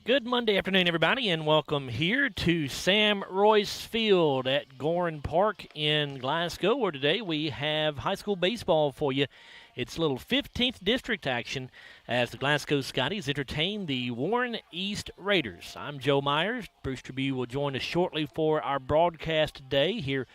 Good Monday afternoon, everybody, and welcome here to Sam Royce Field at Gorin Park in Glasgow, where today we have high school baseball for you. It's a little 15th district action as the Glasgow Scotties entertain the Warren East Raiders. I'm Joe Myers. Bruce Tribune will join us shortly for our broadcast today here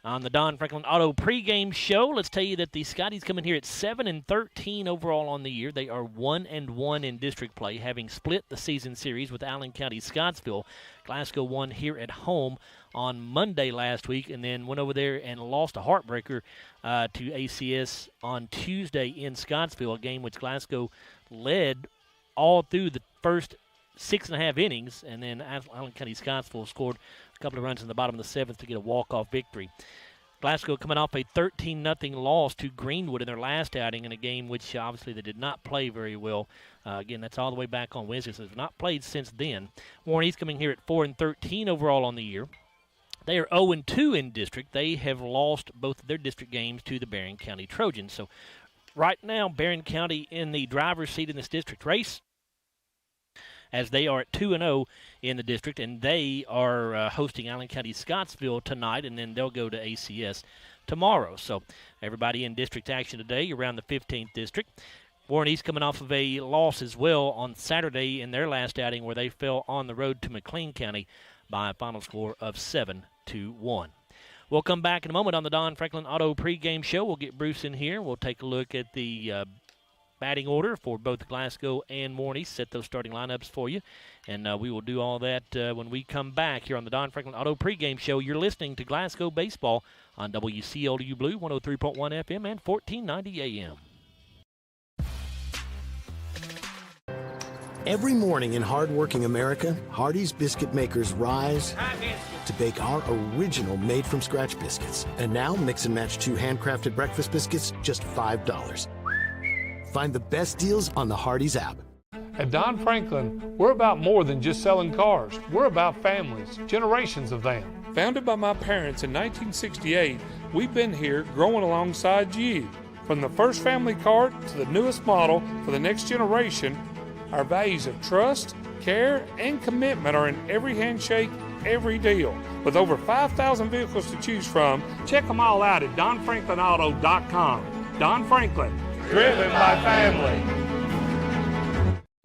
on the Don Franklin Auto pregame show. Let's tell you that the Scotties come in here at 7-13 overall on the year. They are 1-1 in district play, having split the season series with Allen County Scottsville. Glasgow won here at home on Monday last week and then went over there and lost a heartbreaker to ACS on Tuesday in Scottsville, a game which Glasgow led all through the first 6.5 innings, and then Allen County Scottsville scored a couple of runs in the bottom of the seventh to get a walk-off victory. Glasgow coming off a 13-0 loss to Greenwood in their last outing in a game which obviously they did not play very well. Again, that's all the way back on Wednesday, so they've not played since then. Warren East coming here at 4-13 overall on the year. They are 0-2 in district. They have lost both of their district games to the Barron County Trojans. So right now, Barron County in the driver's seat in this district race, as they are at 2-0 in the district, and they are hosting Allen County Scottsville tonight, and then they'll go to ACS tomorrow. So everybody in district action today around the 15th district. Warren East coming off of a loss as well on Saturday in their last outing where they fell on the road to McLean County by a final score of 7-1. We'll come back in a moment on the Don Franklin Auto pregame show. We'll get Bruce in here. We'll take a look at the batting order for both Glasgow and Warren East, set those starting lineups for you. And we will do all that when we come back here on the Don Franklin Auto pregame show. You're listening to Glasgow Baseball on WCLW Blue 103.1 FM and 1490 AM. Every morning in hardworking America, Hardee's biscuit makers rise to bake our original made-from-scratch biscuits. And now, mix and match 2 handcrafted breakfast biscuits, just $5. Find the best deals on the Hardee's app. At Don Franklin, we're about more than just selling cars. We're about families, generations of them. Founded by my parents in 1968, we've been here growing alongside you. From the first family car to the newest model for the next generation, our values of trust, care, and commitment are in every handshake, every deal. With over 5,000 vehicles to choose from, check them all out at DonFranklinAuto.com. Don Franklin, driven by family.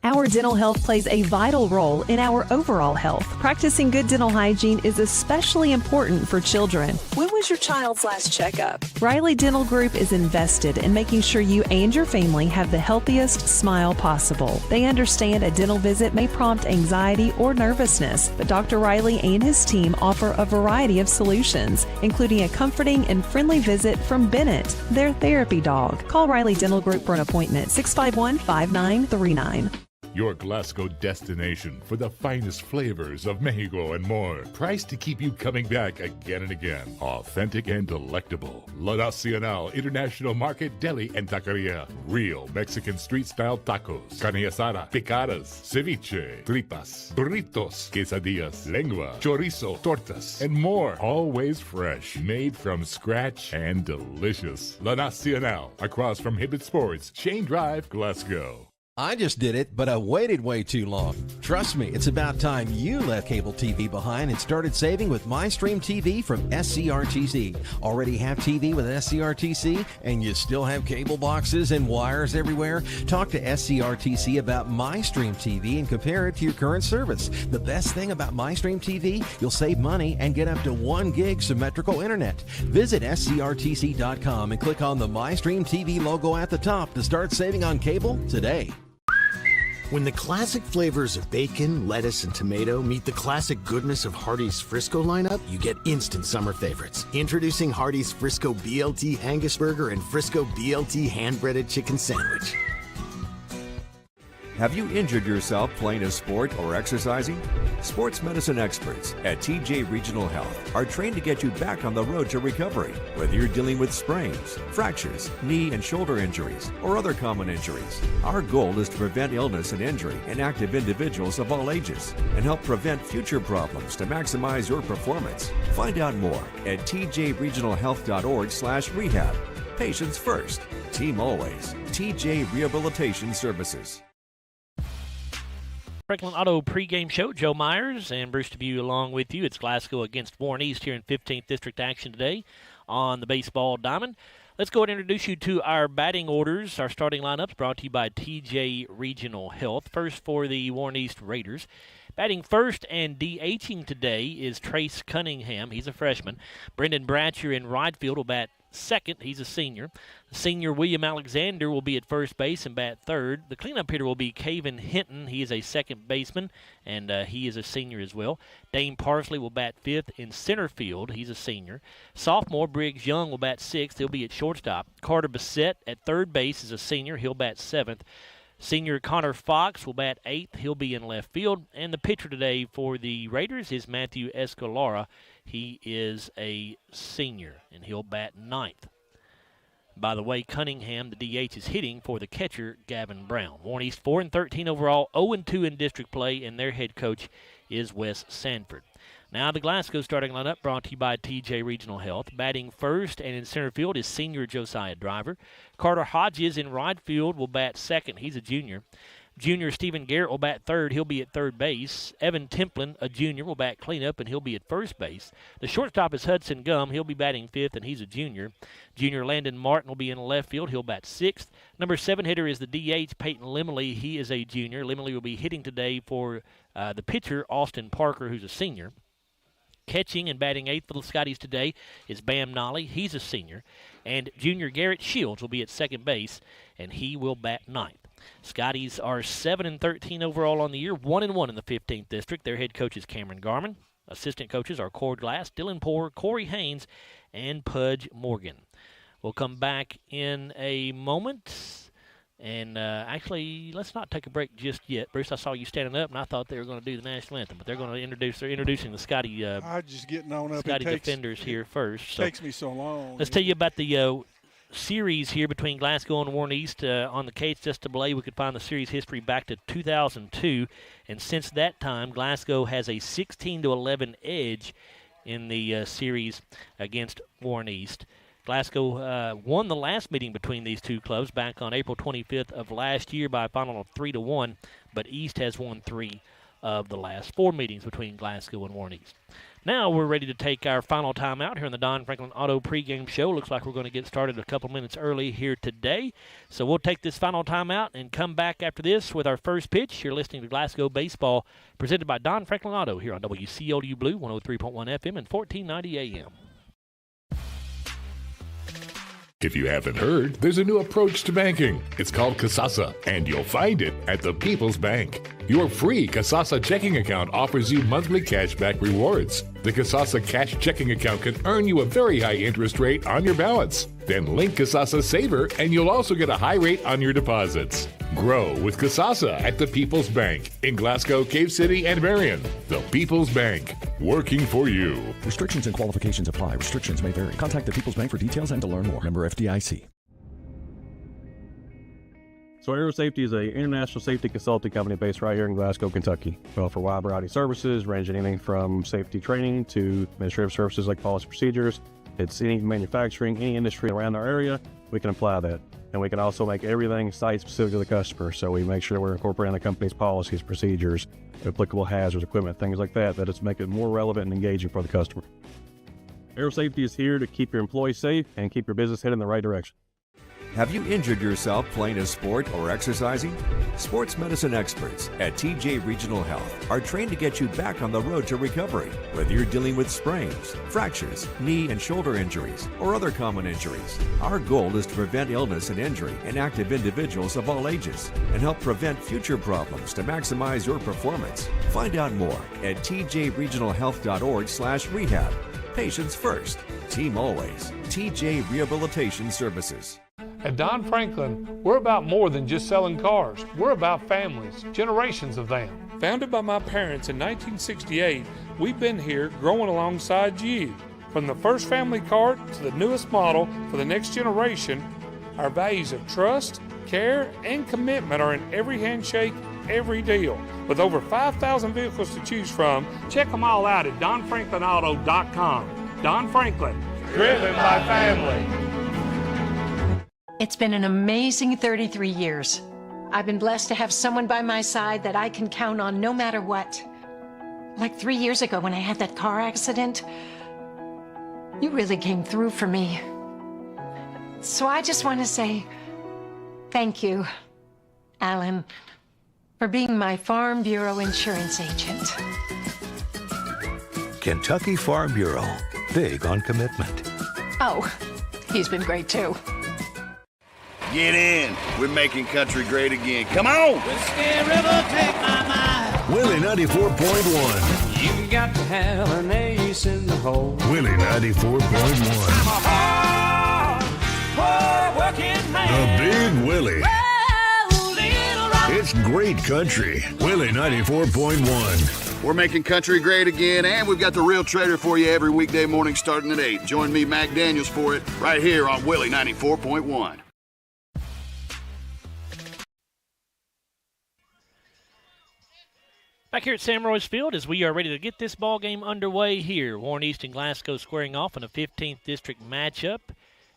Our dental health plays a vital role in our overall health. Practicing good dental hygiene is especially important for children. When was your child's last checkup? Riley Dental Group is invested in making sure you and your family have the healthiest smile possible. They understand a dental visit may prompt anxiety or nervousness, but Dr. Riley and his team offer a variety of solutions, including a comforting and friendly visit from Bennett, their therapy dog. Call Riley Dental Group for an appointment, 651-5939. Your Glasgow destination for the finest flavors of Mexico and more. Priced to keep you coming back again and again. Authentic and delectable. La Nacional International Market Deli and Taqueria. Real Mexican street-style tacos. Carne asada, picadas, ceviche, tripas, burritos, quesadillas, lengua, chorizo, tortas, and more. Always fresh. Made from scratch and delicious. La Nacional. Across from Hibbett Sports, Shane Drive, Glasgow. I just did it, but I waited way too long. Trust me, it's about time you left cable TV behind and started saving with MyStream TV from SCRTC. Already have TV with SCRTC and you still have cable boxes and wires everywhere? Talk to SCRTC about MyStream TV and compare it to your current service. The best thing about MyStream TV, you'll save money and get up to 1 gig symmetrical internet. Visit scrtc.com and click on the MyStream TV logo at the top to start saving on cable today. When the classic flavors of bacon, lettuce, and tomato meet the classic goodness of Hardee's Frisco lineup, you get instant summer favorites. Introducing Hardee's Frisco BLT Angus Burger and Frisco BLT hand-breaded chicken sandwich. Have you injured yourself playing a sport or exercising? Sports medicine experts at TJ Regional Health are trained to get you back on the road to recovery. Whether you're dealing with sprains, fractures, knee and shoulder injuries, or other common injuries, our goal is to prevent illness and injury in active individuals of all ages and help prevent future problems to maximize your performance. Find out more at tjregionalhealth.org/rehab. Patients first, team always. TJ Rehabilitation Services. Franklin Auto pregame show. Joe Myers and Bruce DeBue along with you. It's Glasgow against Warren East here in 15th District action today on the baseball diamond. Let's go ahead and introduce you to our batting orders. Our starting lineups brought to you by TJ Regional Health. First for the Warren East Raiders. Batting first and DHing today is Trace Cunningham. He's a freshman. Brendan Bratcher in right field will bat second. He's a senior. The senior William Alexander will be at first base and bat third. The cleanup hitter will be Caven Hinton. He is a second baseman, and he is a senior as well. Dane Parsley will bat fifth in center field. He's a senior. Sophomore Briggs Young will bat sixth. He'll be at shortstop. Carter Bissett at third base is a senior. He'll bat seventh. Senior Connor Fox will bat eighth. He'll be in left field. And the pitcher today for the Raiders is Matthew Escalara. He is a senior, and he'll bat ninth. By the way, Cunningham, the DH, is hitting for the catcher, Gavin Brown. Warren East 4-13 overall, 0-2 in district play, and their head coach is Wes Sanford. Now the Glasgow starting lineup brought to you by TJ Regional Health. Batting first and in center field is senior Josiah Driver. Carter Hodges in right field will bat second. He's a junior. Junior Stephen Garrett will bat third. He'll be at third base. Evan Templin, a junior, will bat cleanup, and he'll be at first base. The shortstop is Hudson Gum. He'll be batting fifth, and he's a junior. Junior Landon Martin will be in left field. He'll bat sixth. Number 7 hitter is the DH, Peyton Limley. He is a junior. Limley will be hitting today for the pitcher, Austin Parker, who's a senior. Catching and batting eighth for the Scotties today is Bam Nolly. He's a senior. And junior Garrett Shields will be at second base, and he will bat ninth. Scotties are 7-13 overall on the year, 1-1 in the 15th district. Their head coach is Cameron Garman. Assistant coaches are Cord Glass, Dylan Poore, Corey Haynes, and Pudge Morgan. We'll come back in a moment. And actually, let's not take a break just yet. Bruce, I saw you standing up, and I thought they were going to do the national anthem, but they're going to introducing the Scotty. I'm just getting on up. Scotty defenders here first. So takes me so long. Let's tell you about the series here between Glasgow and Warren East on the Cates just display. We could find the series history back to 2002, and since that time, Glasgow has a 16-11 edge in the series against Warren East. Glasgow won the last meeting between these two clubs back on April 25th of last year by a final of 3-1, but East has won 3 of the last 4 meetings between Glasgow and Warren East. Now we're ready to take our final timeout here on the Don Franklin Auto pregame show. Looks like we're going to get started a couple minutes early here today. So we'll take this final timeout and come back after this with our first pitch. You're listening to Glasgow Baseball presented by Don Franklin Auto here on WCLU Blue 103.1 FM and 1490 AM. If you haven't heard, there's a new approach to banking. It's called Kasasa, and you'll find it at the People's Bank. Your free Kasasa checking account offers you monthly cashback rewards. The Kasasa cash checking account can earn you a very high interest rate on your balance. Then link Kasasa Saver, and you'll also get a high rate on your deposits. Grow with Kasasa at the People's Bank in Glasgow, Cave City, and Marion. The People's Bank, working for you. Restrictions and qualifications apply. Restrictions may vary. Contact the People's Bank for details and to learn more. Member FDIC. So Aero Safety is an international safety consulting company based right here in Glasgow, Kentucky. We offer a wide variety of services, ranging anything from safety training to administrative services like policy procedures. It's any manufacturing, any industry around our area, we can apply that. And we can also make everything site-specific to the customer. So we make sure we're incorporating the company's policies, procedures, applicable hazards, equipment, things like that, that it's make it more relevant and engaging for the customer. Aero Safety is here to keep your employees safe and keep your business headed in the right direction. Have you injured yourself playing a sport or exercising? Sports medicine experts at TJ Regional Health are trained to get you back on the road to recovery, whether you're dealing with sprains, fractures, knee and shoulder injuries, or other common injuries. Our goal is to prevent illness and injury in active individuals of all ages and help prevent future problems to maximize your performance. Find out more at tjregionalhealth.org/rehab. Patients first, team always. TJ Rehabilitation Services. At Don Franklin, we're about more than just selling cars. We're about families, generations of them. Founded by my parents in 1968, we've been here growing alongside you. From the first family car to the newest model for the next generation, our values of trust, care, and commitment are in every handshake, every deal. With over 5,000 vehicles to choose from, check them all out at donfranklinauto.com. Don Franklin, driven by family. It's been an amazing 33 years. I've been blessed to have someone by my side that I can count on no matter what. Like 3 years ago when I had that car accident, you really came through for me. So I just want to say thank you, Alan, for being my Farm Bureau insurance agent. Kentucky Farm Bureau, big on commitment. Oh, he's been great too. Get in. We're making country great again. Come on. Whiskey River, take my mind. Willie 94.1. You got to have an ace in the hole. Willie 94.1. I'm a hard working man. The Big Willie. Oh, little rock. It's great country. Willie 94.1. We're making country great again, and we've got the Real Trader for you every weekday morning starting at 8. Join me, Mac Daniels, for it right here on Willie 94.1. Back here at Sam Royce Field as we are ready to get this ball game underway here. Warren East and Glasgow squaring off in a 15th district matchup.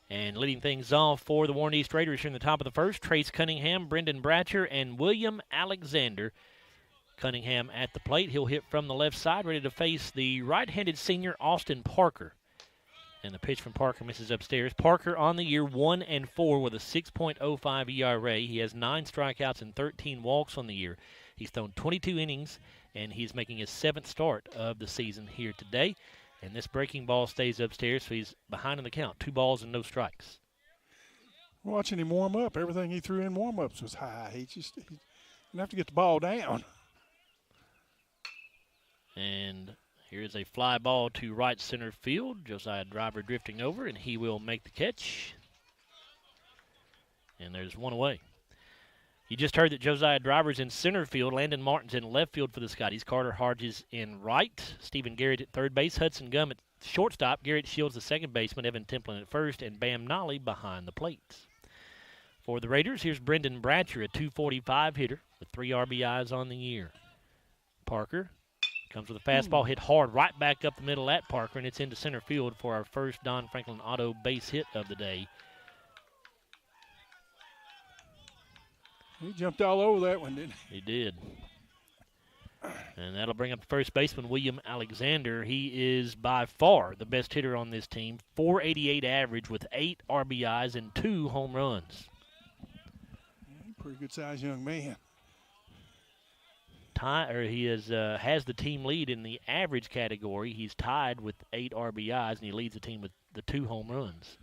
And leading things off for the Warren East Raiders here in the top of the first, Trace Cunningham, Brendan Bratcher, and William Alexander. Cunningham at the plate. He'll hit from the left side, ready to face the right-handed senior Austin Parker. And the pitch from Parker misses upstairs. Parker on the year 1-4 with a 6.05 ERA. He has 9 strikeouts and 13 walks on the year. He's thrown 22 innings, and he's making his 7th start of the season here today. And this breaking ball stays upstairs, so he's behind in the count. 2 balls and no strikes. Watching him warm up, everything he threw in warm-ups was high. He didn't have to get the ball down. And here is a fly ball to right center field. Josiah Driver drifting over, and he will make the catch. And there's one away. You just heard that Josiah Driver's in center field. Landon Martin's in left field for the Scotties. Carter Hodges in right. Stephen Garrett at third base. Hudson Gum at shortstop. Garrett Shields the second baseman. Evan Templin at first. And Bam Nolly behind the plate. For the Raiders, here's Brendan Bratcher, a .245 hitter with 3 RBIs on the year. Parker comes with a fastball hit hard right back up the middle at Parker, and it's into center field for our first Don Franklin auto base hit of the day. He jumped all over that one, didn't he? He did. And that'll bring up the first baseman, William Alexander. He is by far the best hitter on this team. .488 average with 8 RBIs and 2 home runs. Pretty good-sized young man. He has the team lead in the average category. He's tied with 8 RBIs, and he leads the team with the 2 home runs.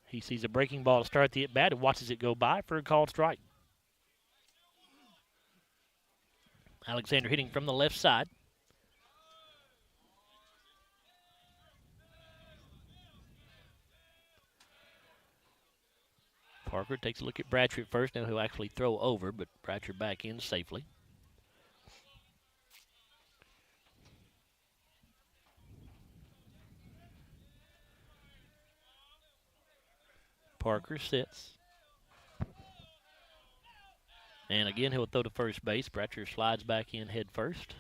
He sees a breaking ball to start the at-bat and watches it go by for a called strike. Alexander hitting from the left side. Parker takes a look at Bratcher first. Now he'll actually throw over, but Bratcher back in safely. Parker sits. And again, he'll throw to first base. Bratcher slides back in head first.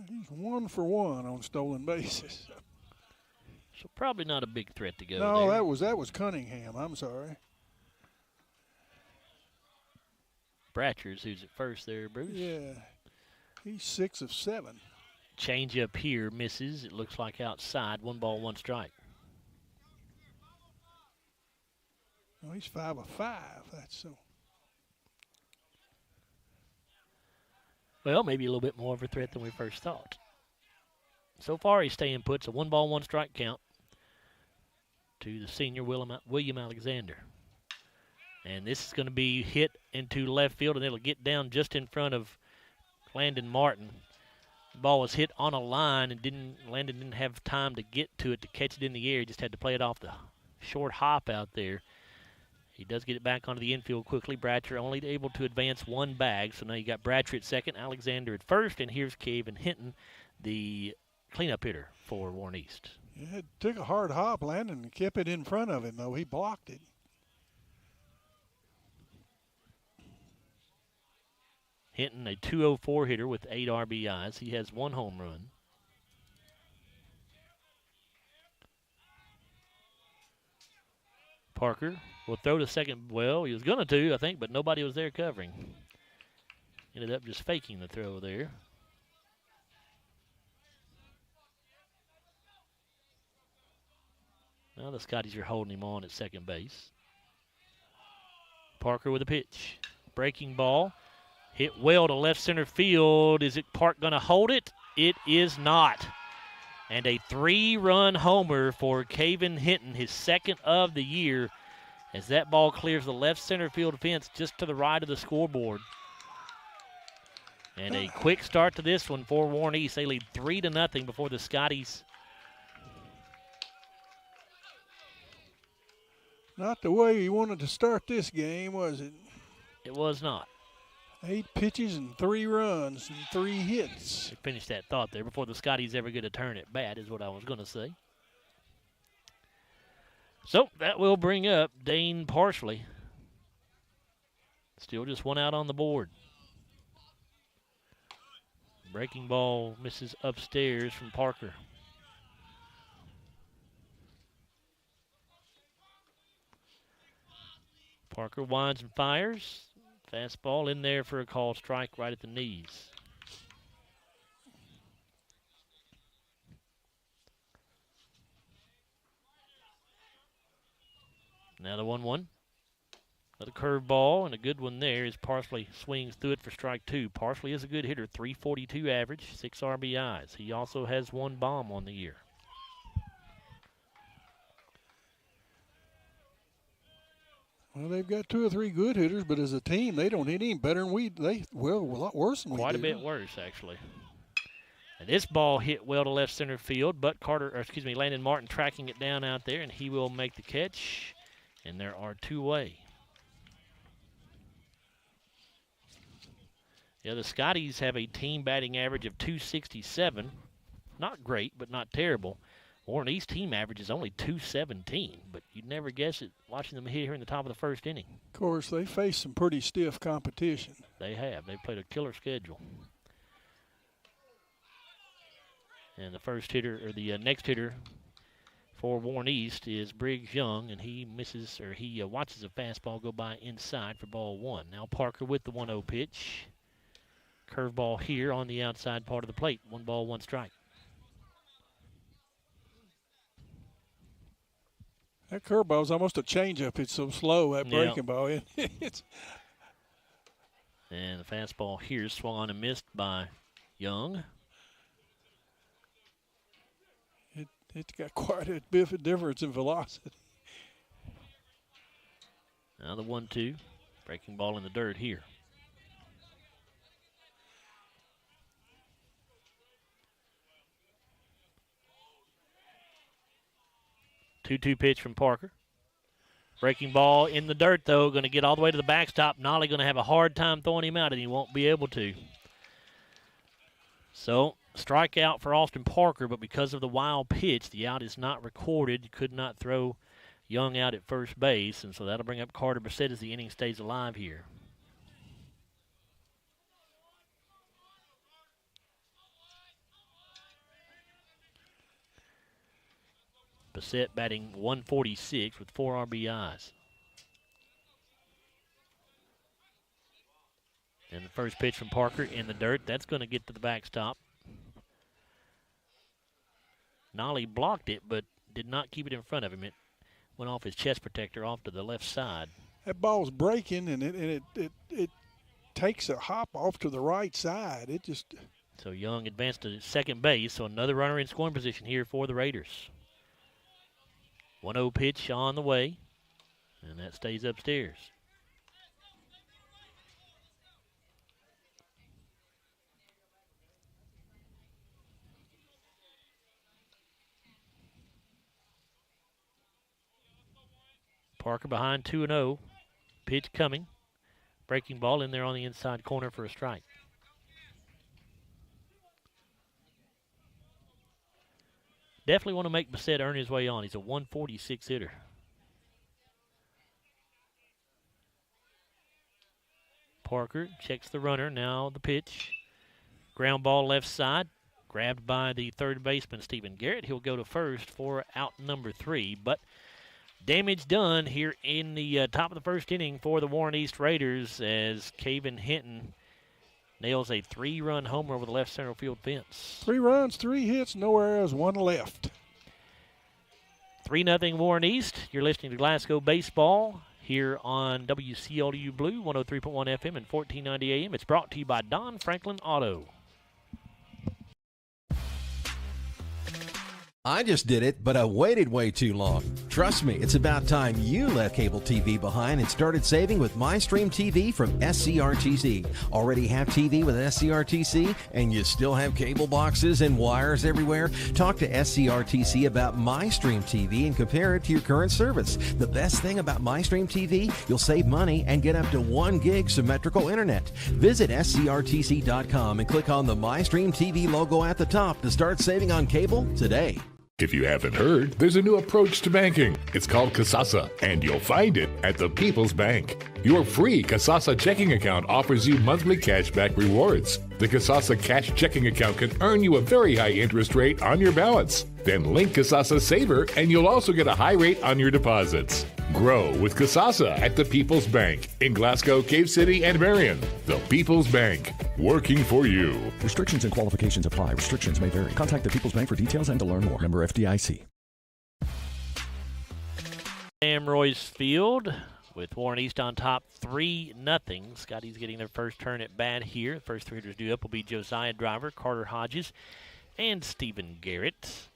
He's 1 for 1 on stolen bases. So probably not a big threat to go. No, there. that was Cunningham. I'm sorry. Bratcher's who's at first there, Bruce. Yeah, he's 6 of 7. Change up here misses. It looks like outside. 1 ball, 1 strike. No, he's 5 of 5. That's so. Well, maybe a little bit more of a threat than we first thought. So far, he's staying put. It's a 1 ball, 1 strike count to the senior William Alexander. And this is going to be hit into left field, and it'll get down just in front of Landon Martin. The ball was hit on a line, and Landon didn't have time to get to it to catch it in the air. He just had to play it off the short hop out there. He does get it back onto the infield quickly. Bratcher only able to advance 1 bag, so now you got Bratcher at second, Alexander at first, and here's Caven Hinton, the cleanup hitter for Warren East. Yeah, it took a hard hop, Landon, and kept it in front of him, though. He blocked it. Hinton, a .204 hitter with 8 RBIs. He has 1 home run. Parker will throw to second. Well, he was going to, I think, but nobody was there covering. Ended up just faking the throw there. Now the Scotties are holding him on at second base. Parker with a pitch. Breaking ball. Hit well to left center field. Is it Park going to hold it? It is not. And a 3-run homer for Caven Hinton, his second of the year, as that ball clears the left center field fence just to the right of the scoreboard. And a quick start to this one for Warren East. They lead 3-0 before the Scotties. Not the way you wanted to start this game, was it? It was not. 8 pitches and 3 runs and 3 hits. To finish that thought there before the Scotties ever get a turn at bat is what I was going to say. So that will bring up Dane Parsley. Still just 1 out on the board. Breaking ball misses upstairs from Parker. Parker winds and fires. Fastball in there for a called strike right at the knees. Now the 1-1. Another curveball and a good one there as Parsley swings through it for strike 2. Parsley is a good hitter, 342 average, 6 RBIs. He also has 1 bomb on the year. Well, they've got 2 or 3 good hitters, but as a team, they don't hit any better than we. A lot worse than we do. Quite a bit worse, actually. And this ball hit well to left center field, but Landon Martin tracking it down out there, and he will make the catch. And there are 2 away. Yeah, the Scotties have a team batting average of 267. Not great, but not terrible. Warren East team average is only 217, but you'd never guess it watching them hit here in the top of the first inning. Of course, they face some pretty stiff competition. They have. They've played a killer schedule. And the first hitter, or the next hitter for Warren East is Briggs Young, and he misses, or he watches a fastball go by inside for ball 1. Now Parker with the 1-0 pitch. Curveball here on the outside part of the plate. 1 ball, 1 strike. That curveball is almost a changeup. It's so slow, that breaking ball. And the fastball here swung on and missed by Young. It's got quite a bit of difference in velocity. Now the 1-2. Breaking ball in the dirt here. Two-two pitch from Parker. Breaking ball in the dirt, though. Going to get all the way to the backstop. Nolly going to have a hard time throwing him out, and he won't be able to. So, strikeout for Austin Parker, but because of the wild pitch, the out is not recorded. You could not throw Young out at first base, and so that'll bring up Carter Brissett as the inning stays alive here. Brissett batting 146 with 4 RBIs. And the first pitch from Parker in the dirt. That's going to get to the backstop. Nolly blocked it, but did not keep it in front of him. It went off his chest protector off to the left side. That ball's breaking, and it takes a hop off to the right side. It just. So Young advanced to second base, so another runner in scoring position here for the Raiders. 1-0 pitch on the way, and that stays upstairs. Parker behind 2-0. Pitch coming. Breaking ball in there on the inside corner for a strike. Definitely want to make Bassett earn his way on. He's a 146 hitter. Parker checks the runner. Now the pitch. Ground ball left side. Grabbed by the third baseman, Stephen Garrett. He'll go to first for out number 3. But damage done here in the top of the first inning for the Warren East Raiders as Caven Hinton nails a 3-run homer over the left center field fence. 3 runs, 3 hits, no errors, 1 left. 3-0 Warren East. You're listening to Glasgow Baseball here on WCLU Blue, 103.1 FM and 1490 AM. It's brought to you by Don Franklin Auto. I just did it, but I waited way too long. Trust me, it's about time you left cable TV behind and started saving with MyStream TV from SCRTC. Already have TV with SCRTC and you still have cable boxes and wires everywhere? Talk to SCRTC about MyStream TV and compare it to your current service. The best thing about MyStream TV, you'll save money and get up to 1 gig symmetrical internet. Visit SCRTC.com and click on the MyStream TV logo at the top to start saving on cable today. If you haven't heard, there's a new approach to banking. It's called Kasasa, and you'll find it at the People's Bank. Your free Kasasa checking account offers you monthly cashback rewards. The Kasasa Cash checking account can earn you a very high interest rate on your balance. Then link Kasasa Saver, and you'll also get a high rate on your deposits. Grow with Kasasa at the People's Bank in Glasgow, Cave City, and Marion. The People's Bank, working for you. Restrictions and qualifications apply. Restrictions may vary. Contact the People's Bank for details and to learn more. Member FDIC. Sam Royce Field with Warren East on top 3-0. Scotty's getting their first turn at bat here. The first 3 hitters due up will be Josiah Driver, Carter Hodges, and Stephen Garrett.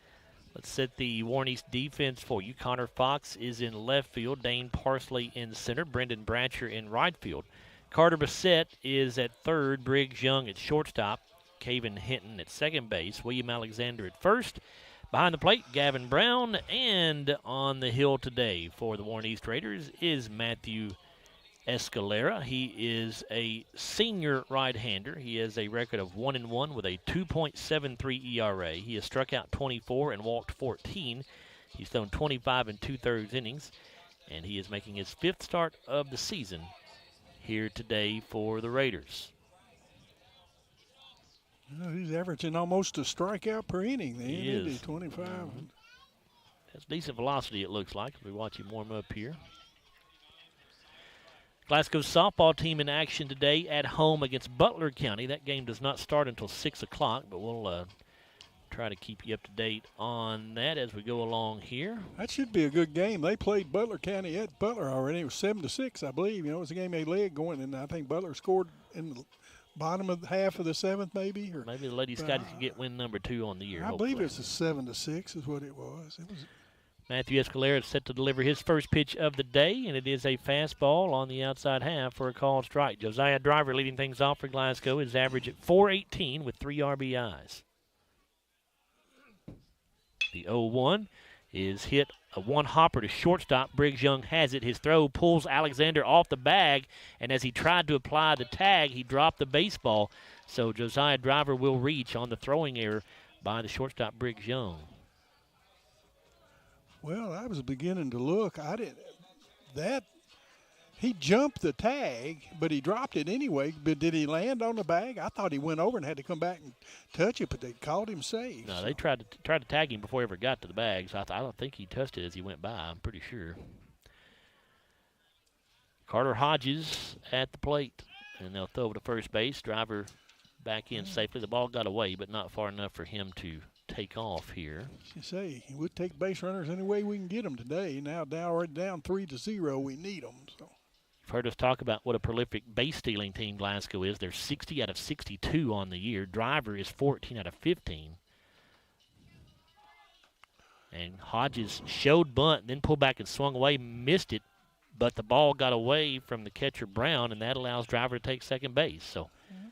Let's set the Warren East defense for you. Connor Fox is in left field. Dane Parsley in center. Brendan Bratcher in right field. Carter Bassett is at third. Briggs Young at shortstop. Caven Hinton at second base. William Alexander at first. Behind the plate, Gavin Brown. And on the hill today for the Warren East Raiders is Matthew Escalera. He is a senior right-hander. He has a record of 1-1 with a 2.73 ERA. He has struck out 24 and walked 14. He's thrown 25 2/3 innings, and he is making his 5th start of the season here today for the Raiders. He's averaging almost a strikeout per inning then, He isn't is. he? 25. That's decent velocity, it looks like, as we watch him warm up here. Glasgow's softball team in action today at home against Butler County. That game does not start until 6 o'clock, but we'll try to keep you up to date on that as we go along here. That should be a good game. They played Butler County at Butler already. It was 7-6, I believe. You know, it was a game they led going, and I think Butler scored in the bottom of half of the 7th, maybe. Or maybe the Lady Scotties can get win number 2 on the year. I believe it's a 7-6 is what it was. Matthew Escalera is set to deliver his first pitch of the day, and it is a fastball on the outside half for a called strike. Josiah Driver leading things off for Glasgow. His average at .418 with 3 RBIs. The 0-1 is hit a one-hopper to shortstop. Briggs Young has it. His throw pulls Alexander off the bag, and as he tried to apply the tag, he dropped the baseball. So Josiah Driver will reach on the throwing error by the shortstop, Briggs Young. Well, I was beginning to look. He jumped the tag, but he dropped it anyway. But did he land on the bag? I thought he went over and had to come back and touch it, but they called him safe. No, they tried to tag him before he ever got to the bag, so I don't think he touched it as he went by. I'm pretty sure. Carter Hodges at the plate, and they'll throw to first base. Driver back in safely. The ball got away, but not far enough for him to take off here. You say we'll take base runners any way we can get them today. Now already down 3-0. We need them. So. You've heard us talk about what a prolific base stealing team Glasgow is. They're 60 out of 62 on the year. Driver is 14 out of 15. And Hodges showed bunt, then pulled back and swung away, missed it, but the ball got away from the catcher Brown, and that allows Driver to take second base. So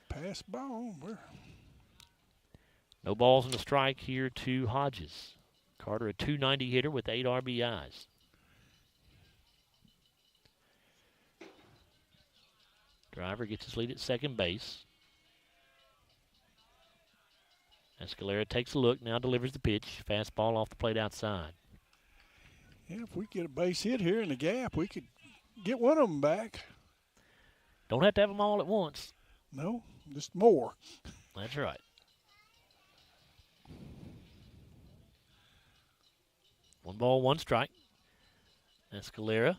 pass ball. no balls in the strike here to Hodges. Carter, a .290 hitter with 8 RBIs. Driver gets his lead at second base. Escalera takes a look, now delivers the pitch. Fastball off the plate outside. Yeah, if we get a base hit here in the gap, we could get one of them back. Don't have to have them all at once. No, just more. That's right. One ball, one strike. Escalera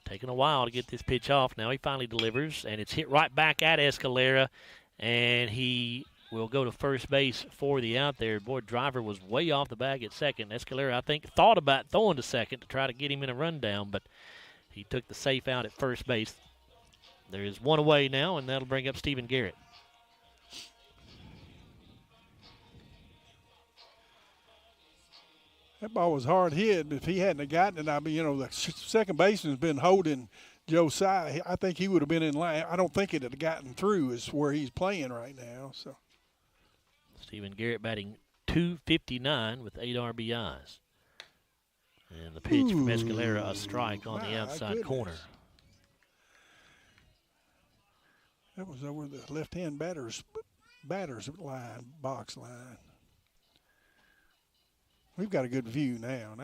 taking a while to get this pitch off. Now he finally delivers, and it's hit right back at Escalera, and he will go to first base for the out there. Boy, Driver was way off the bag at second. Escalera, I think, thought about throwing to second to try to get him in a rundown, but he took the safe out at first base. There is one away now, and that'll bring up Stephen Garrett. That ball was hard hit, but if he hadn't have gotten it, the second baseman's been holding Josiah. I think he would have been in line. I don't think it had gotten through is where he's playing right now. So Stephen Garrett batting .259 with 8 RBIs. And the pitch from Escalera, a strike on the outside corner. That was over the left-hand batter's line, box line. We've got a good view now.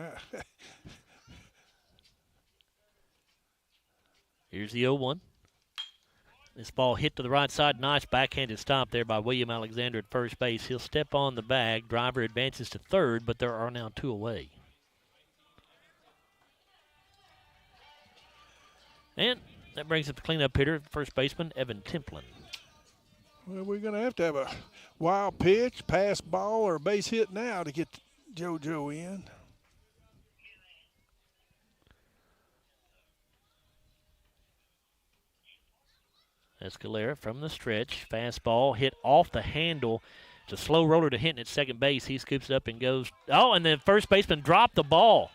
Here's the 0-1. This ball hit to the right side. Nice backhanded stop there by William Alexander at first base. He'll step on the bag. Driver advances to third, but there are now 2 away. And that brings up the cleanup hitter, first baseman Evan Templin. Well, we're going to have a wild pitch, pass ball, or base hit now to get JoJo in. Escalera from the stretch. Fastball hit off the handle. It's a slow roller to Hinton at second base. He scoops it up and goes. Oh, and then first baseman dropped the ball.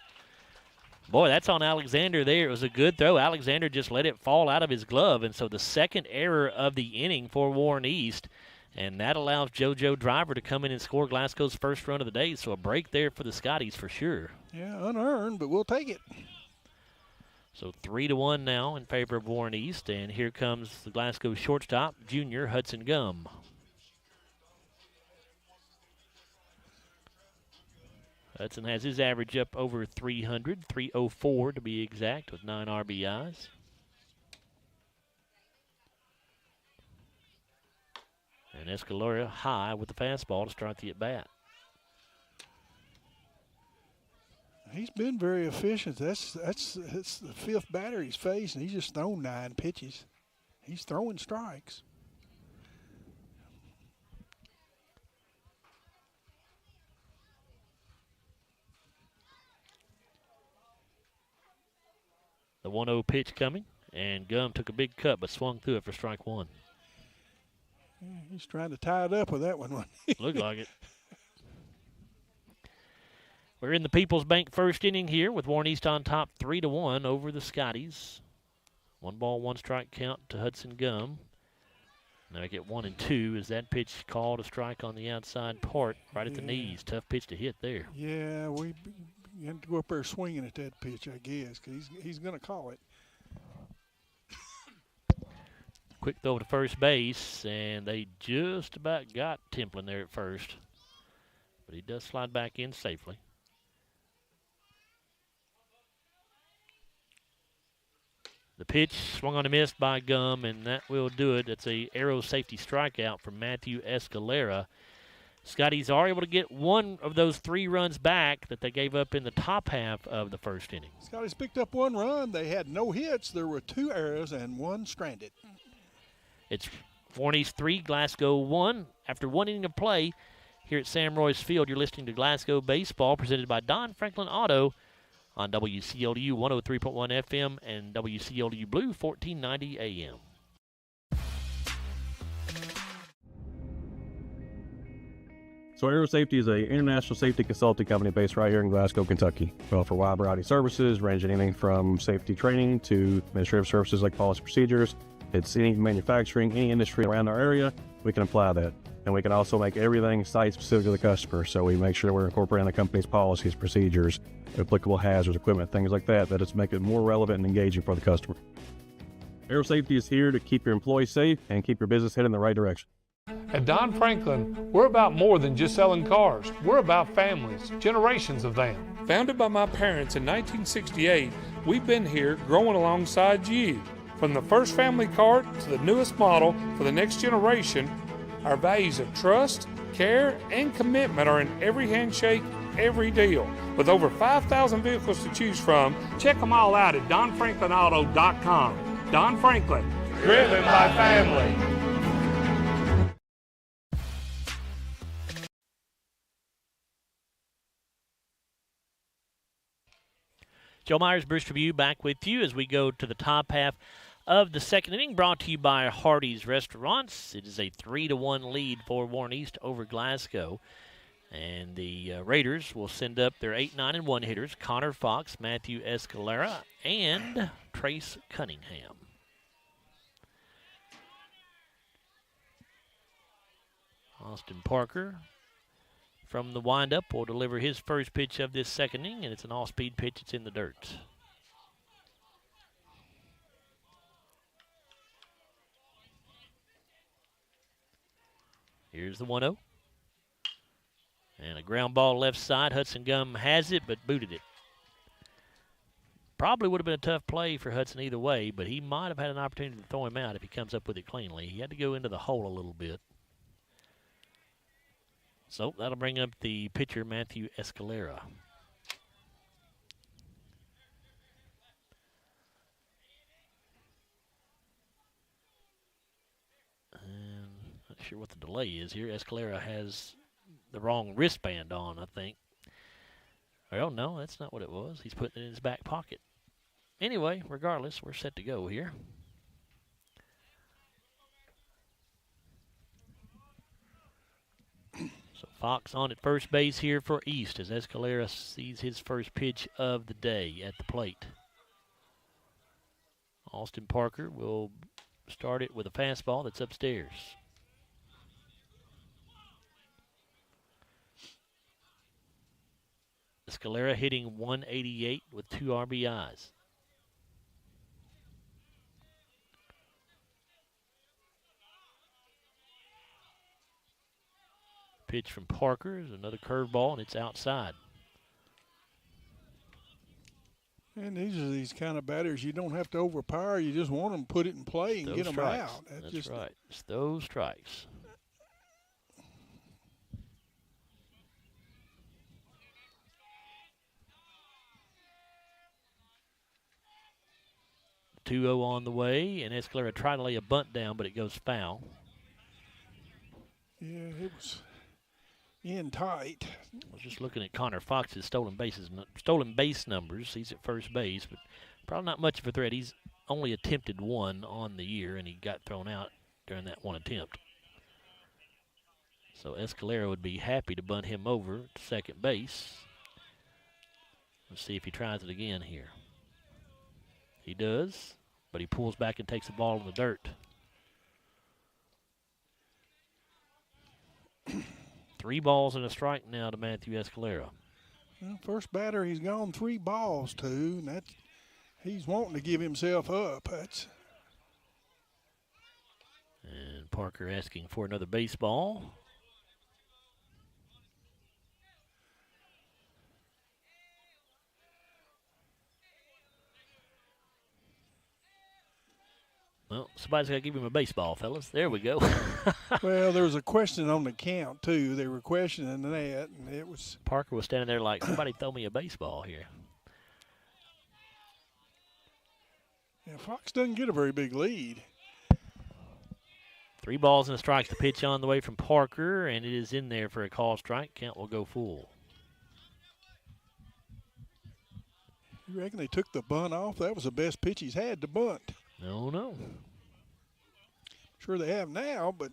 Boy, that's on Alexander there. It was a good throw. Alexander just let it fall out of his glove. And so the second error of the inning for Warren East. And that allows JoJo Driver to come in and score Glasgow's first run of the day. So a break there for the Scotties for sure. Yeah, unearned, but we'll take it. So 3-1 now in favor of Warren East. And here comes the Glasgow shortstop, junior Hudson Gum. Hudson has his average up over 300, 304 to be exact, with 9 RBIs. And Escalera high with the fastball to start the at-bat. He's been very efficient. That's the 5th batter he's faced, and he's just thrown 9 pitches. He's throwing strikes. The 1-0 pitch coming, and Gum took a big cut but swung through it for strike 1. Yeah, he's trying to tie it up with that one. Looked like it. We're in the People's Bank first inning here with Warren East on top 3-1 over the Scotties. 1 ball, 1 strike count to Hudson Gum. Now I get 1-2. Is that pitch called a strike on the outside part, right at the knees? Tough pitch to hit there. Yeah, we have to go up there swinging at that pitch, I guess, because he's going to call it. Quick throw to first base, and they just about got Templin there at first. But he does slide back in safely. The pitch swung on and missed by Gum, and that will do it. It's a arrow safety strikeout from Matthew Escalera. Scotties are able to get 1 of those 3 runs back that they gave up in the top half of the first inning. Scotties picked up 1 run. They had no hits. There were 2 errors and 1 stranded. It's Warren East 3, Glasgow 1. After 1 inning of play here at Sam Royce Field, you're listening to Glasgow Baseball presented by Don Franklin Auto on WCLU 103.1 FM and WCLU Blue 1490 AM. So Aero Safety is an international safety consulting company based right here in Glasgow, Kentucky. We offer a wide variety of services, ranging anything from safety training to administrative services like policy procedures. It's any manufacturing, any industry around our area, we can apply that. And we can also make everything site-specific to the customer. So we make sure we're incorporating the company's policies, procedures, applicable hazards, equipment, things like that, that it's make it more relevant and engaging for the customer. Aero Safety is here to keep your employees safe and keep your business headed in the right direction. At Don Franklin, we're about more than just selling cars. We're about families, generations of them. Founded by my parents in 1968, we've been here growing alongside you. From the first family cart to the newest model for the next generation, our values of trust, care, and commitment are in every handshake every deal. With over 5,000 vehicles to choose from, check them all out at DonFranklinAuto.com. Don Franklin, driven by family. Joe Myers, Bruce Tribune, back with you as we go to the top half of the second inning, brought to you by Hardee's Restaurants. It is a 3-1 lead for Warren East over Glasgow. And the Raiders will send up their 8, 9, and 1 hitters, Connor Fox, Matthew Escalera, and Trace Cunningham. Austin Parker from the windup will deliver his first pitch of this second inning, and it's an off-speed pitch. It's in the dirt. Here's the 1-0. And a ground ball left side. Hudson Gum has it, but booted it. Probably would have been a tough play for Hudson either way, but he might have had an opportunity to throw him out if he comes up with it cleanly. He had to go into the hole a little bit. So that'll bring up the pitcher, Matthew Escalera. And not sure what the delay is here. Escalera has the wrong wristband on, I think. Well, no, that's not what it was. He's putting it in his back pocket. Anyway, regardless, we're set to go here. So Fox on at first base here for East as Escalera sees his first pitch of the day at the plate. Austin Parker will start it with a fastball that's upstairs. Escalera hitting .188 with 2 RBIs. Pitch from Parker is another curveball, and it's outside. And these are these kind of batters you don't have to overpower. You just want them to put it in play and get them out. That's right. It's those strikes. The 2-0 on the way, and Escalera tried to lay a bunt down, but it goes foul. Yeah, it was in tight. I was just looking at Connor Fox's stolen base numbers. He's at first base, but probably not much of a threat. He's only attempted 1 on the year, and he got thrown out during that 1 attempt. So Escalera would be happy to bunt him over to second base. Let's see if he tries it again here. He does, but he pulls back and takes the ball in the dirt. 3 balls and a strike now to Matthew Escalera. Well, first batter he's gone 3 balls to, and he's wanting to give himself up. And Parker asking for another baseball. Well, somebody's got to give him a baseball, fellas. There we go. Well, there was a question on the count, too. They were questioning that, and it was... Parker was standing there like, somebody throw me a baseball here. Yeah, Fox doesn't get a very big lead. 3 balls and a strike. The pitch on the way from Parker, and it is in there for a call strike. Count will go full. You reckon they took the bunt off? That was the best pitch he's had to bunt. No. Sure they have now, but...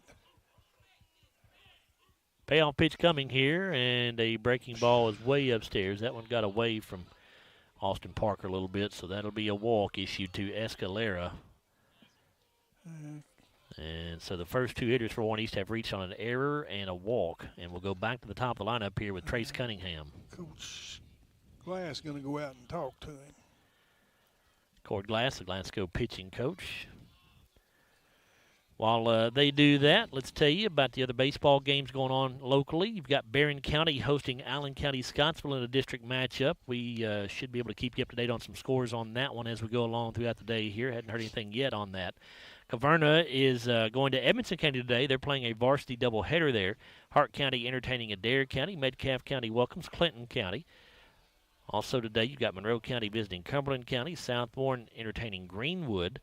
Payoff pitch coming here, and a breaking ball is way upstairs. That one got away from Austin Parker a little bit, so that'll be a walk issued to Escalera. And so the first 2 hitters for Warren East have reached on an error and a walk, and we'll go back to the top of the lineup here with Trace Cunningham. Coach Glass going to go out and talk to him. Cord Glass, the Glasgow pitching coach. While they do that, let's tell you about the other baseball games going on locally. You've got Barron County hosting Allen County Scottsville in a district matchup. We should be able to keep you up to date on some scores on that one as we go along throughout the day here. Hadn't heard anything yet on that. Caverna is going to Edmonson County today. They're playing a varsity doubleheader there. Hart County entertaining Adair County. Metcalfe County welcomes Clinton County. Also today, you've got Monroe County visiting Cumberland County. Southbourne entertaining Greenwood.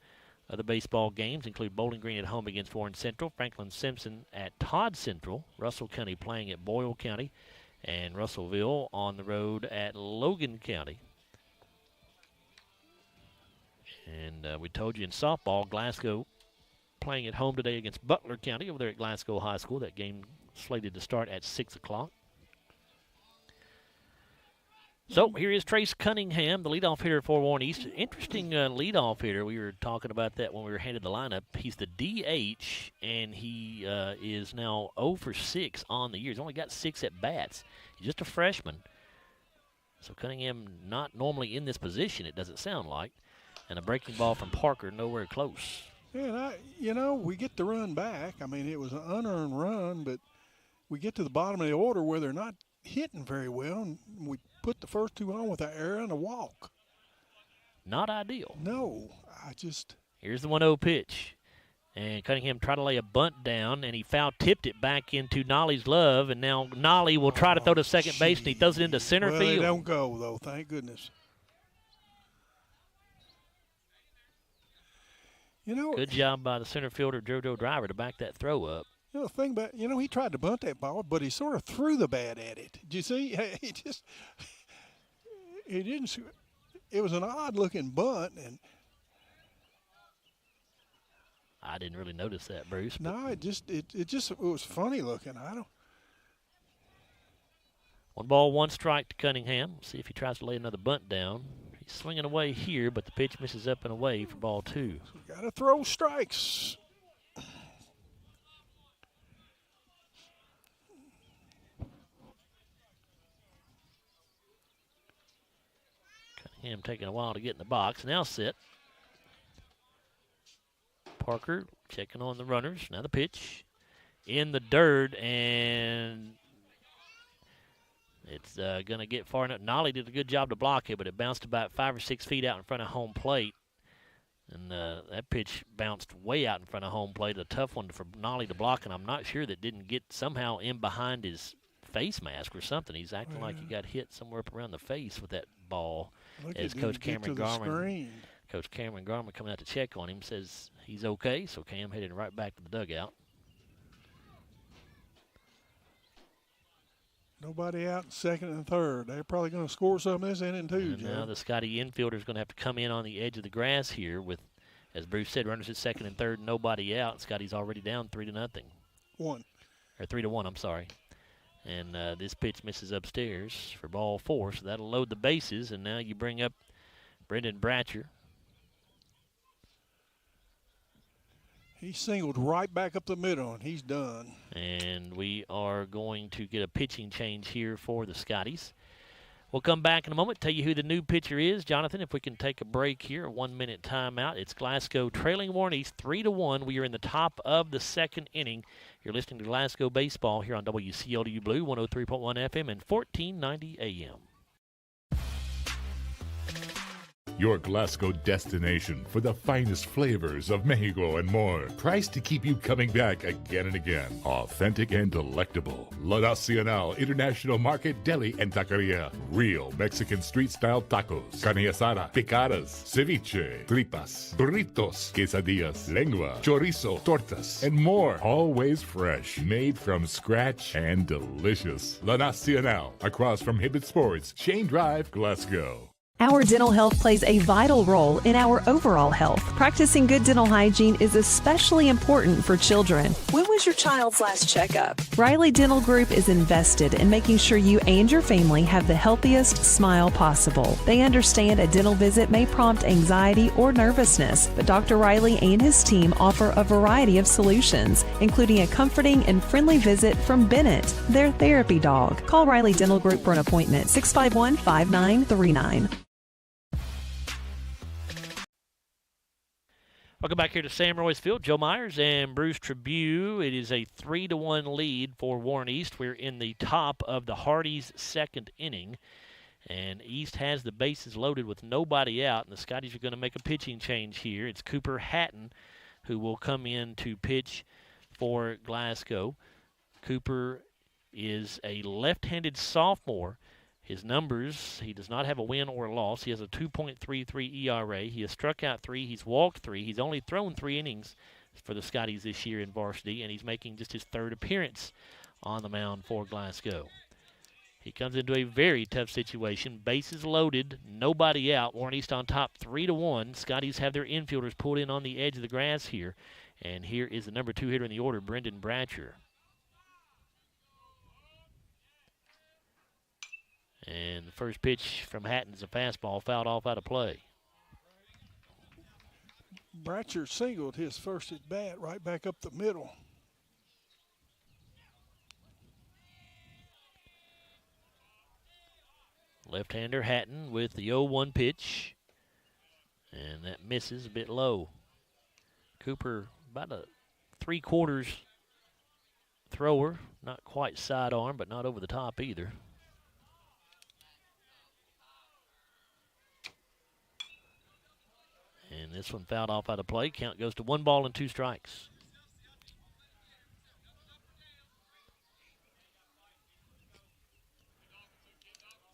Other baseball games include Bowling Green at home against Warren Central, Franklin Simpson at Todd Central, Russell County playing at Boyle County, and Russellville on the road at Logan County. And we told you in softball, Glasgow playing at home today against Butler County over there at Glasgow High School. That game slated to start at 6 o'clock. So here is Trace Cunningham, the leadoff hitter for Warren East. Interesting leadoff hitter. We were talking about that when we were handed the lineup. He's the DH, and he is now 0 for 6 on the year. He's only got 6 at bats. He's just a freshman. So Cunningham not normally in this position, it doesn't sound like. And a breaking ball from Parker, nowhere close. Yeah, we get the run back. I mean, it was an unearned run, but we get to the bottom of the order where they're not hitting very well, and we put the first 2 on with an error and a walk. Not ideal. No, Here's the 1-0 pitch. And Cunningham tried to lay a bunt down, and he foul-tipped it back into Nolly's glove, and now Nolly will try to throw to second base, and he throws it into center field. They don't go, though, thank goodness. Good job by the center fielder, JoJo Driver, to back that throw up. The thing about, he tried to bunt that ball, but he sort of threw the bat at it. Did you see? He didn't. It was an odd-looking bunt, and I didn't really notice that, Bruce. No, it was funny looking. I don't. 1 ball, 1 strike to Cunningham. See if he tries to lay another bunt down. He's swinging away here, but the pitch misses up and away for ball 2. Got to throw strikes. Him taking a while to get in the box. Now set. Parker checking on the runners. Now the pitch in the dirt, and it's going to get far enough. Nolly did a good job to block it, but it bounced about 5 or 6 feet out in front of home plate. And that pitch bounced way out in front of home plate. A tough one for Nolly to block, and I'm not sure that didn't get somehow in behind his face mask or something. He's acting like he got hit somewhere up around the face with that ball. As Coach Cameron Garman coming out to check on him says he's okay, so Cam headed right back to the dugout. Nobody out in second and third. They're probably going to score some of this inning too, Joe. Now the Scotty infielder is going to have to come in on the edge of the grass here with, as Bruce said, runners at second and third, nobody out. Scotty's already down 3-0. 3-1, I'm sorry. And this pitch misses upstairs for ball 4, so that'll load the bases. And now you bring up Brendan Bratcher. He singled right back up the middle, and he's done. And we are going to get a pitching change here for the Scotties. We'll come back in a moment, tell you who the new pitcher is. Jonathan, if we can take a break here, a 1-minute timeout. It's Glasgow trailing Warren East 3-1. We are in the top of the second inning. You're listening to Glasgow Baseball here on WCLW Blue, 103.1 FM and 1490 AM. Your Glasgow destination for the finest flavors of Mexico and more. Priced to keep you coming back again and again. Authentic and delectable. La Nacional International Market Deli and Taqueria. Real Mexican street-style tacos. Carne asada, picadas, ceviche, tripas, burritos, quesadillas, lengua, chorizo, tortas, and more. Always fresh. Made from scratch and delicious. La Nacional. Across from Hibbett Sports, Shane Drive, Glasgow. Our dental health plays a vital role in our overall health. Practicing good dental hygiene is especially important for children. When was your child's last checkup? Riley Dental Group is invested in making sure you and your family have the healthiest smile possible. They understand a dental visit may prompt anxiety or nervousness, but Dr. Riley and his team offer a variety of solutions, including a comforting and friendly visit from Bennett, their therapy dog. Call Riley Dental Group for an appointment, 651-5939. Welcome back here to Sam Roy's Field. Joe Myers and Bruce Tribune. It is a 3-1 lead for Warren East. We're in the top of the Hardy's second inning. And East has the bases loaded with nobody out. And the Scotties are going to make a pitching change here. It's Cooper Hatton who will come in to pitch for Glasgow. Cooper is a left-handed sophomore. His numbers, he does not have a win or a loss. He has a 2.33 ERA. He has struck out 3. He's walked 3. He's only thrown 3 innings for the Scotties this year in varsity, and he's making just his 3rd appearance on the mound for Glasgow. He comes into a very tough situation. Bases loaded, nobody out. Warren East on top 3-1. Scotties have their infielders pulled in on the edge of the grass here. And here is the number 2 hitter in the order, Brendan Bratcher. And the first pitch from Hatton is a fastball fouled off out of play. Bratcher singled his first at bat right back up the middle. Left-hander Hatton with the 0-1 pitch. And that misses a bit low. Cooper about a 3/4 thrower. Not quite sidearm, but not over the top either. And this one fouled off out of play. Count goes to 1 ball and 2 strikes.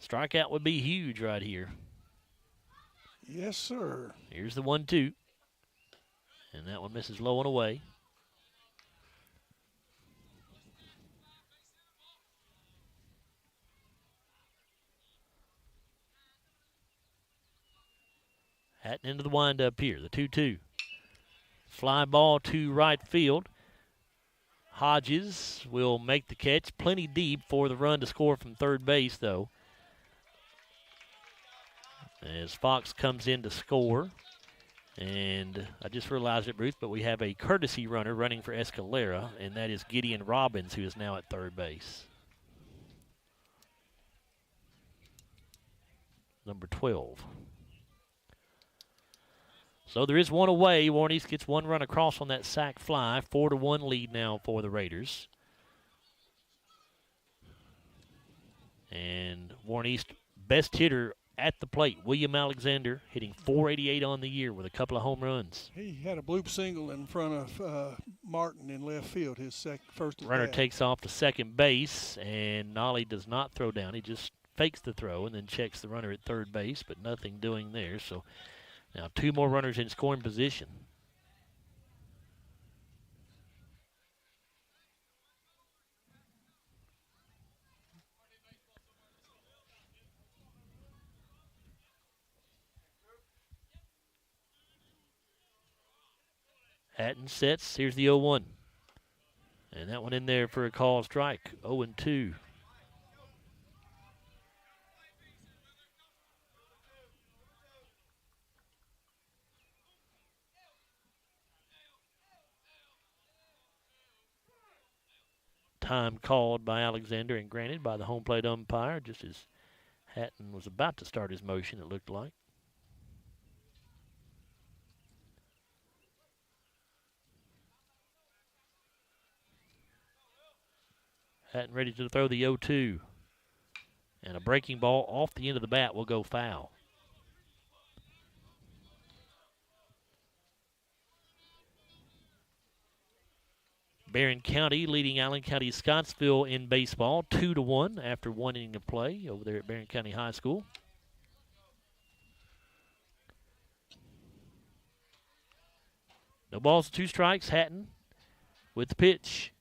Strikeout would be huge right here. Yes, sir. Here's the 1-2. And that one misses low and away. Hatton into the windup here, the 2-2. Fly ball to right field. Hodges will make the catch. Plenty deep for the run to score from third base, though. As Fox comes in to score. And I just realized it, Bruce, but we have a courtesy runner running for Escalera, and that is Gideon Robbins, who is now at third base. Number 12. So there is one away. Warren East gets one run across on that sac fly. 4-1 lead now for the Raiders. And Warren East best hitter at the plate, William Alexander, hitting .488 on the year with a couple of home runs. He had a bloop single in front of Martin in left field, his first at Runner bat. takes off to second base, and Nolly does not throw down. He just fakes the throw and then checks the runner at third base, but nothing doing there. So now 2 more runners in scoring position. Hatton sets. Here's the 0-1. And that one in there for a call strike. 0-2. Time called by Alexander and granted by the home plate umpire, just as Hatton was about to start his motion, it looked like. Hatton ready to throw the 0-2. And a breaking ball off the end of the bat will go foul. Barron County leading Allen County Scottsville in baseball 2-1 after 1 inning of play over there at Barron County High School. No balls, 2 strikes. Hatton with the pitch.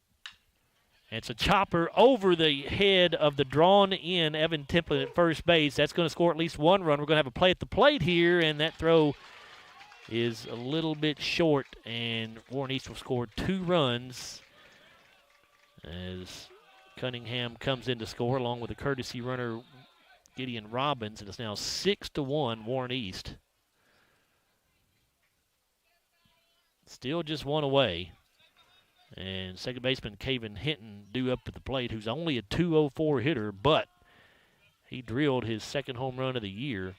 And it's a chopper over the head of the drawn-in Evan Templin at first base. That's going to score at least 1 run. We're going to have a play at the plate here, and that throw is a little bit short, and Warren East will score 2 runs as Cunningham comes in to score along with the courtesy runner Gideon Robbins, and it's now 6-1 Warren East. Still just 1 away. And second baseman Caven Hinton due up at the plate, who's only a .204 hitter, but he drilled his second home run of the year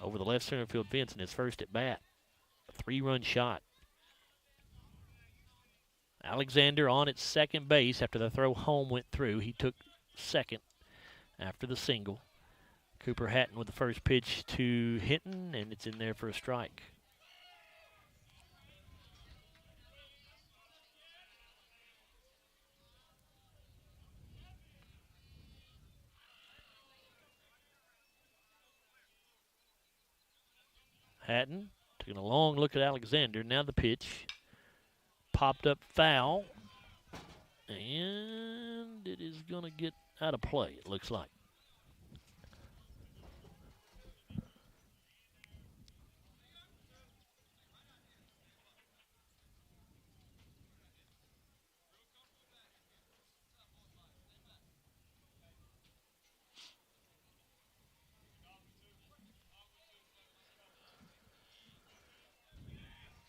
over the left center field fence in his first at bat. 3-run shot. Alexander on at second base after the throw home went through. He took second after the single. Cooper Hatton with the first pitch to Hinton, and it's in there for a strike. Hatton taking a long look at Alexander. Now the pitch. Popped up foul. And it is going to get out of play, it looks like.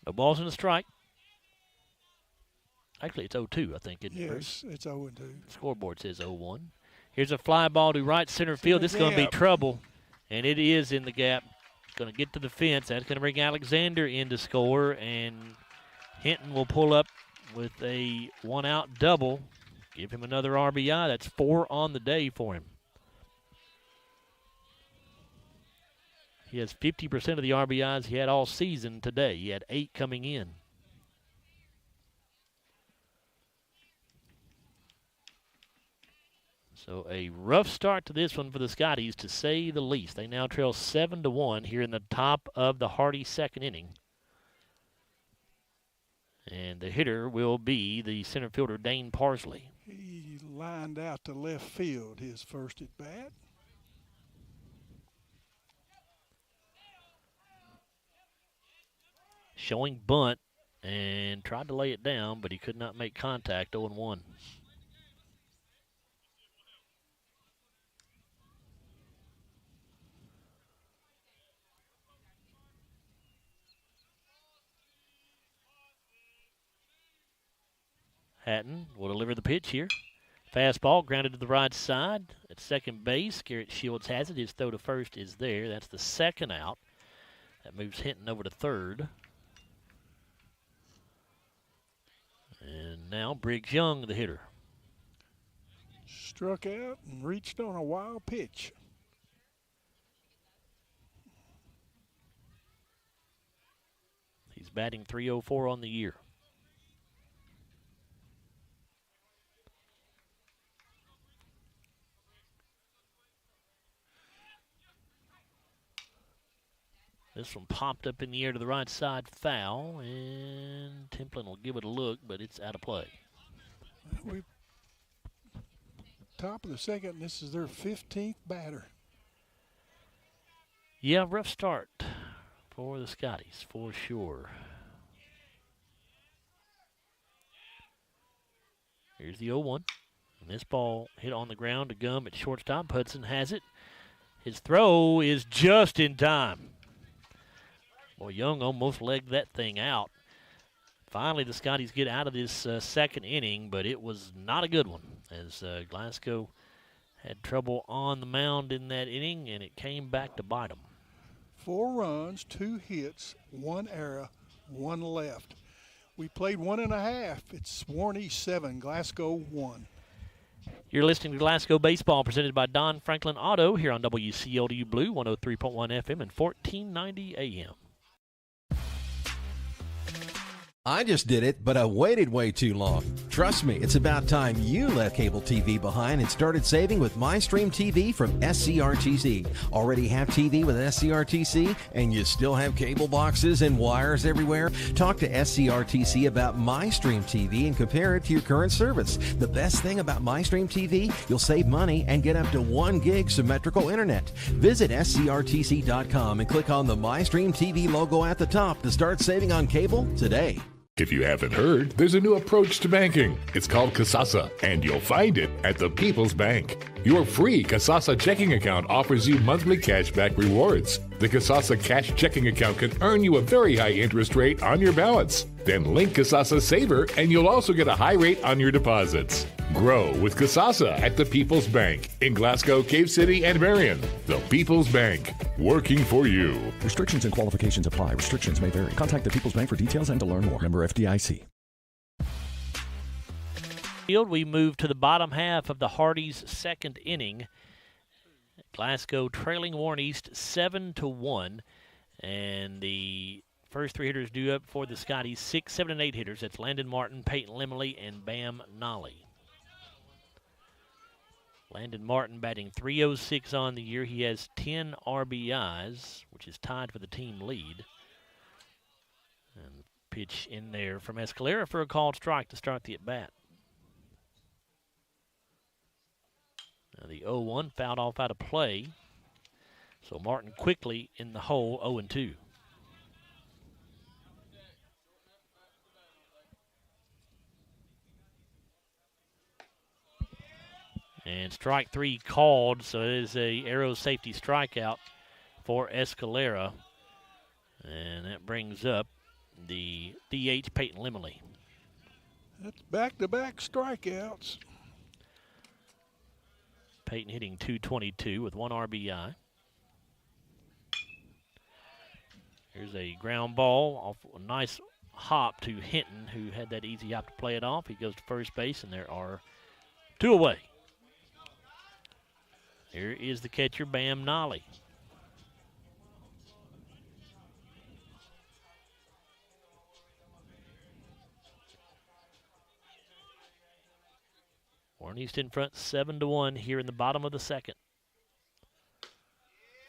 No balls in the strike. Actually, it's 0-2, I think, isn't it? Yes, it's 0-2. Scoreboard says 0-1. Here's a fly ball to right center field. This is going to be trouble, and it is in the gap. Going to get to the fence. That's going to bring Alexander in to score, and Hinton will pull up with a one-out double. Give him another RBI. That's 4 on the day for him. He has 50% of the RBIs he had all season today. He had 8 coming in. So a rough start to this one for the Scotties, to say the least. They now trail 7-1 here in the top of the Hardy second inning. And the hitter will be the center fielder, Dane Parsley. He lined out to left field his first at bat. Showing bunt and tried to lay it down, but he could not make contact. 0-1. Hatton will deliver the pitch here. Fastball grounded to the right side. At second base, Garrett Shields has it. His throw to first is there. That's the second out. That moves Hinton over to third. And now Briggs Young, the hitter. Struck out and reached on a wild pitch. He's batting .304 on the year. This one popped up in the air to the right side, foul, and Templin will give it a look, but it's out of play. We top of the second, this is their 15th batter. Yeah, rough start for the Scotties, for sure. Here's the 0-1. And this ball hit on the ground to Gum at shortstop. Hudson has it. His throw is just in time. Well, Young almost legged that thing out. Finally, the Scotties get out of this second inning, but it was not a good one, as Glasgow had trouble on the mound in that inning, and it came back to bite them. 4 runs, 2 hits, 1 error, 1 left. We played 1.5. It's Warney 7, Glasgow 1. You're listening to Glasgow Baseball, presented by Don Franklin Auto, here on WCLD Blue, 103.1 FM and 1490 AM. I just did it, but I waited way too long. Trust me, it's about time you left cable TV behind and started saving with MyStream TV from SCRTC. Already have TV with SCRTC and you still have cable boxes and wires everywhere? Talk to SCRTC about MyStream TV and compare it to your current service. The best thing about MyStream TV, you'll save money and get up to 1 gig symmetrical internet. Visit scrtc.com and click on the MyStream TV logo at the top to start saving on cable today. If you haven't heard, there's a new approach to banking. It's called Kasasa, and you'll find it at the People's Bank. Your free Kasasa checking account offers you monthly cashback rewards. The Kasasa cash checking account can earn you a very high interest rate on your balance. Then link Kasasa Saver, and you'll also get a high rate on your deposits. Grow with Kasasa at the People's Bank in Glasgow, Cave City, and Marion. The People's Bank, working for you. Restrictions and qualifications apply. Restrictions may vary. Contact the People's Bank for details and to learn more. Member FDIC. We move to the bottom half of the Hardy's second inning. Glasgow trailing Warren East 7-1, and the first three hitters due up for the Scotties, 6, 7, and 8 hitters. That's Landon Martin, Peyton Limley, and Bam Nolly. Landon Martin batting .306 on the year. He has 10 RBIs, which is tied for the team lead. And pitch in there from Escalera for a called strike to start the at-bat. Now the 0-1 fouled off out of play. So Martin quickly in the hole, 0-2. And strike three called, so it is a arrow safety strikeout for Escalera. And that brings up the DH Peyton Limley. That's back-to-back strikeouts. Peyton hitting .222 with 1 RBI. Here's a ground ball off a nice hop to Hinton, who had that easy hop to play it off. He goes to first base, and there are 2 away. Here is the catcher, Bam Nolly. Warren East in front 7-1 here in the bottom of the second.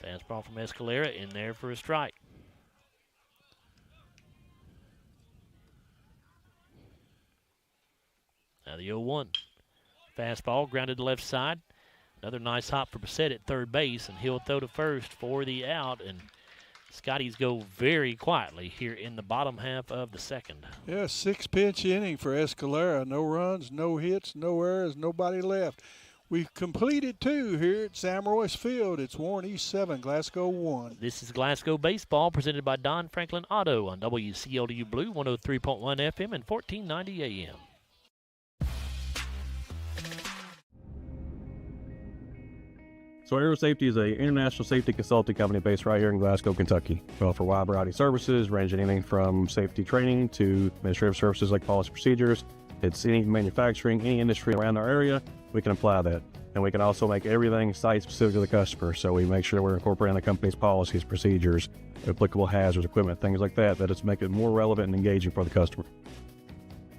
Fastball from Escalera in there for a strike. Now the 0-1. Fastball grounded to left side. Another nice hop for Bassett at third base, and he'll throw to first for the out. And Scotties go very quietly here in the bottom half of the second. Yeah, 6-pitch inning for Escalera. No runs, no hits, no errors, nobody left. We've completed 2 here at Sam Royce Field. It's Warren East 7, Glasgow 1. This is Glasgow Baseball presented by Don Franklin Auto on WCLW Blue 103.1 FM and 1490 AM. So Aero Safety is an international safety consulting company based right here in Glasgow, Kentucky. We offer a wide variety of services, ranging anything from safety training to administrative services like policy procedures. It's any manufacturing, any industry around our area, we can apply that. And we can also make everything site-specific to the customer. So we make sure we're incorporating the company's policies, procedures, applicable hazards, equipment, things like that, that it's make it more relevant and engaging for the customer.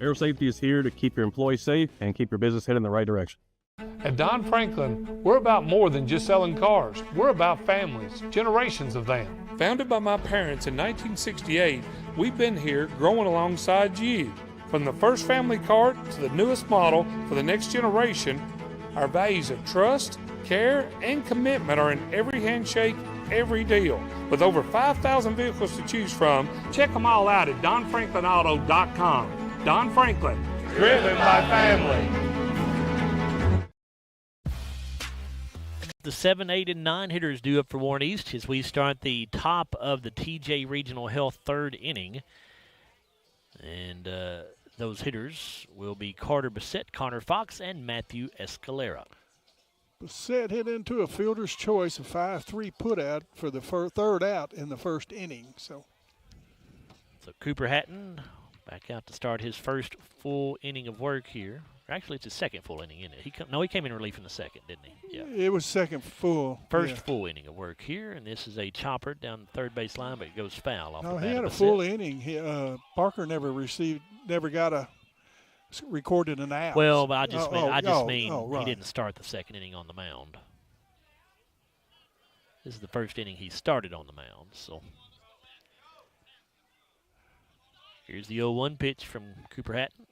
Aero Safety is here to keep your employees safe and keep your business headed in the right direction. At Don Franklin, we're about more than just selling cars. We're about families, generations of them. Founded by my parents in 1968, we've been here growing alongside you. From the first family car to the newest model for the next generation, our values of trust, care, and commitment are in every handshake, every deal. With over 5,000 vehicles to choose from, check them all out at DonFranklinAuto.com. Don Franklin, driven by family. The 7, 8, and 9 hitters due up for Warren East as we start the top of the TJ Regional Health third inning. And those hitters will be Carter Bassett, Connor Fox, and Matthew Escalera. Bassett hit into a fielder's choice, a 5-3 putout for the third out in the first inning. So Cooper Hatton back out to start his first full inning of work here. Actually, it's his second full inning, isn't it? He came in relief in the second, didn't he? Yeah. It was second full. First full inning of work here, and this is a chopper down the third base line, but it goes foul off the bat. No, he had a full inning. Parker never got recorded an out. Well, but I just mean he didn't start the second inning on the mound. This is the first inning he started on the mound. So here's the 0-1 pitch from Cooper Hatton.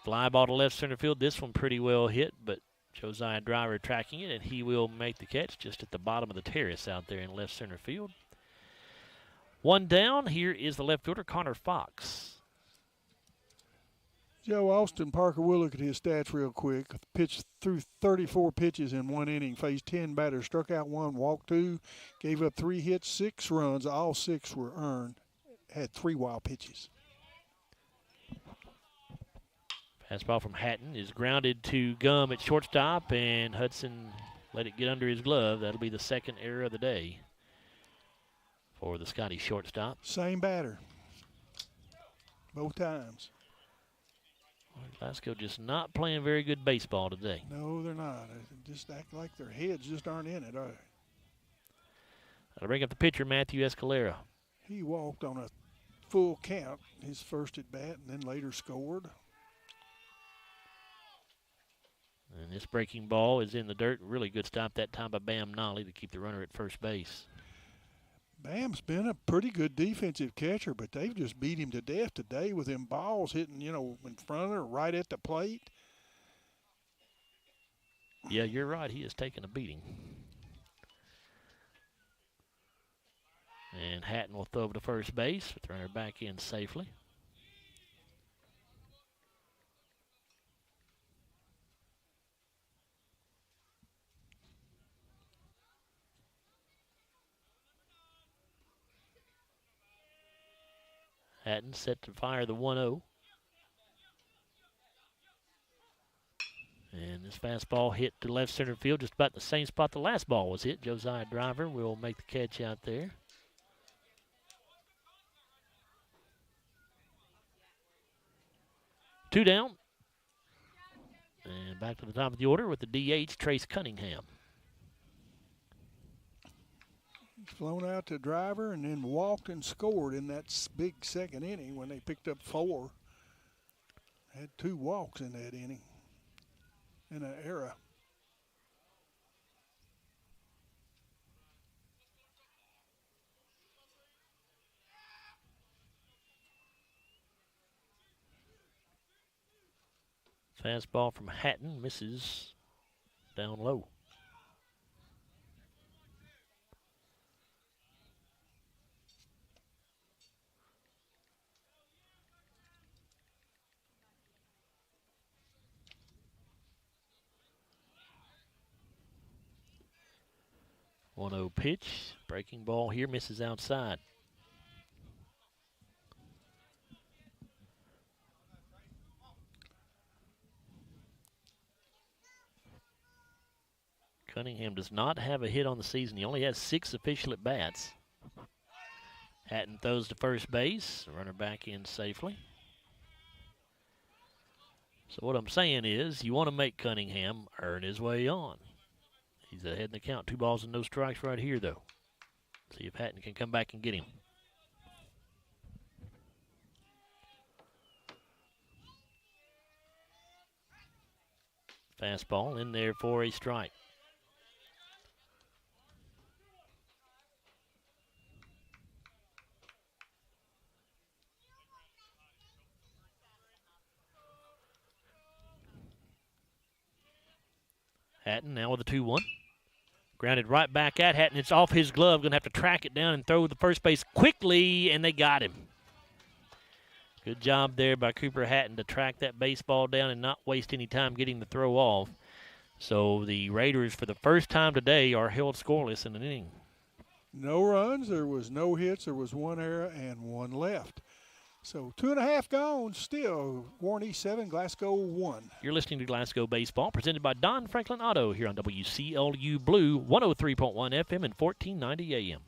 Fly ball to left center field. This one pretty well hit, but Josiah Driver tracking it, and he will make the catch just at the bottom of the terrace out there in left center field. One down. Here is the left fielder, Connor Fox. Joe Austin, Parker, we'll look at his stats real quick. Pitched through 34 pitches in one inning, faced 10 batters, struck out 1, walked 2, gave up 3 hits, 6 runs. All 6 were earned. Had 3 wild pitches. Fastball from Hatton is grounded to Gum at shortstop, and Hudson let it get under his glove. That'll be the second error of the day for the Scotty shortstop. Same batter. Both times. Glasgow just not playing very good baseball today. No, they're not. They just act like their heads just aren't in it, are they? That'll bring up the pitcher, Matthew Escalera. He walked on a full count his first at bat and then later scored. And this breaking ball is in the dirt. Really good stop that time by Bam Nolly to keep the runner at first base. Bam's been a pretty good defensive catcher, but they've just beat him to death today with them balls hitting, in front or right at the plate. Yeah, you're right. He has taken a beating. And Hatton will throw to first base with the runner back in safely. Hatton set to fire the 1-0. And this fastball hit to left center field, just about the same spot the last ball was hit. Josiah Driver will make the catch out there. Two down. And back to the top of the order with the DH, Trace Cunningham. Flown out to Driver and then walked and scored in that big second inning when they picked up 4. Had 2 walks in that inning in an era. Fastball from Hatton misses down low. One-0 pitch. Breaking ball here, misses outside. Cunningham does not have a hit on the season. He only has 6 official at-bats. Hatton throws to first base. Runner back in safely. So what I'm saying is you want to make Cunningham earn his way on. He's ahead in the count. 2 balls and no strikes right here, though. See if Hatton can come back and get him. Fastball in there for a strike. Hatton now with a 2-1. Grounded right back at Hatton. It's off his glove. Going to have to track it down and throw the first base quickly, and they got him. Good job there by Cooper Hatton to track that baseball down and not waste any time getting the throw off. So the Raiders, for the first time today, are held scoreless in an inning. No runs. There was no hits. There was 1 error and 1 left. So 2.5 gone, still Warren East 7, Glasgow 1. You're listening to Glasgow Baseball, presented by Don Franklin Auto here on WCLU Blue, 103.1 FM and 1490 AM.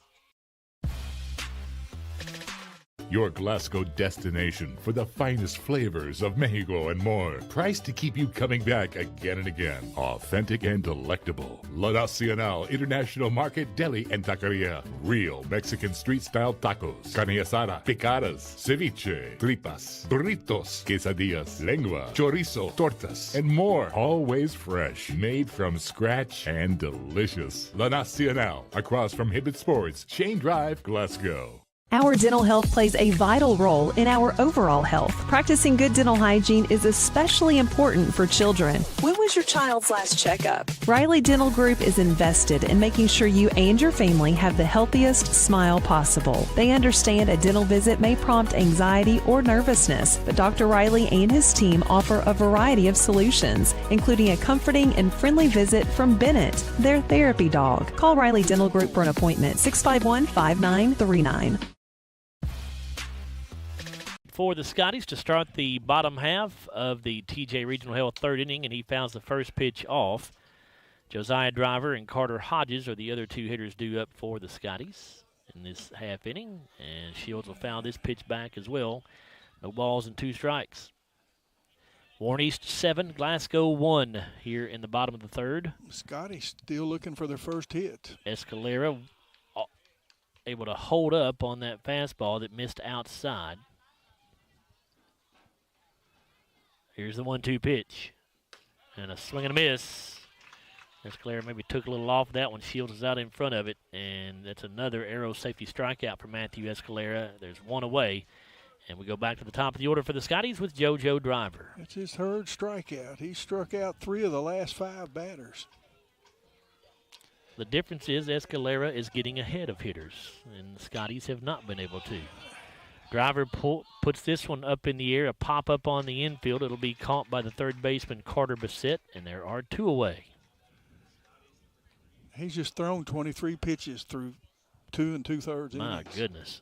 Your Glasgow destination for the finest flavors of Mexico and more. Priced to keep you coming back again and again. Authentic and delectable. La Nacional International Market Deli and Taqueria. Real Mexican street-style tacos. Carne asada, picadas, ceviche, tripas, burritos, quesadillas, lengua, chorizo, tortas, and more. Always fresh. Made from scratch and delicious. La Nacional. Across from Hibbett Sports, Shane Drive, Glasgow. Our dental health plays a vital role in our overall health. Practicing good dental hygiene is especially important for children. When was your child's last checkup? Riley Dental Group is invested in making sure you and your family have the healthiest smile possible. They understand a dental visit may prompt anxiety or nervousness, but Dr. Riley and his team offer a variety of solutions, including a comforting and friendly visit from Bennett, their therapy dog. Call Riley Dental Group for an appointment, 651-5939. for the Scotties to start the bottom half of the TJ Regional Health third inning, and he fouls the first pitch off. Josiah Driver and Carter Hodges are the other two hitters due up for the Scotties in this half inning, and Shields will foul this pitch back as well. No balls and 2 strikes. Warren East 7, Glasgow 1 here in the bottom of the third. Scotty's still looking for their first hit. Escalera able to hold up on that fastball that missed outside. Here's the 1-2 pitch. And a swing and a miss. Escalera maybe took a little off that one. Shields is out in front of it. And that's another arrow safety strikeout for Matthew Escalera. There's one away. And we go back to the top of the order for the Scotties with JoJo Driver. It's his third strikeout. He struck out 3 of the last 5 batters. The difference is Escalera is getting ahead of hitters, and the Scotties have not been able to. Driver puts this one up in the air, a pop-up on the infield. It'll be caught by the third baseman, Carter Bassett, and there are 2 away. He's just thrown 23 pitches through 2 2/3 innings. My goodness.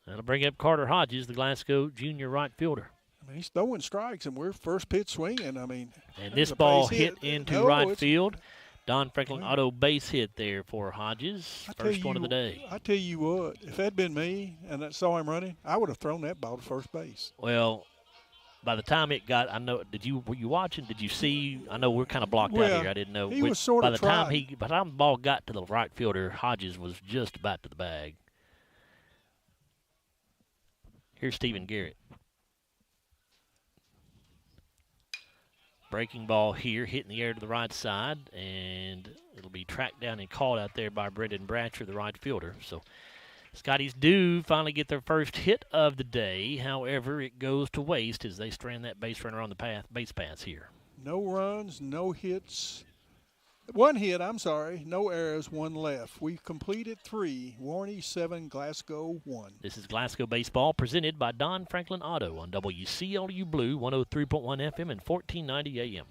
That'll bring up Carter Hodges, the Glasgow junior right fielder. I mean, he's throwing strikes, and we're first pitch swinging. I mean, and this ball hit into right field. Don Franklin auto base hit there for Hodges. First one of the day. I tell you what, if that'd been me and I saw him running, I would have thrown that ball to first base. Well, by the time it got, I know. Were you watching? Did you see? I know we're kind of blocked out here. I didn't know. He was sort of by the time the ball got to the right fielder, Hodges was just about to the bag. Here's Stephen Garrett. Breaking ball here, hitting the air to the right side, and it'll be tracked down and caught out there by Brendan Bratcher, the right fielder. So Scotties do finally get their first hit of the day. However, it goes to waste as they strand that base runner on the base paths here. No runs, no hits. 1 hit, no errors, 1 left. We've completed 3. Warren East 7, Glasgow 1. This is Glasgow Baseball presented by Don Franklin Auto on WCLU Blue 103.1 FM and 1490 AM.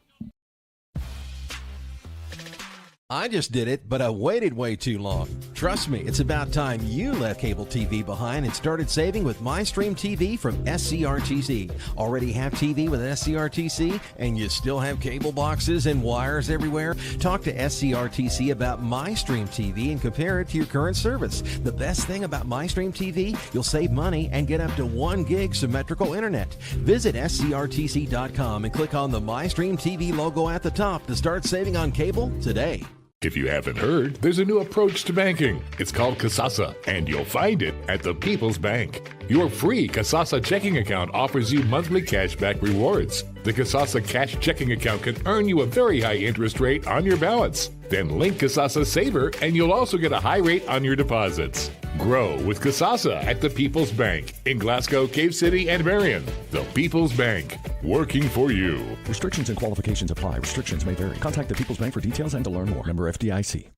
I just did it, but I waited way too long. Trust me, it's about time you left cable TV behind and started saving with MyStream TV from SCRTC. Already have TV with SCRTC and you still have cable boxes and wires everywhere? Talk to SCRTC about MyStream TV and compare it to your current service. The best thing about MyStream TV, you'll save money and get up to 1 gig symmetrical internet. Visit scrtc.com and click on the MyStream TV logo at the top to start saving on cable today. If you haven't heard, there's a new approach to banking. It's called Kasasa, and you'll find it at the People's Bank. Your free Kasasa checking account offers you monthly cashback rewards. The Kasasa cash checking account can earn you a very high interest rate on your balance. Then link Kasasa Saver, and you'll also get a high rate on your deposits. Grow with Kasasa at the People's Bank in Glasgow, Cave City, and Marion. The People's Bank, working for you. Restrictions and qualifications apply. Restrictions may vary. Contact the People's Bank for details and to learn more. Member FDIC.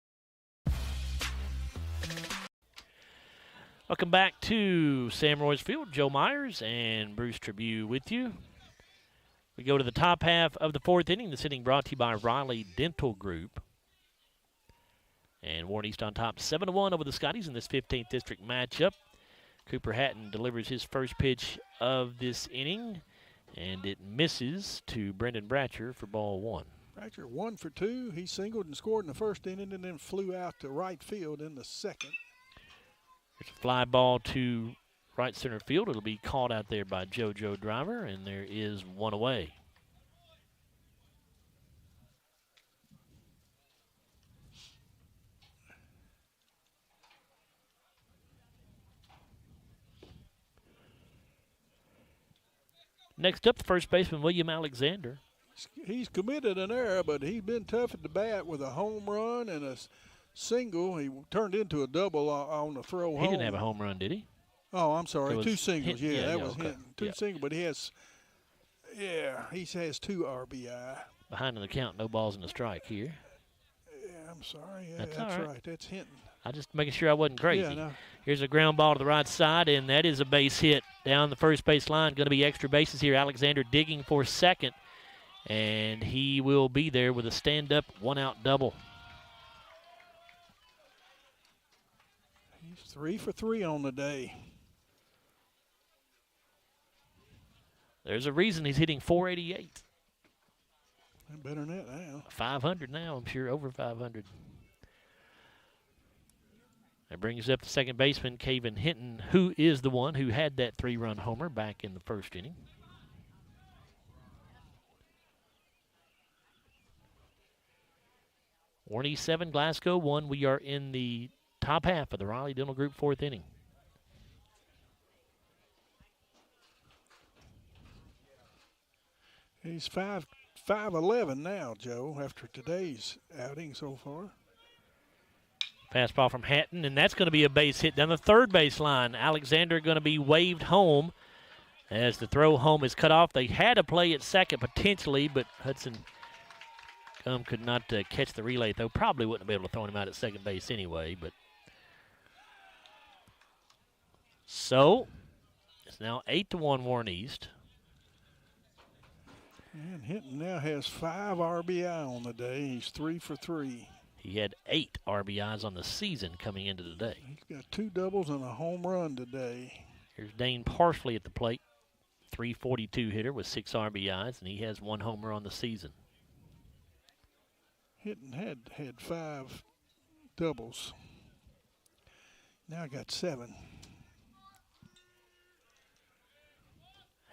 Welcome back to Sam Roy's Field. Joe Myers and Bruce Tribune with you. We go to the top half of the 4th inning. This inning brought to you by Riley Dental Group. And Warren East on top 7-1 over the Scotties in this 15th district matchup. Cooper Hatton delivers his first pitch of this inning, and it misses to Brendan Bratcher for ball 1. Bratcher 1 for 2. He singled and scored in the first inning and then flew out to right field in the second. There's a fly ball to right center field. It'll be caught out there by JoJo Driver, and there is 1 away. Next up, the first baseman, William Alexander. He's committed an error, but he's been tough at the bat with a home run and a single. He turned into a double on the throw home. He didn't have a home run, did he? Oh, I'm sorry. 2 singles. That was okay. hitting. 2 singles, but he has 2 RBI. Behind in the count, no balls and a strike here. Yeah, I'm sorry. Yeah, that's right. That's Hinton. I just making sure I wasn't crazy. Yeah, no. Here's a ground ball to the right side, and that is a base hit down the first base line. Going to be extra bases here. Alexander digging for second, and he will be there with a stand-up 1-out double. He's 3 for 3 on the day. There's a reason he's hitting 488. Better than that now. 500 now, I'm sure, over 500. That brings up the second baseman, Caven Hinton, who is the one who had that 3-run homer back in the first inning. Warney 7, Glasgow 1. We are in the top half of the Riley Dental Group 4th inning. He's 5'11" now, Joe, after today's outing so far. Fastball from Hatton, and that's going to be a base hit down the third base line. Alexander going to be waved home as the throw home is cut off. They had a play at second potentially, but Hudson could not catch the relay, though. Probably wouldn't have been able to throw him out at second base anyway. But so it's now 8-1 Warren East. And Hinton now has 5 RBI on the day. He's 3 for 3. He had 8 RBIs on the season coming into the day. He's got 2 doubles and a home run today. Here's Dane Parsley at the plate. 342 hitter with 6 RBIs, and he has 1 homer on the season. Hinton had 5 doubles. Now got 7.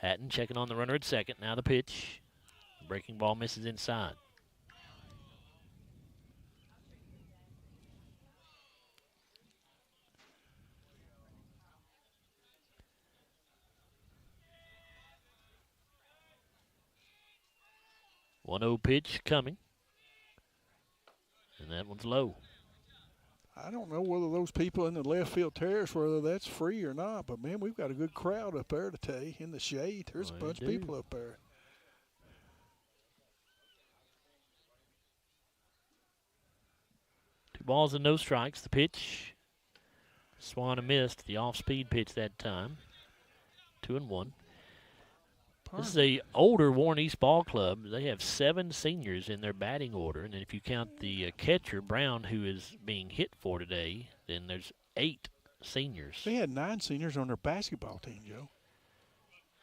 Hatton checking on the runner at second. Now the pitch. Breaking ball misses inside. One-oh pitch coming. And that one's low. I don't know whether those people in the left field terrace, whether that's free or not, but, man, we've got a good crowd up there today in the shade. There's a bunch of people up there. Two balls and no strikes. The pitch. Swan missed the off-speed pitch that time. 2-1. This is a older Warren East ball club. They have 7 seniors in their batting order, and then if you count the catcher, Brown, who is being hit for today, then there's 8 seniors. They had 9 seniors on their basketball team, Joe.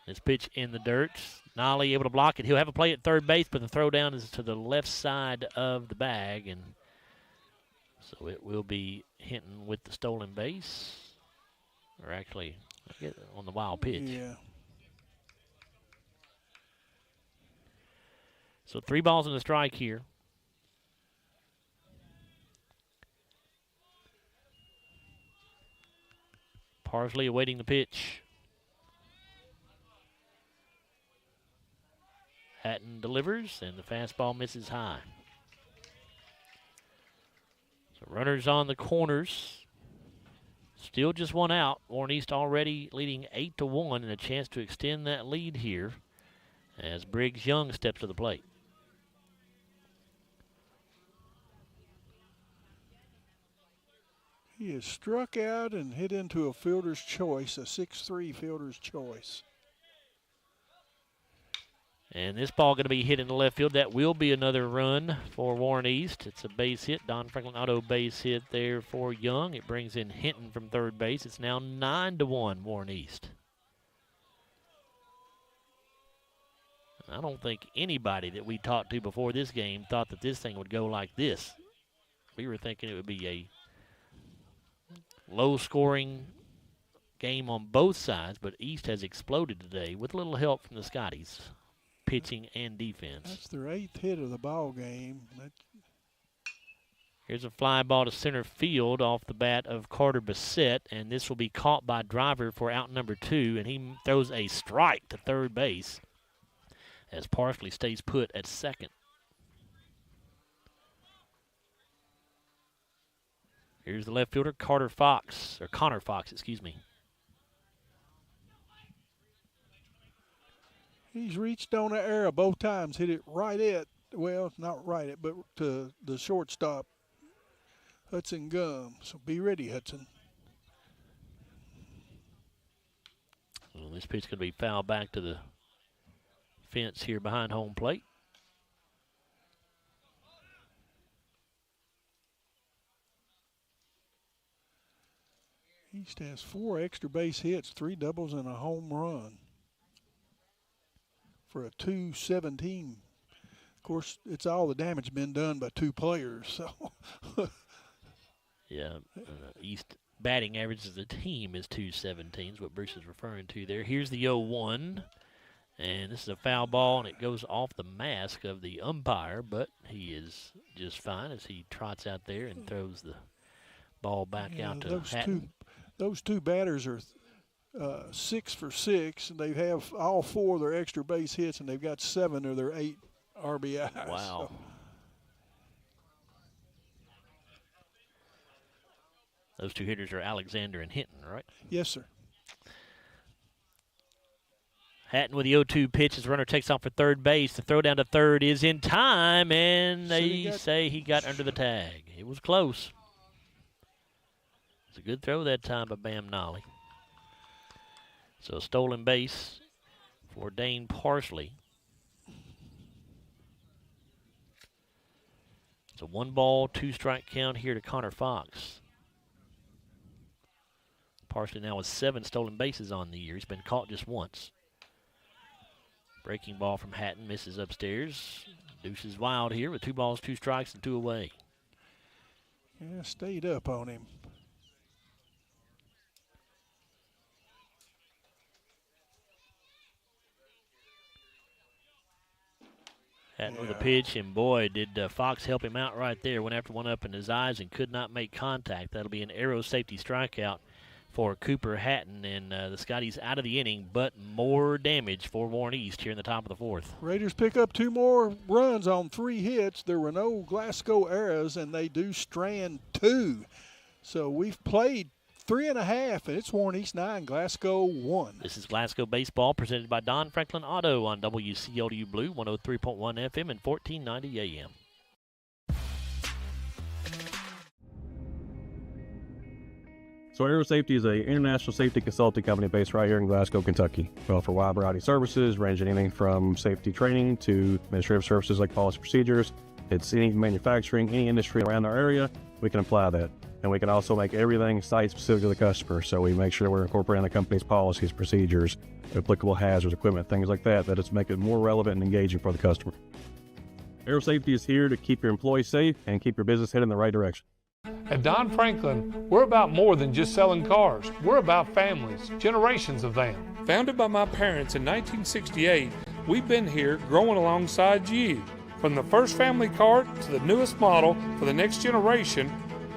This pitch in the dirt. Nolly able to block it. He'll have a play at third base, but the throw down is to the left side of the bag, and so it will be Hinton with the stolen base, or actually on the wild pitch. Yeah. So 3 balls and a strike here. Parsley awaiting the pitch. Hatton delivers, and the fastball misses high. So runners on the corners. Still just 1 out. Warren East already leading 8-1, and a chance to extend that lead here as Briggs Young steps to the plate. He is struck out and hit into a fielder's choice, a 6-3 fielder's choice. And this ball going to be hit in the left field. That will be another run for Warren East. It's a base hit. Don Franklin auto base hit there for Young. It brings in Hinton from third base. It's now 9-1 Warren East. I don't think anybody that we talked to before this game thought that this thing would go like this. We were thinking it would be a low-scoring game on both sides, but East has exploded today with a little help from the Scotties, pitching and defense. That's their 8th hit of the ball game. Here's a fly ball to center field off the bat of Carter Bassett, and this will be caught by Driver for out number 2, and he throws a strike to third base as Parsley stays put at second. Here's the left fielder, Connor Fox, excuse me. He's reached on the arrow both times, hit it right at, well, not right at, but to the shortstop, Hudson Gum. So be ready, Hudson. Well, this pitch going to be fouled back to the fence here behind home plate. East has 4 extra base hits, 3 doubles, and a home run for a 217. Of course, it's all the damage been done by 2 players. So, yeah, East batting average as a team is 217, is what Bruce is referring to there. Here's the 0-1, and this is a foul ball, and it goes off the mask of the umpire, but he is just fine as he trots out there and throws the ball back out to Hatton. Those 2 batters are 6 for 6. They have all 4 of their extra base hits, and they've got 7 of their 8 RBIs. Wow. So. Those 2 hitters are Alexander and Hinton, right? Yes, sir. Hatton with the 0-2 pitch. His runner takes off for third base. The throw down to third is in time, and they say he got under the tag. It was close. It's a good throw that time by Bam Nolly. So a stolen base for Dane Parsley. It's a 1-ball, 2-strike count here to Connor Fox. Parsley now with 7 stolen bases on the year. He's been caught just once. Breaking ball from Hatton misses upstairs. Deuce is wild here with 2 balls, 2 strikes, and 2 away. Yeah, stayed up on him. Hatton with a pitch, and boy, did Fox help him out right there. Went after one up in his eyes and could not make contact. That'll be an arrow safety strikeout for Cooper Hatton, and the Scotties out of the inning, but more damage for Warren East here in the top of the 4th. Raiders pick up 2 more runs on 3 hits. There were no Glasgow errors, and they do strand 2. So we've played 3.5, and it's Warren East 9, Glasgow 1. This is Glasgow Baseball presented by Don Franklin Auto on WCLU Blue, 103.1 FM and 1490 AM. So Aero Safety is an international safety consulting company based right here in Glasgow, Kentucky. We offer a wide variety of services, ranging anything from safety training to administrative services like policy procedures. It's any manufacturing, any industry around our area, we can apply that. And we can also make everything site-specific to the customer. So we make sure we're incorporating the company's policies, procedures, applicable hazards, equipment, things like that, that it's make it more relevant and engaging for the customer. Aero Safety is here to keep your employees safe and keep your business headed in the right direction. At Don Franklin, we're about more than just selling cars. We're about families, generations of them. Founded by my parents in 1968, we've been here growing alongside you. From the first family car to the newest model for the next generation,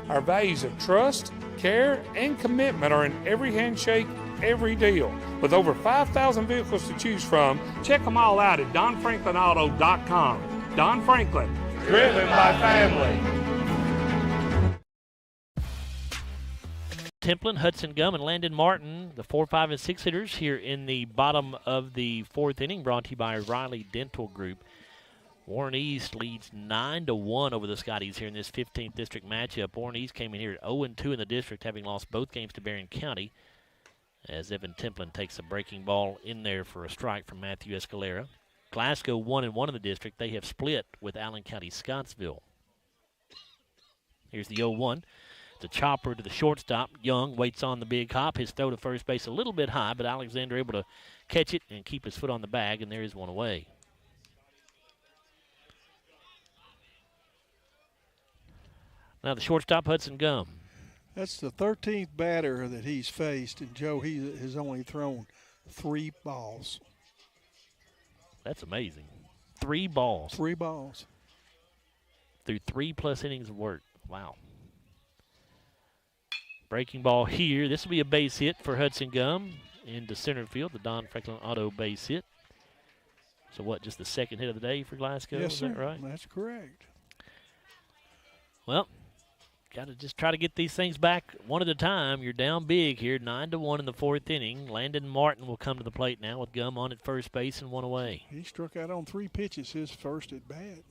our values of trust, care, and commitment are in every handshake, every deal. With over 5,000 vehicles to choose from, check them all out at donfranklinauto.com. Don Franklin, driven by family. Templin, Hudson Gum, and Landon Martin, the 4, 5, and 6 hitters here in the bottom of the 4th inning, brought to you by Riley Dental Group. Warren East leads 9-1 over the Scotties here in this 15th district matchup. Warren East came in here at 0-2 in the district, having lost both games to Berrien County, as Evan Templin takes a breaking ball in there for a strike from Matthew Escalera. Glasgow 1-1 in the district. They have split with Allen County Scottsville. Here's the 0-1. The chopper to the shortstop. Young waits on the big hop. His throw to first base a little bit high, but Alexander able to catch it and keep his foot on the bag, and there is one away. Now the shortstop, Hudson Gum. That's the 13th batter that he's faced, and Joe, he has only thrown 3 balls. That's amazing. 3 balls. 3 balls. Through 3+ innings of work. Wow. Breaking ball here. This will be a base hit for Hudson Gum into center field, the Don Franklin Auto base hit. So what, just the second hit of the day for Glasgow? Yes, is sir. That right? That's correct. Well, got to just try to get these things back one at a time. You're down big here, 9-1 in the 4th inning. Landon Martin will come to the plate now with Gum on at first base and 1 away. He struck out on 3 pitches his first at bat.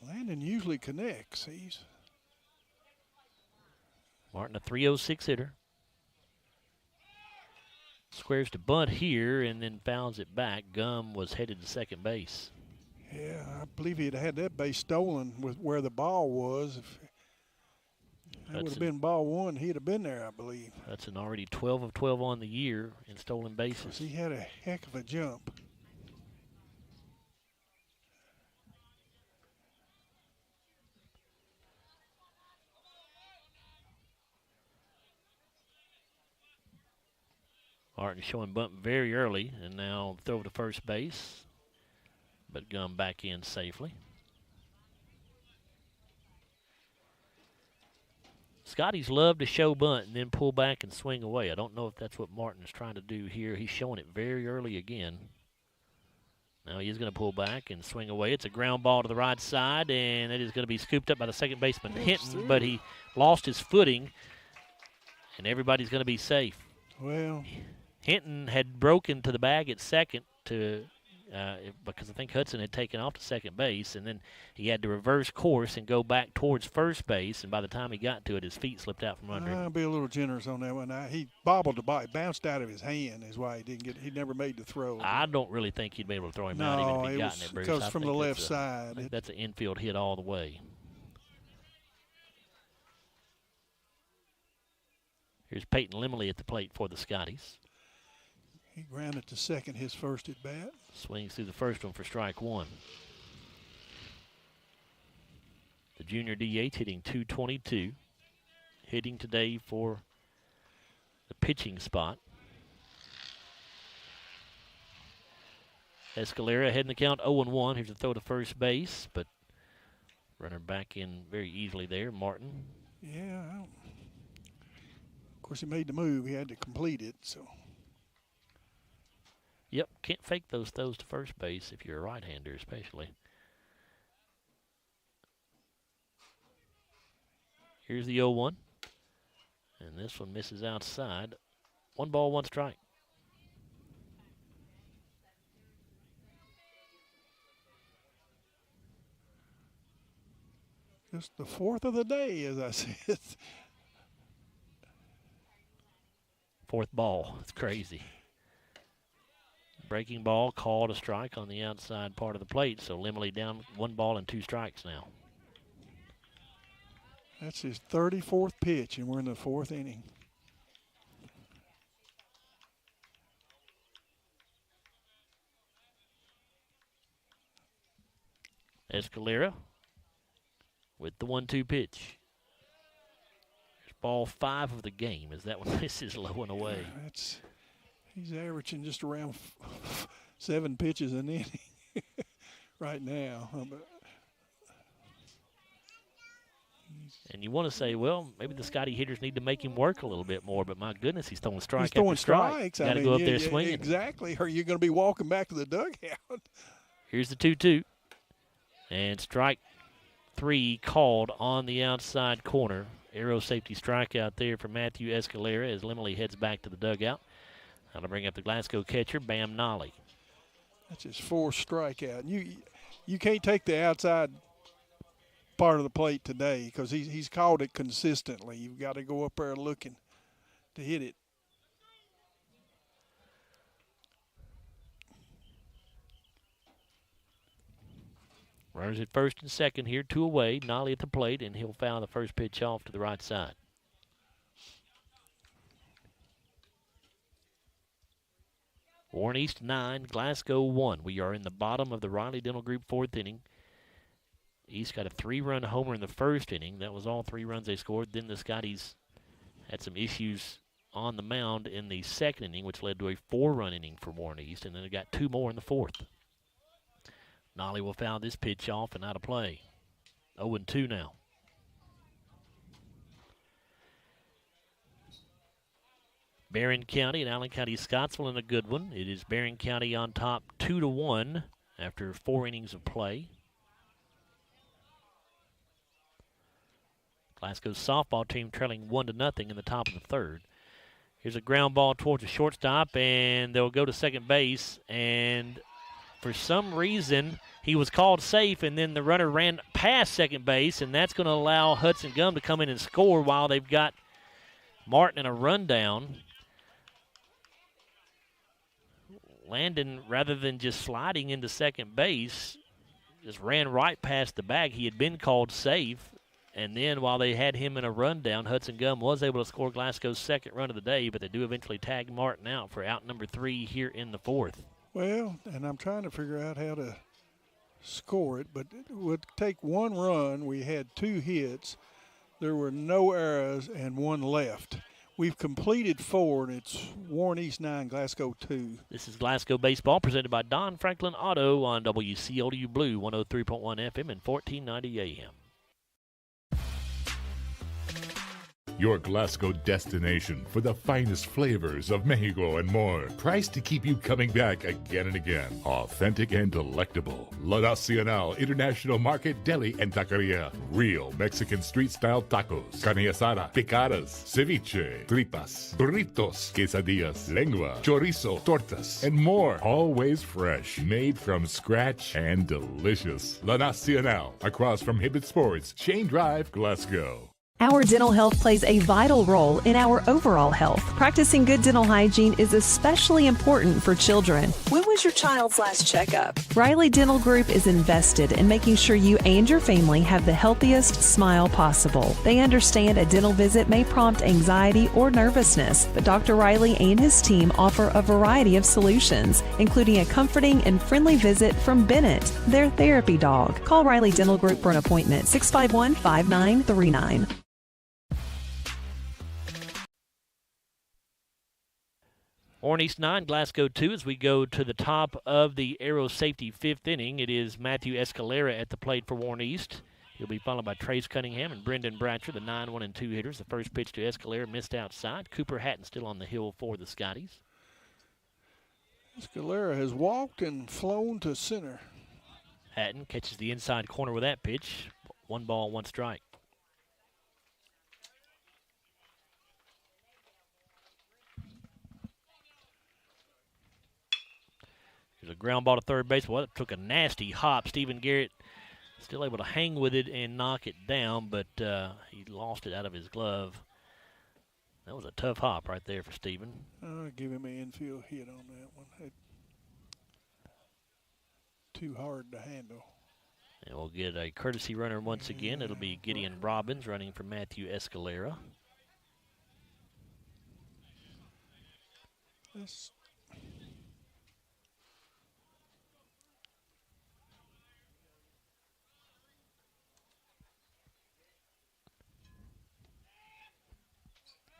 Landon usually connects. He's Martin, a 306 hitter. Squares to bunt here and then fouls it back. Gum was headed to second base. Yeah, I believe he'd had that base stolen with where the ball was. That would have been ball one. He'd have been there, I believe. Hudson already 12 of 12 on the year in stolen bases. He had a heck of a jump. Martin showing bunt very early, and now throw to first base, but gone back in safely. Scotty's love to show bunt and then pull back and swing away. I don't know if that's what Martin is trying to do here. He's showing it very early again. Now he is going to pull back and swing away. It's a ground ball to the right side, and it is going to be scooped up by the second baseman Hinton, but he lost his footing, and everybody's going to be safe. Well, Hinton had broken to the bag at second because I think Hudson had taken off to second base, and then he had to reverse course and go back towards first base, and by the time he got to it, his feet slipped out from under him. I'll be a little generous on that one. He bobbled the ball. It bounced out of his hand is why he didn't get – he never made the throw. I don't really think he'd be able to throw him out even if he'd gotten it, Bruce. Because from the left side. I think that's an infield hit all the way. Here's Peyton Limley at the plate for the Scotties. He grounded to second his first at bat. Swings through the first one for strike one. The junior DH hitting .222. Hitting today for the pitching spot. Escalera heading the count 0-1. Here's a throw to first base, but runner back in very easily there. Martin. Yeah. Of course, he made the move. He had to complete it, so. Yep, can't fake those throws to first base if you're a right-hander especially. Here's the 0-1. And this one misses outside. 1 ball, 1 strike. Just the fourth of the day, as I said. Fourth ball. It's crazy. Breaking ball called a strike on the outside part of the plate, so Limley down 1 ball and 2 strikes now. That's his 34th pitch, and we're in the 4th inning. Escalera with the 1-2 pitch. Here's ball 5 of the game as that one misses low and away. He's averaging just around 7 pitches an inning right now. And you want to say, well, maybe the Scotty hitters need to make him work a little bit more, but my goodness, he's throwing strike after strike. He's throwing strikes. Got to go up there swinging. Exactly. Or you're going to be walking back to the dugout. Here's the 2-2. And strike 3 called on the outside corner. Arrow safety strikeout there for Matthew Escalera as Limley heads back to the dugout. That'll bring up the Glasgow catcher, Bam Nolly. That's his 4th strikeout. You can't take the outside part of the plate today because he's called it consistently. You've got to go up there looking to hit it. Runners at first and second here, 2 away. Nolly at the plate, and he'll foul the first pitch off to the right side. Warren East 9, Glasgow 1. We are in the bottom of the Riley Dental Group 4th inning. East got a 3-run homer in the first inning. That was all 3 runs they scored. Then the Scotties had some issues on the mound in the second inning, which led to a 4-run inning for Warren East, and then they got 2 more in the 4th. Nolly will foul this pitch off and out of play. 0-2 now. Barron County and Allen County Scottsville in a good one. It is Barron County on top 2-1 after 4 innings of play. Glasgow's softball team trailing 1-0 in the top of the 3rd. Here's a ground ball towards the shortstop, and they'll go to second base. And for some reason, he was called safe, and then the runner ran past second base, and that's going to allow Hudson Gum to come in and score while they've got Martin in a rundown. Landon, rather than just sliding into second base, just ran right past the bag. He had been called safe. And then while they had him in a rundown, Hudson Gum was able to score Glasgow's second run of the day, but they do eventually tag Martin out for out number 3 here in the 4th. Well, and I'm trying to figure out how to score it, but it would take 1 run. We had 2 hits. There were no errors and 1 left. We've completed 4, and it's Warren East 9, Glasgow 2. This is Glasgow Baseball presented by Don Franklin Auto on WCLU Blue 103.1 FM and 1490 AM. Your Glasgow destination for the finest flavors of Mexico and more. Priced to keep you coming back again and again. Authentic and delectable. La Nacional International Market Deli and Taqueria. Real Mexican street-style tacos. Carne asada, picadas, ceviche, tripas, burritos, quesadillas, lengua, chorizo, tortas, and more. Always fresh. Made from scratch and delicious. La Nacional. Across from Hibbett Sports, Shane Drive, Glasgow. Our dental health plays a vital role in our overall health. Practicing good dental hygiene is especially important for children. When was your child's last checkup? Riley Dental Group is invested in making sure you and your family have the healthiest smile possible. They understand a dental visit may prompt anxiety or nervousness, but Dr. Riley and his team offer a variety of solutions, including a comforting and friendly visit from Bennett, their therapy dog. Call Riley Dental Group for an appointment, 651-5939. Warren East 9, Glasgow 2 as we go to the top of the Aero Safety 5th inning. It is Matthew Escalera at the plate for Warren East. He'll be followed by Trace Cunningham and Brendan Bratcher, the 9-1 and 2 hitters. The first pitch to Escalera missed outside. Cooper Hatton still on the hill for the Scotties. Escalera has walked and flown to center. Hatton catches the inside corner with that pitch. 1 ball, 1 strike. There's a ground ball to third base. Well, it took a nasty hop. Stephen Garrett still able to hang with it and knock it down, but he lost it out of his glove. That was a tough hop right there for Stephen. Give him an infield hit on that one. Too hard to handle. And we'll get a courtesy runner once again. It'll be Gideon Robbins running for Matthew Escalera.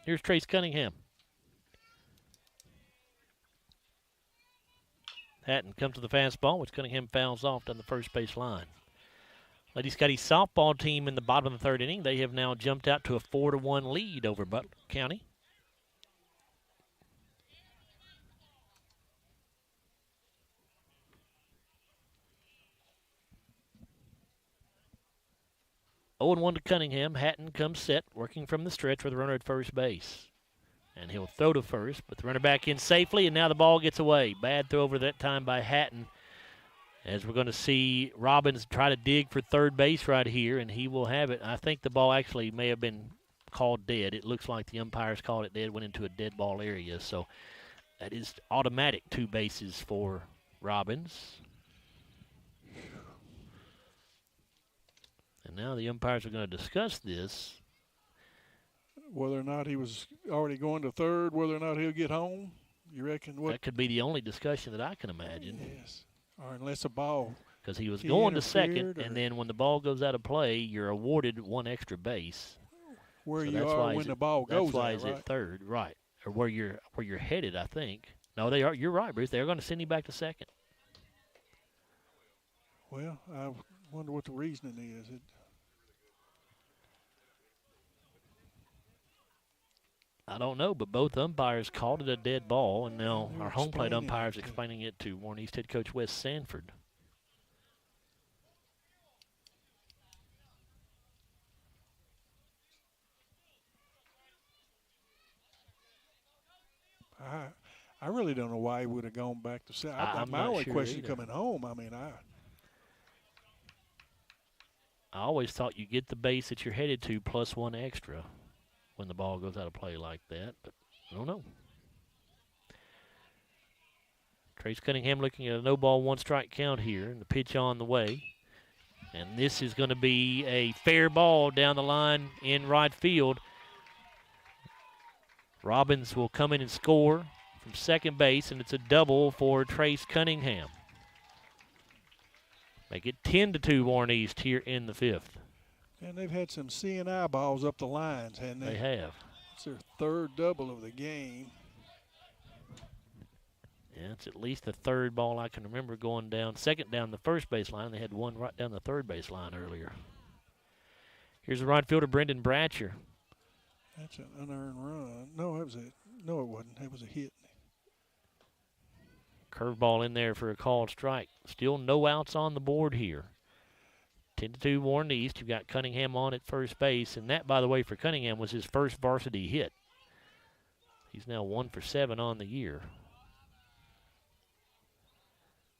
Here's Trace Cunningham. Hatton comes to the fastball, which Cunningham fouls off down the first base line. Lady Scotty softball team in the bottom of the 3rd inning. They have now jumped out to a 4-1 lead over Butler County. Oh, 0-1 to Cunningham. Hatton comes set, working from the stretch with the runner at first base. And he'll throw to first, but the runner back in safely, and now the ball gets away. Bad throw over that time by Hatton. As we're going to see Robbins try to dig for third base right here, and he will have it. I think the ball actually may have been called dead. It looks like the umpires called it dead, went into a dead ball area. So that is automatic 2 bases for Robbins. And now the umpires are going to discuss this. Whether or not he was already going to third, whether or not he'll get home, you reckon? That could be the only discussion that I can imagine. Yes. Or unless a ball. Because he was going to second, and then when the ball goes out of play, you're awarded 1 extra base. Where so you are when the ball goes That's why out, he's right? at third, right. Or where you're headed, I think. No, they are. You're right, Bruce. They're going to send him back to second. Well, I wonder what the reasoning is. I don't know, but both umpires called it a dead ball, and now our home plate umpire is explaining it to Warren East head coach Wes Sanford. I really don't know why he would have gone back to second. My only question coming home, I mean, I always thought you get the base that you're headed to plus 1 extra when the ball goes out of play like that, but I don't know. Trace Cunningham looking at a no ball, 1 strike count here, and the pitch on the way. And this is going to be a fair ball down the line in right field. Robbins will come in and score from second base, and it's a double for Trace Cunningham. Make it 10-2 Warren East here in the fifth. And they've had some CNI balls up the lines, haven't they? They have. It's their third double of the game. Yeah, it's at least the third ball I can remember going down. Second down the first baseline. They had one right down the third baseline earlier. Here's the right fielder, Brendan Bratcher. That's an unearned run. No, it wasn't. It was a hit. Curveball in there for a called strike. Still no outs on the board here. 10-2 Warren East. You've got Cunningham on at first base. And that, by the way, for Cunningham was his first varsity hit. He's now 1 for 7 on the year.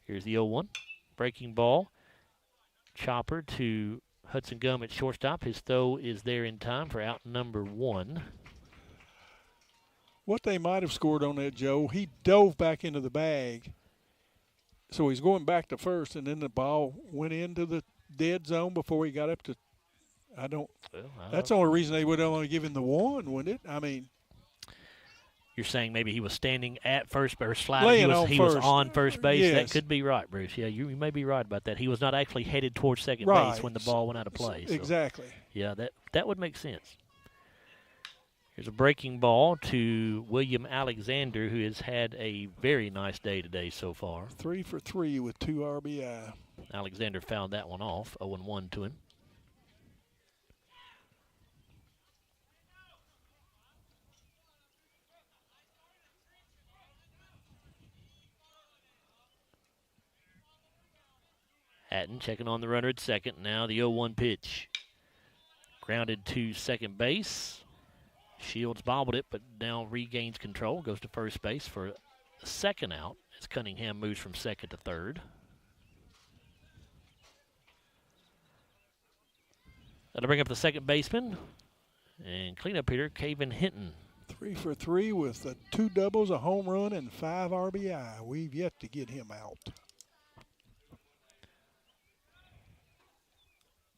Here's the 0-1. Breaking ball. Chopper to Hudson Gum at shortstop. His throw is there in time for out number 1. What they might have scored on that, Joe, he dove back into the bag. So he's going back to first, and then the ball went into the dead zone before he got up to. That's the only reason they would only give him the 1, wouldn't it? I mean. You're saying maybe he was standing at first base, sliding. He was on first base. Yes. That could be right, Bruce. Yeah, you may be right about that. He was not actually headed towards second base when the ball went out of play. So, exactly. Yeah, that would make sense. Here's a breaking ball to William Alexander, who has had a very nice day today so far. 3 for 3 with 2 RBI. Alexander fouled that one off. 0-1 to him. Hatton checking on the runner at second. Now the 0-1 pitch. Grounded to second base. Shields bobbled it, but now regains control. Goes to first base for a second out as Cunningham moves from second to third. That'll bring up the second baseman. And cleanup hitter, Caven Hinton. 3 for 3 with 2 doubles, a home run, and 5 RBI. We've yet to get him out.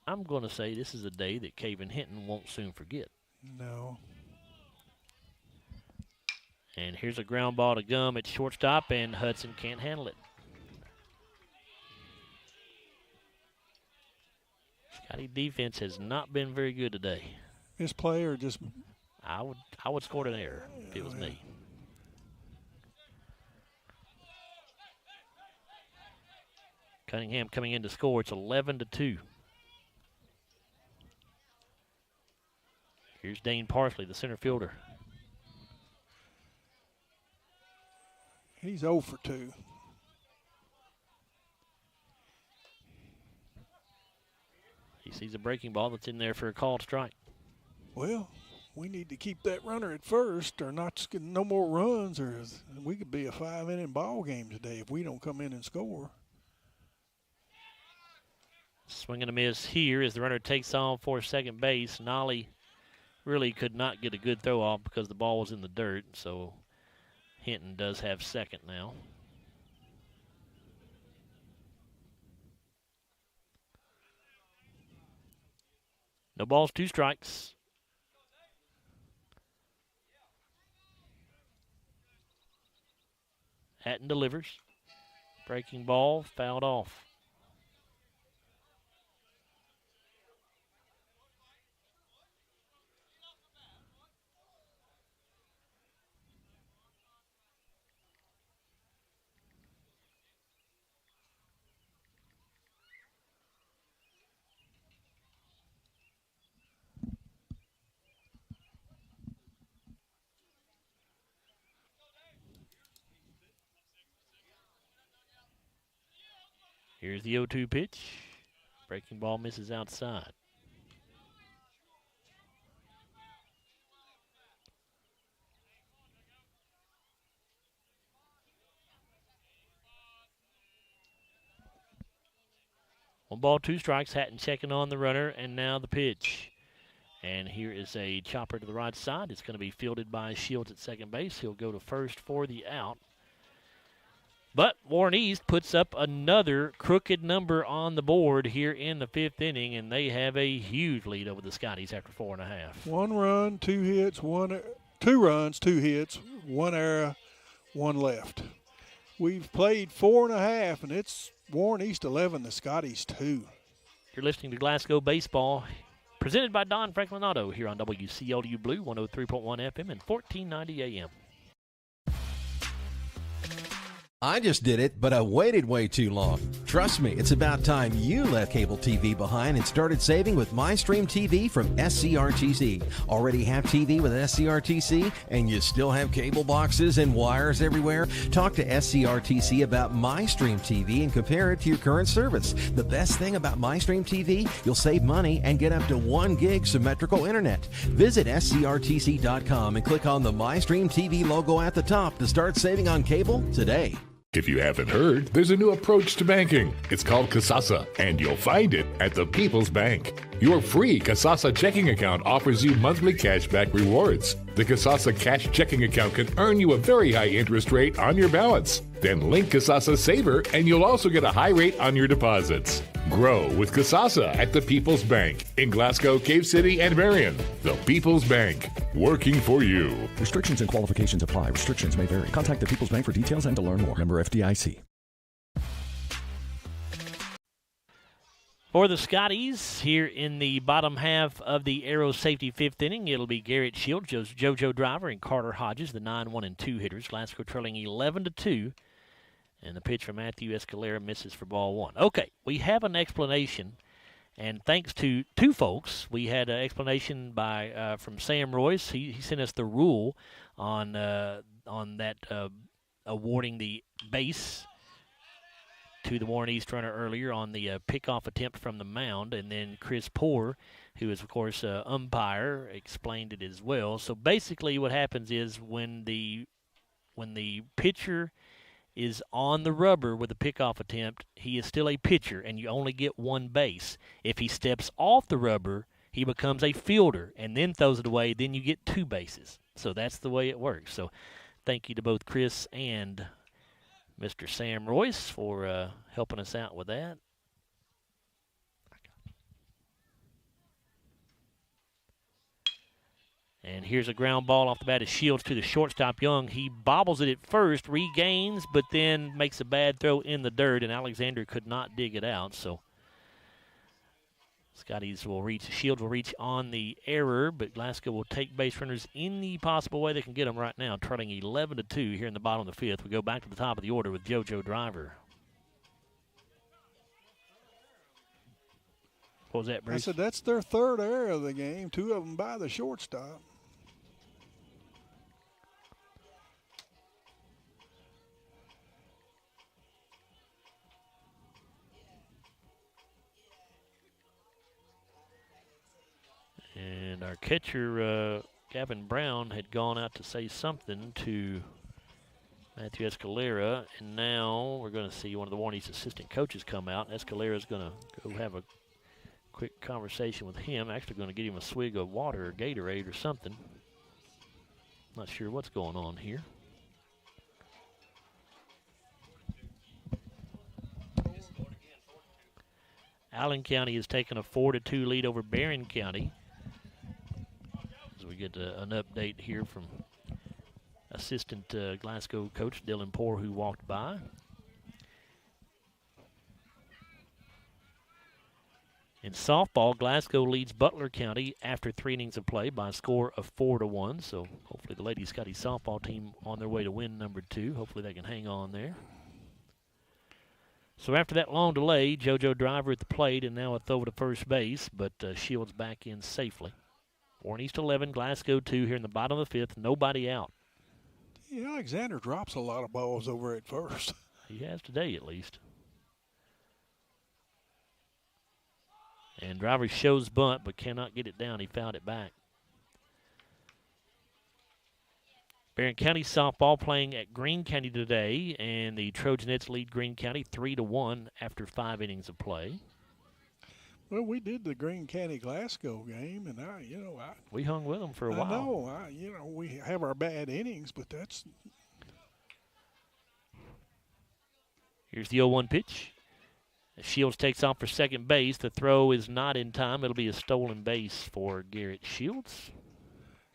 I'm going to say this is a day that Caven Hinton won't soon forget. No. And here's a ground ball to Gum at shortstop, and Hudson can't handle it. Scotty defense has not been very good today. His player just. I would score an error if it was me. Cunningham coming in to score. It's 11-2. Here's Dane Parsley, the center fielder. He's 0 for 2. He sees a breaking ball that's in there for a called strike. Well, we need to keep that runner at first or not no more runs, or we could be a 5-inning ball game today if we don't come in and score. Swing and a miss here as the runner takes on for second base. Nolly really could not get a good throw off because the ball was in the dirt, so Hinton does have second now. No balls, 2 strikes. Hatton delivers. Breaking ball, fouled off. Here's the 0-2 pitch. Breaking ball misses outside. One ball, 2 strikes. Hatton checking on the runner, and now the pitch. And here is a chopper to the right side. It's going to be fielded by Shields at second base. He'll go to first for the out. But Warren East puts up another crooked number on the board here in the 5th inning, and they have a huge lead over the Scotties after 4.5. 1 run, 2 hits, 2 runs, 2 hits, 1 error, 1 left. We've played 4.5, and it's Warren East 11, the Scotties 2. You're listening to Glasgow Baseball, presented by Don Franklin Auto here on WCLU Blue, 103.1 FM and 1490 AM. I just did it, but I waited way too long. Trust me, it's about time you left cable TV behind and started saving with MyStream TV from SCRTC. Already have TV with SCRTC and you still have cable boxes and wires everywhere? Talk to SCRTC about MyStream TV and compare it to your current service. The best thing about MyStream TV, you'll save money and get up to 1 gig symmetrical internet. Visit scrtc.com and click on the MyStream TV logo at the top to start saving on cable today. If you haven't heard, there's a new approach to banking. It's called Kasasa, and you'll find it at the People's Bank. Your free Kasasa checking account offers you monthly cashback rewards. The Kasasa cash checking account can earn you a very high interest rate on your balance. Then link Kasasa Saver, and you'll also get a high rate on your deposits. Grow with Kasasa at the People's Bank in Glasgow, Cave City, and Marion. The People's Bank, working for you. Restrictions and qualifications apply. Restrictions may vary. Contact the People's Bank for details and to learn more. Member FDIC. For the Scotties, here in the bottom half of the Aero Safety 5th inning, it'll be Garrett Shields, JoJo Driver, and Carter Hodges, the 9-1 and 2 hitters. Glasgow trailing 11-2. And the pitch from Matthew Escalera misses for ball 1. Okay, we have an explanation, and thanks to 2 folks, we had an explanation by from Sam Royce. He sent us the rule on that awarding the base to the Warren East runner earlier on the pickoff attempt from the mound, and then Chris Poore, who is, of course, umpire, explained it as well. So basically what happens is when the pitcher is on the rubber with a pickoff attempt, he is still a pitcher, and you only get 1 base. If he steps off the rubber, he becomes a fielder and then throws it away, then you get 2 bases. So that's the way it works. So thank you to both Chris and Mr. Sam Royce for helping us out with that. And here's a ground ball off the bat of Shields to the shortstop, Young. He bobbles it at first, regains, but then makes a bad throw in the dirt, and Alexander could not dig it out. So Shields will reach on the error, but Glasgow will take base runners any possible way they can get them right now, trailing 11-2 here in the bottom of the 5th. We go back to the top of the order with JoJo Driver. What was that, Bruce? I said that's their 3rd error of the game, 2 of them by the shortstop. And our catcher, Gavin Brown, had gone out to say something to Matthew Escalera, and now we're going to see one of the Warren East assistant coaches come out. Escalera's going to go have a quick conversation with him. Actually going to get him a swig of water or Gatorade or something. Not sure what's going on here. Allen County has taken a 4-2 lead over Barron County. As we get an update here from assistant Glasgow coach Dylan Poore, who walked by. In softball, Glasgow leads Butler County after 3 innings of play by a score of 4-1. So hopefully the Lady Scotty softball team on their way to win number 2. Hopefully they can hang on there. So after that long delay, JoJo Driver at the plate and now a throw to first base, but Shields back in safely. Warren East 11, Glasgow 2 here in the bottom of the 5th. Nobody out. Yeah, Alexander drops a lot of balls over at first. He has today at least. And Driver shows bunt but cannot get it down. He fouled it back. Barron County softball playing at Greene County today, and the Trojanettes lead Greene County 3-1 after 5 innings of play. Well, we did the Greene County Glasgow game, and we hung with them for a while. I know, we have our bad innings, but that's Here's the 0-1 pitch. Shields takes off for second base. The throw is not in time. It'll be a stolen base for Garrett Shields.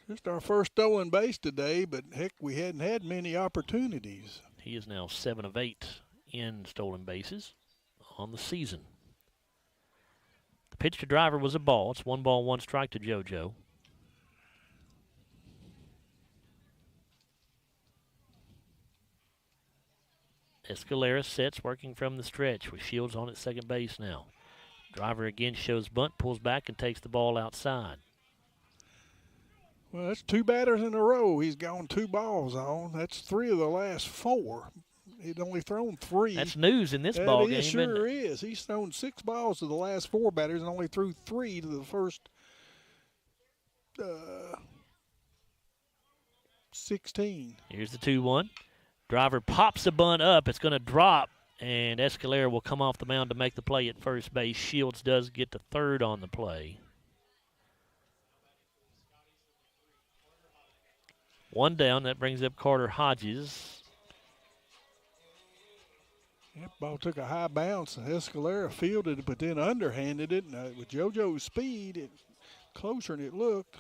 Just our first stolen base today, but heck, we hadn't had many opportunities. He is now 7 of 8 in stolen bases on the season. The pitch to driver was a ball. It's 1 ball, 1 strike to JoJo. Escalera sets, working from the stretch with Shields on at second base now. Driver again shows bunt, pulls back, and takes the ball outside. Well, that's 2 batters in a row. He's gone 2 balls on. That's 3 of the last 4. He'd only thrown 3. That's news in this ball game. It sure is. He's thrown 6 balls to the last 4 batters and only threw 3 to the first 16. Here's the 2-1. Driver pops the bunt up. It's going to drop, and Escalera will come off the mound to make the play at first base. Shields does get to third on the play. 1 down. That brings up Carter Hodges. That ball took a high bounce. Escalera fielded it, but then underhanded it. And with JoJo's speed, it closer than it looked.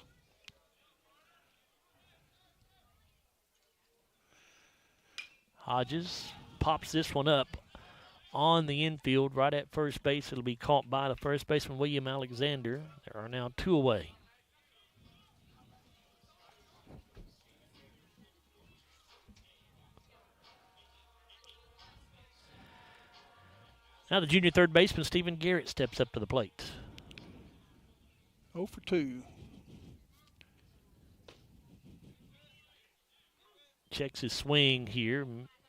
Hodges pops this one up on the infield right at first base. It'll be caught by the first baseman, William Alexander. There are now 2 away. Now the junior third baseman, Stephen Garrett, steps up to the plate. 0 for 2. Checks his swing here.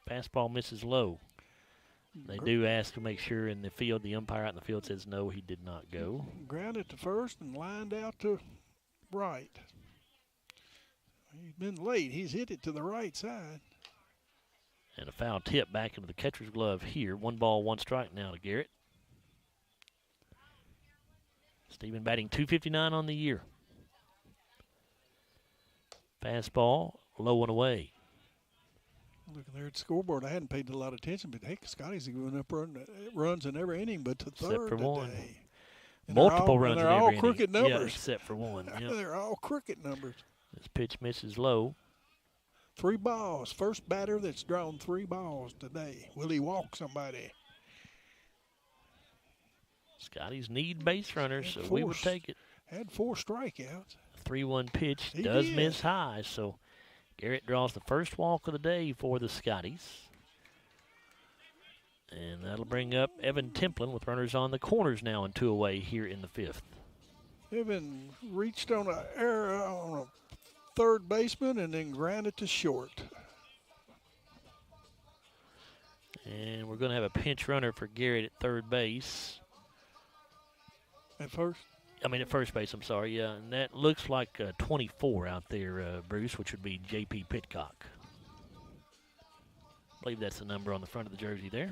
Fastball misses low. They do ask to make sure in the field, the umpire out in the field says no, he did not go. Grounded to first and lined out to right. He's been late. He's hit it to the right side. And a foul tip back into the catcher's glove here. 1 ball, 1 strike now to Garrett. Stephen batting .259 on the year. Fastball, low and away. Looking there at the scoreboard, I hadn't paid a lot of attention, but heck, Scotty's going up runs in every inning but the third except for today. 1. And Multiple runs in every inning. They're all crooked numbers. Yeah, except for 1. Yep. They're all crooked numbers. This pitch misses low. 3 balls. First batter that's drawn 3 balls today. Will he walk somebody? Scotty's need base runners, so we would take it. Had 4 strikeouts. 3-1 pitch He does did. miss high, so Garrett draws the first walk of the day for the Scotties. And that'll bring up Evan Templin with runners on the corners now and 2 away here in the 5th. Evan reached on a error on a third baseman and then grounded to short. And we're going to have a pinch runner for Garrett at third base. At first base, I'm sorry, yeah. And that looks like 24 out there, Bruce, which would be J.P. Pitcock. I believe that's the number on the front of the jersey there.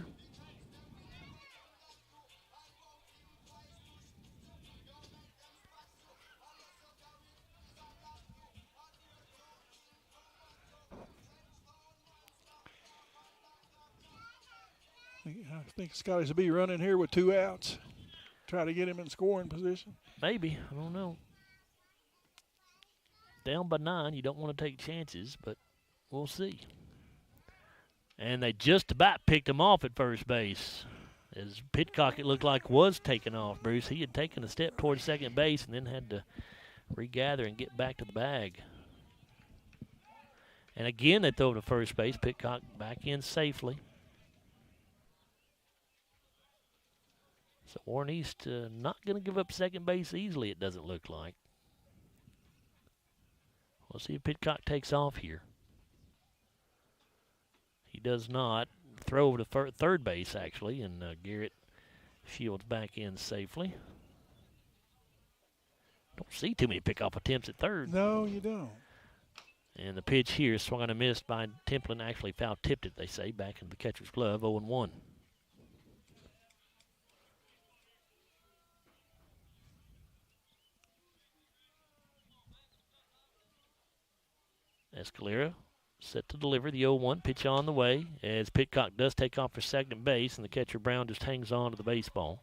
I think Scotty's will be running here with 2 outs. Try to get him in scoring position. Maybe. I don't know. Down by 9, you don't want to take chances, but we'll see. And they just about picked him off at first base. As Pitcock, it looked like, was taken off, Bruce. He had taken a step towards second base and then had to regather and get back to the bag. And again, they throw to first base. Pitcock back in safely. So Warren East not going to give up second base easily, it doesn't look like. We'll see if Pitcock takes off here. He does not. Throw over to third base, actually, and Garrett Shields back in safely. Don't see too many pickoff attempts at third. No, you don't. And the pitch here is swung and missed by Templin. Actually foul-tipped it, they say, back into the catcher's glove, 0-1. Escalera set to deliver. The 0-1 pitch on the way as Pitcock does take off for second base, and the catcher Brown just hangs on to the baseball.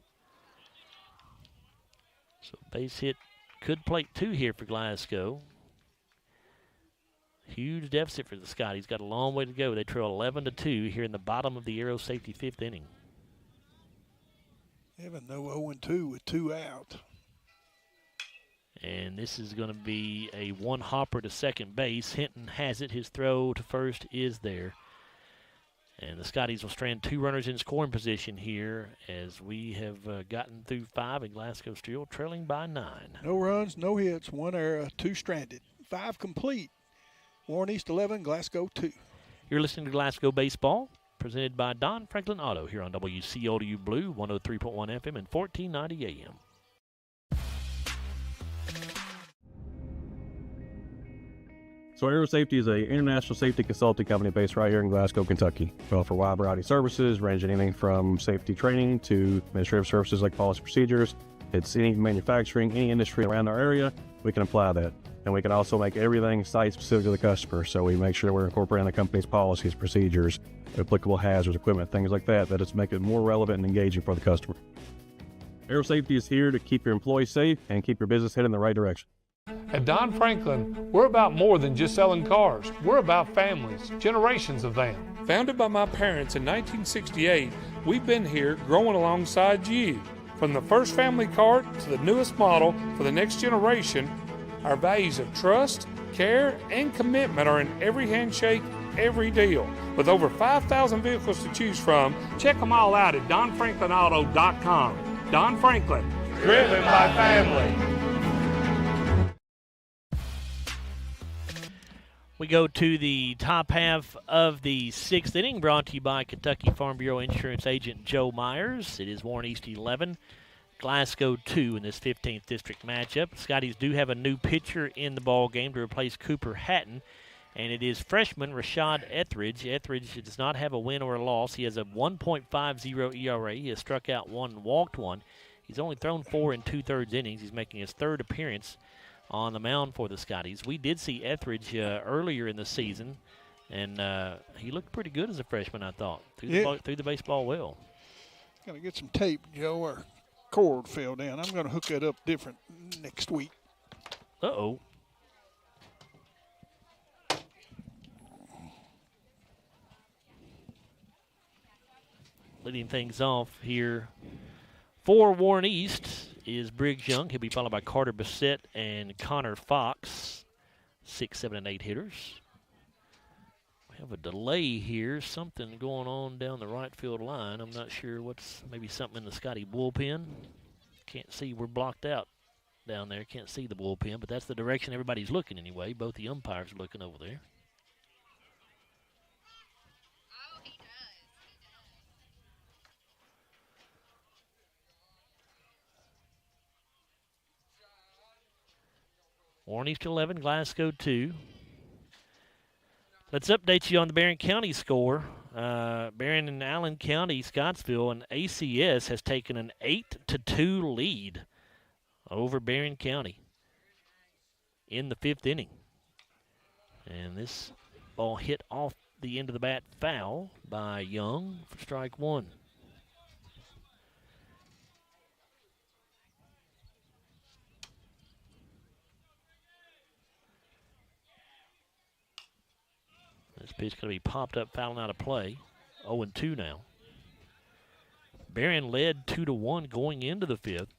So base hit could plate 2 here for Glasgow. Huge deficit for the Scotties. Got a long way to go. They trail 11-2 here in the bottom of the Aero Safety 5th inning. Even though 0-2 with 2 out. And this is going to be a one hopper to second base. Hinton has it. His throw to first is there. And the Scotties will strand 2 runners in scoring position here as we have gotten through 5 and Glasgow still trailing by 9. No runs, no hits, 1 error, 2 stranded. 5 complete. Warren East 11, Glasgow 2. You're listening to Glasgow Baseball, presented by Don Franklin Auto here on WCOW Blue, 103.1 FM and 1490 AM. So Aero Safety is an international safety consulting company based right here in Glasgow, Kentucky. We offer a wide variety of services, ranging anything from safety training to administrative services like policy procedures. It's any manufacturing, any industry around our area, we can apply that. And we can also make everything site-specific to the customer. So we make sure we're incorporating the company's policies, procedures, applicable hazards, equipment, things like that, that it's make it more relevant and engaging for the customer. Aero Safety is here to keep your employees safe and keep your business headed in the right direction. At Don Franklin, we're about more than just selling cars. We're about families, generations of them. Founded by my parents in 1968, we've been here growing alongside you. From the first family car to the newest model for the next generation, our values of trust, care, and commitment are in every handshake, every deal. With over 5,000 vehicles to choose from, check them all out at donfranklinauto.com. Don Franklin, driven by family. We go to the top half of the 6th inning, brought to you by Kentucky Farm Bureau Insurance Agent Joe Myers. It is Warren East 11, Glasgow 2 in this 15th district matchup. Scotties do have a new pitcher in the ball game to replace Cooper Hatton, and it is freshman Rashad Etheridge. Etheridge does not have a win or a loss. He has a 1.50 ERA. He has struck out 1 and walked 1. He's only thrown 4 2/3 innings. He's making his 3rd appearance on the mound for the Scotties. We did see Etheridge earlier in the season, and he looked pretty good as a freshman, I thought. Threw the baseball well. Got to get some tape, Joe. Our cord fell down. I'm going to hook that up different next week. Uh-oh. Leading things off here for Warren East is Briggs Young. He'll be followed by Carter Bissett and Connor Fox, 6, 7, and 8 hitters. We have a delay here, something going on down the right field line. I'm not sure what's, maybe something in the Scotty bullpen. Can't see, we're blocked out down there. Can't see the bullpen, but that's the direction everybody's looking anyway. Both the umpires are looking over there. Warren East 11, Glasgow 2. Let's update you on the Barron County score. Barron and Allen County, Scottsville, and ACS has taken an 8-2 lead over Barron County in the 5th inning. And this ball hit off the end of the bat foul by Young for strike 1. This pitch going to be popped up, fouling out of play. 0-2 now. Barron led 2-1 going into the 5th.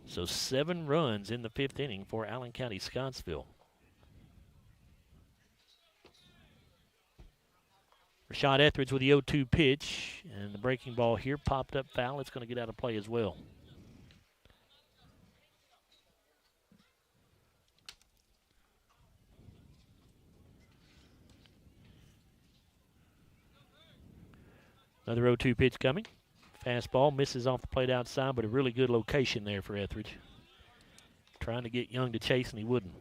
So 7 runs in the 5th inning for Allen County Scottsville. Rashad Etheridge with the 0-2 pitch. And the breaking ball here popped up foul. It's going to get out of play as well. Another 0-2 pitch coming. Fastball misses off the plate outside, but a really good location there for Etheridge. Trying to get Young to chase, and he wouldn't.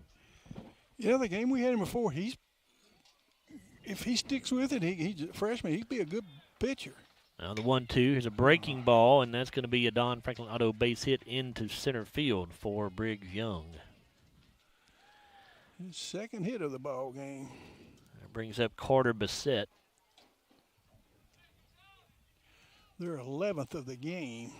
Yeah, the game we had him before, if he sticks with it, he's a freshman, he'd be a good pitcher. Now the 1-2, here's a breaking ball, and that's going to be a Don Franklin Auto base hit into center field for Briggs Young. His 2nd hit of the ball game. brings up Carter Bassett. Their 11th of the game.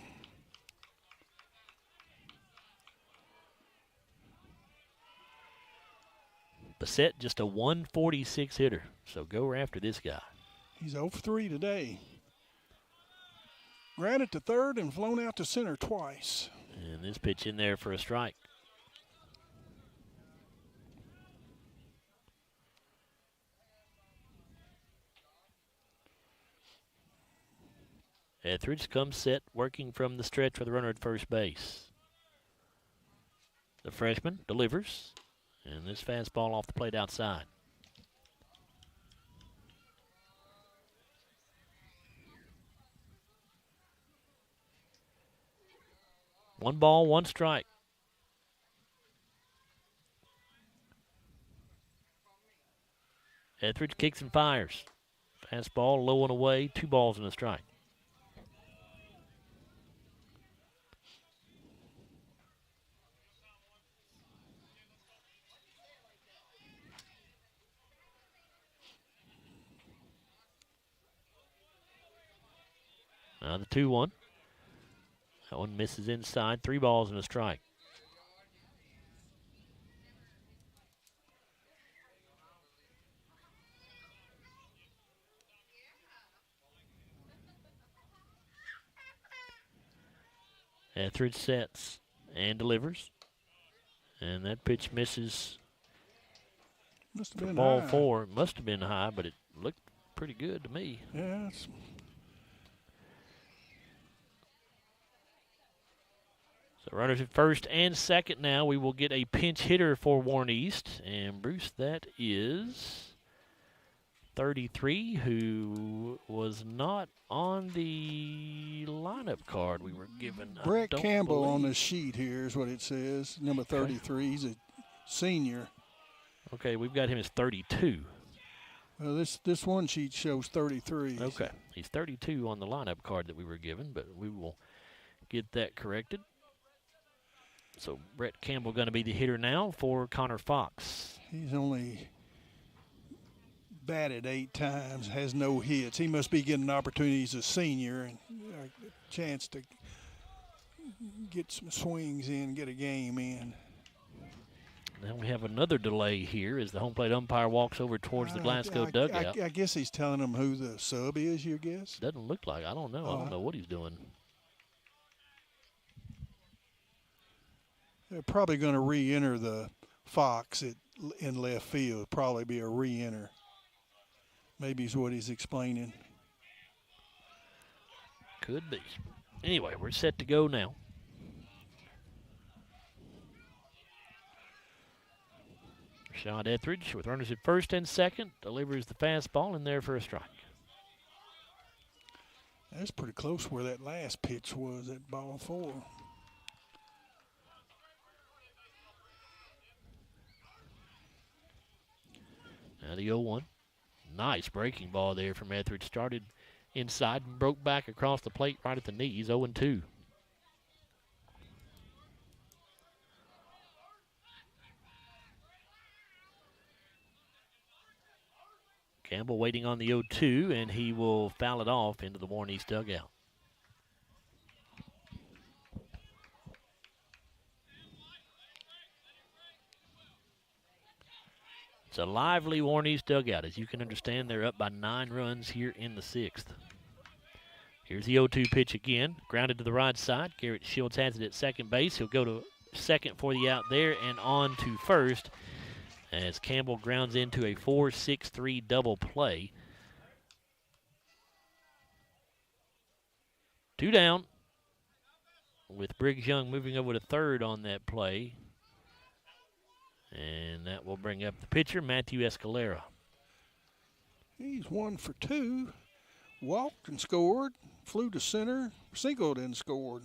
Bassett just a 146 hitter, so go after this guy. He's 0 for 3 today. Grounded to third and flown out to center twice. And this pitch in there for a strike. Etheridge comes set, working from the stretch with the runner at first base. The freshman delivers, and this fastball off the plate outside. One ball, one strike. Etheridge kicks and fires. Fastball low and away, 2 balls and a strike. Now the 2-1. That one misses inside. 3 balls and a strike. Etheridge sets and delivers. And that pitch misses. Must have been ball high. 4. Must have been high, but it looked pretty good to me. Yeah, So runners at first and second now. We will get a pinch hitter for Warren East. And Bruce, that is 33, who was not on the lineup card we were given. Brett Campbell on the sheet here is what it says. Number 33. He's a senior. Okay, we've got him as 32. Well, this one sheet shows 33. Okay, he's 32 on the lineup card that we were given, but we will get that corrected. So Brett Campbell going to be the hitter now for Connor Fox. He's only batted 8 times, has no hits. He must be getting an opportunity as a senior and a chance to get some swings in, get a game in. Now we have another delay here as the home plate umpire walks over towards the Glasgow dugout. I guess he's telling them who the sub is, you guess? Doesn't look like. I don't know. I don't know what he's doing. They're probably going to re-enter the Fox in left field. Probably be a re-enter. Maybe is what he's explaining. Could be. Anyway, we're set to go now. Rashad Etheridge with runners at first and second delivers the fastball in there for a strike. That's pretty close where that last pitch was at ball 4. Now the 0-1. Nice breaking ball there from Etheridge. Started inside and broke back across the plate right at the knees. 0-2. Campbell waiting on the 0-2, and he will foul it off into the Warren East dugout. It's a lively Warren East dugout. As you can understand, they're up by 9 runs here in the 6th. Here's the 0-2 pitch again. Grounded to the right side. Garrett Shields has it at second base. He'll go to second for the out there and on to first as Campbell grounds into a 4-6-3 double play. 2 down with Briggs Young moving over to third on that play. And that will bring up the pitcher, Matthew Escalera. He's 1 for 2. Walked and scored. Flew to center. Singled and scored.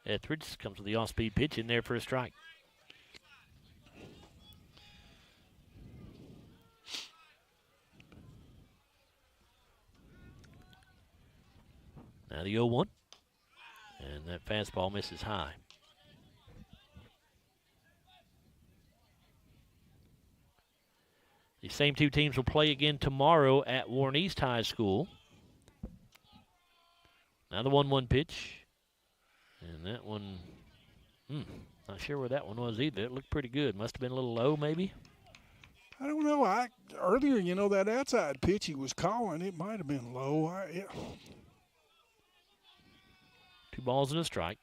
Etheridge comes with the off-speed pitch in there for a strike. Now the 0-1. And that fastball misses high. The same two teams will play again tomorrow at Warren East High School. Now the 1-1 pitch. And that one, not sure where that one was either. It looked pretty good. Must have been a little low maybe. I don't know. Earlier, that outside pitch he was calling, it might have been low. 2 balls and a strike.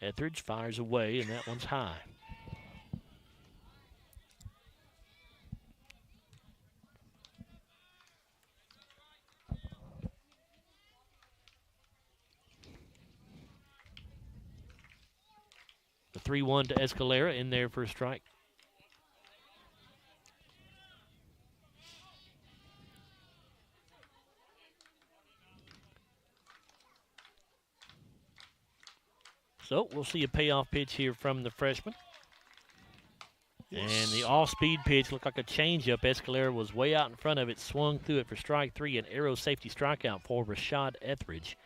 Etheridge fires away, and that one's high. The 3-1 to Escalera in there for a strike. So we'll see a payoff pitch here from the freshman. Yes. And the off-speed pitch looked like a changeup. Escalera was way out in front of it, swung through it for strike 3, an arrow safety strikeout for Rashad Etheridge.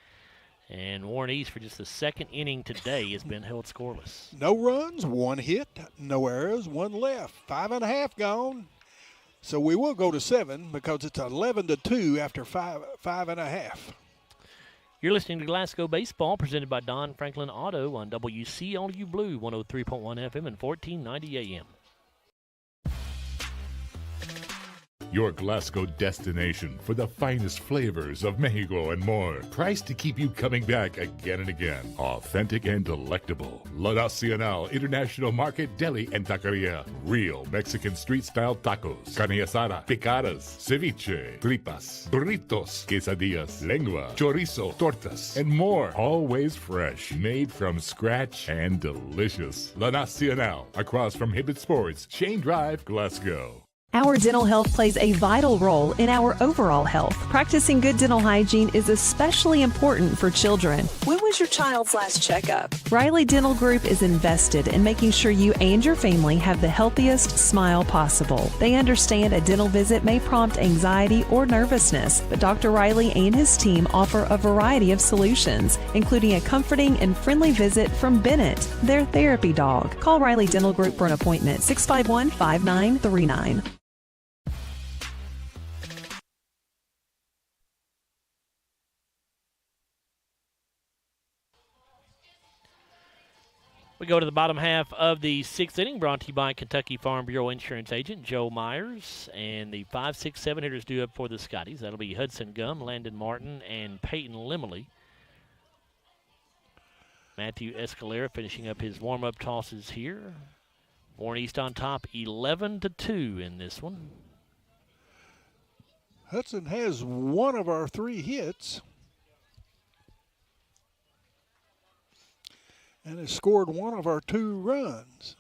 And Warren East, for just the second inning today, has been held scoreless. No runs, 1 hit, no errors, 1 left. 5.5 gone. So we will go to 7 because it's 11-2 after 5.5. You're listening to Glasgow Baseball, presented by Don Franklin Auto on WCLU Blue, 103.1 FM and 1490 AM. Your Glasgow destination for the finest flavors of Mexico and more. Priced to keep you coming back again and again. Authentic and delectable. La Nacional International Market Deli and Taqueria. Real Mexican street-style tacos. Carne asada, picadas, ceviche, tripas, burritos, quesadillas, lengua, chorizo, tortas, and more. Always fresh. Made from scratch and delicious. La Nacional. Across from Hibbett Sports, Shane Drive, Glasgow. Our dental health plays a vital role in our overall health. Practicing good dental hygiene is especially important for children. When was your child's last checkup? Riley Dental Group is invested in making sure you and your family have the healthiest smile possible. They understand a dental visit may prompt anxiety or nervousness, but Dr. Riley and his team offer a variety of solutions, including a comforting and friendly visit from Bennett, their therapy dog. Call Riley Dental Group for an appointment, 651-5939. We go to the bottom half of the 6th inning, brought to you by Kentucky Farm Bureau Insurance Agent Joe Myers. And the 5, 6, 7 hitters due up for the Scotties. That'll be Hudson Gum, Landon Martin, and Peyton Limley. Matthew Escalera finishing up his warm-up tosses here. Warren East on top, 11-2 in this one. Hudson has 1 of our 3 hits. And has scored 1 of our 2 runs.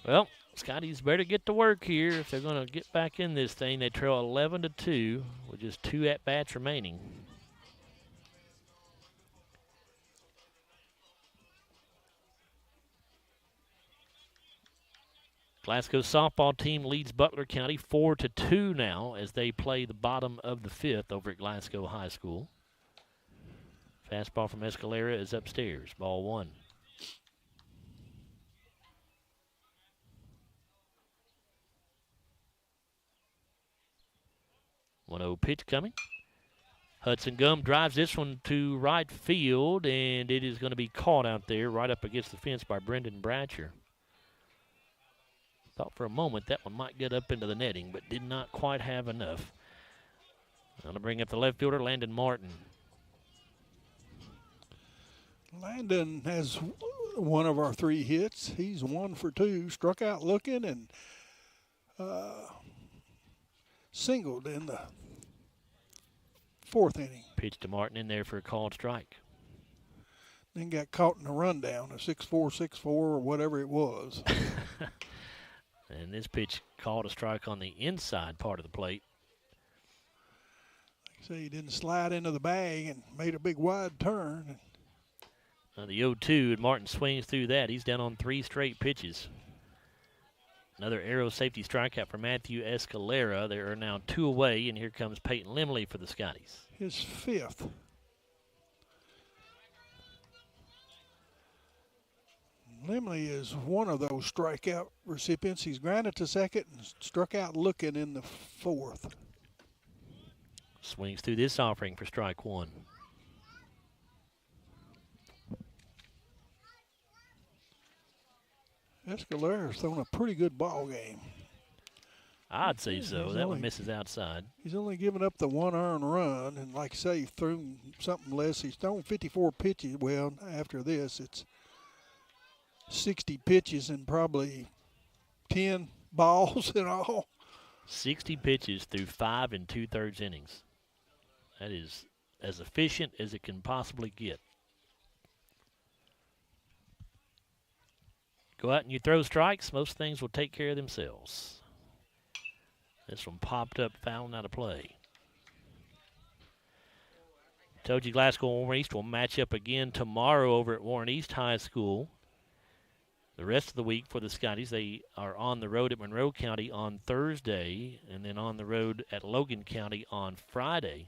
Well, Scotties better get to work here if they're going to get back in this thing. They trail 11-2 with just 2 at-bats remaining. Glasgow softball team leads Butler County 4-2 now as they play the bottom of the 5th over at Glasgow High School. Fastball from Escalera is upstairs. Ball 1. One-oh pitch coming. Hudson Gum drives this one to right field, and it is going to be caught out there right up against the fence by Brendan Bratcher. Thought for a moment that one might get up into the netting, but did not quite have enough. Going to bring up the left fielder, Landon Martin. Landon has 1 of our 3 hits. He's 1 for 2, struck out looking and singled in the 4th inning. Pitch to Martin in there for a called strike. Then got caught in a rundown, a 6-4, 6-4, or whatever it was. And this pitch called a strike on the inside part of the plate. Like I say, he didn't slide into the bag and made a big wide turn. The 0-2, and Martin swings through that. He's down on 3 straight pitches. Another arrow safety strikeout for Matthew Escalera. There are now 2 away, and here comes Peyton Limley for the Scotties. His 5th. Limley is one of those strikeout recipients. He's grounded to second and struck out looking in the fourth. Swings through this offering for strike one. Escalera's thrown a pretty good ball game. I'd say so. That one misses outside. He's only given up the one earned run, and like I say, he's thrown something less. He's thrown 54 pitches. Well, after this, it's 60 pitches and probably 10 balls in all. 60 pitches through 5 2/3 innings. That is as efficient as it can possibly get. Go out and you throw strikes, most things will take care of themselves. This one popped up, fouling out of play. Told you Glasgow and Warren East will match up again tomorrow over at Warren East High School. The rest of the week for the Scotties, they are on the road at Monroe County on Thursday and then on the road at Logan County on Friday.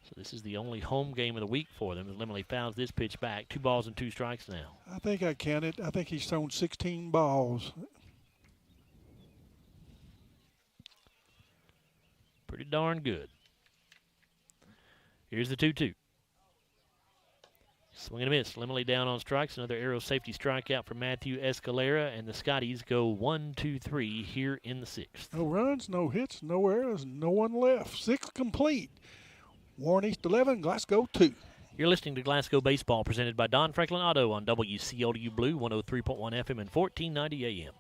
So this is the only home game of the week for them. Limley fouls this pitch back. 2 balls and 2 strikes now. I think I counted. I think he's thrown 16 balls. Pretty darn good. Here's the 2-2. Swing and a miss. Limley down on strikes. Another arrow safety strikeout for Matthew Escalera, and the Scotties go 1-2-3 here in the 6th. No runs, no hits, no errors, no one left. 6 complete. Warren East 11, Glasgow 2. You're listening to Glasgow Baseball, presented by Don Franklin Auto on WCLW Blue, 103.1 FM and 1490 AM.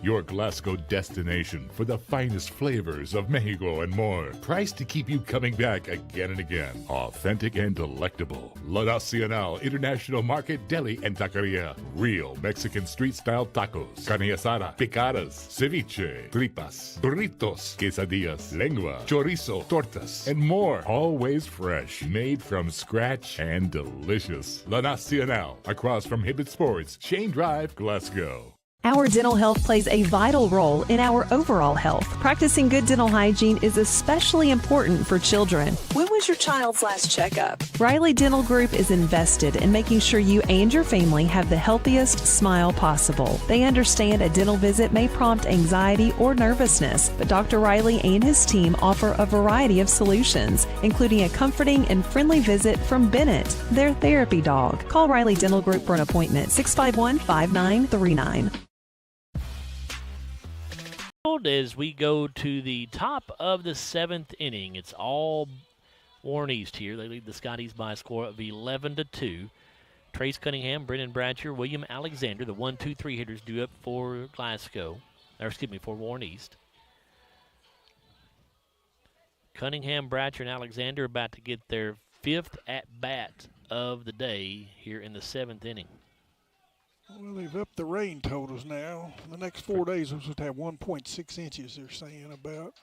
Your Glasgow destination for the finest flavors of Mexico and more. Priced to keep you coming back again and again. Authentic and delectable. La Nacional International Market Deli and Taqueria. Real Mexican street-style tacos. Carne asada, picadas, ceviche, tripas, burritos, quesadillas, lengua, chorizo, tortas, and more. Always fresh. Made from scratch and delicious. La Nacional. Across from Hibbett Sports, Shane Drive, Glasgow. Our dental health plays a vital role in our overall health. Practicing good dental hygiene is especially important for children. When was your child's last checkup? Riley Dental Group is invested in making sure you and your family have the healthiest smile possible. They understand a dental visit may prompt anxiety or nervousness, but Dr. Riley and his team offer a variety of solutions, including a comforting and friendly visit from Bennett, their therapy dog. Call Riley Dental Group for an appointment, 651-5939. As we go to the top of the 7th inning, it's all Warren East here. They lead the Scotties by a score of 11-2. Trace Cunningham, Brendan Bratcher, William Alexander, the 1-2-3 hitters due up for for Warren East. Cunningham, Bratcher, and Alexander about to get their 5th at-bat of the day here in the 7th inning. Well, they've upped the rain totals now. The next 4 days, we're supposed to have 1.6 inches, they're saying about.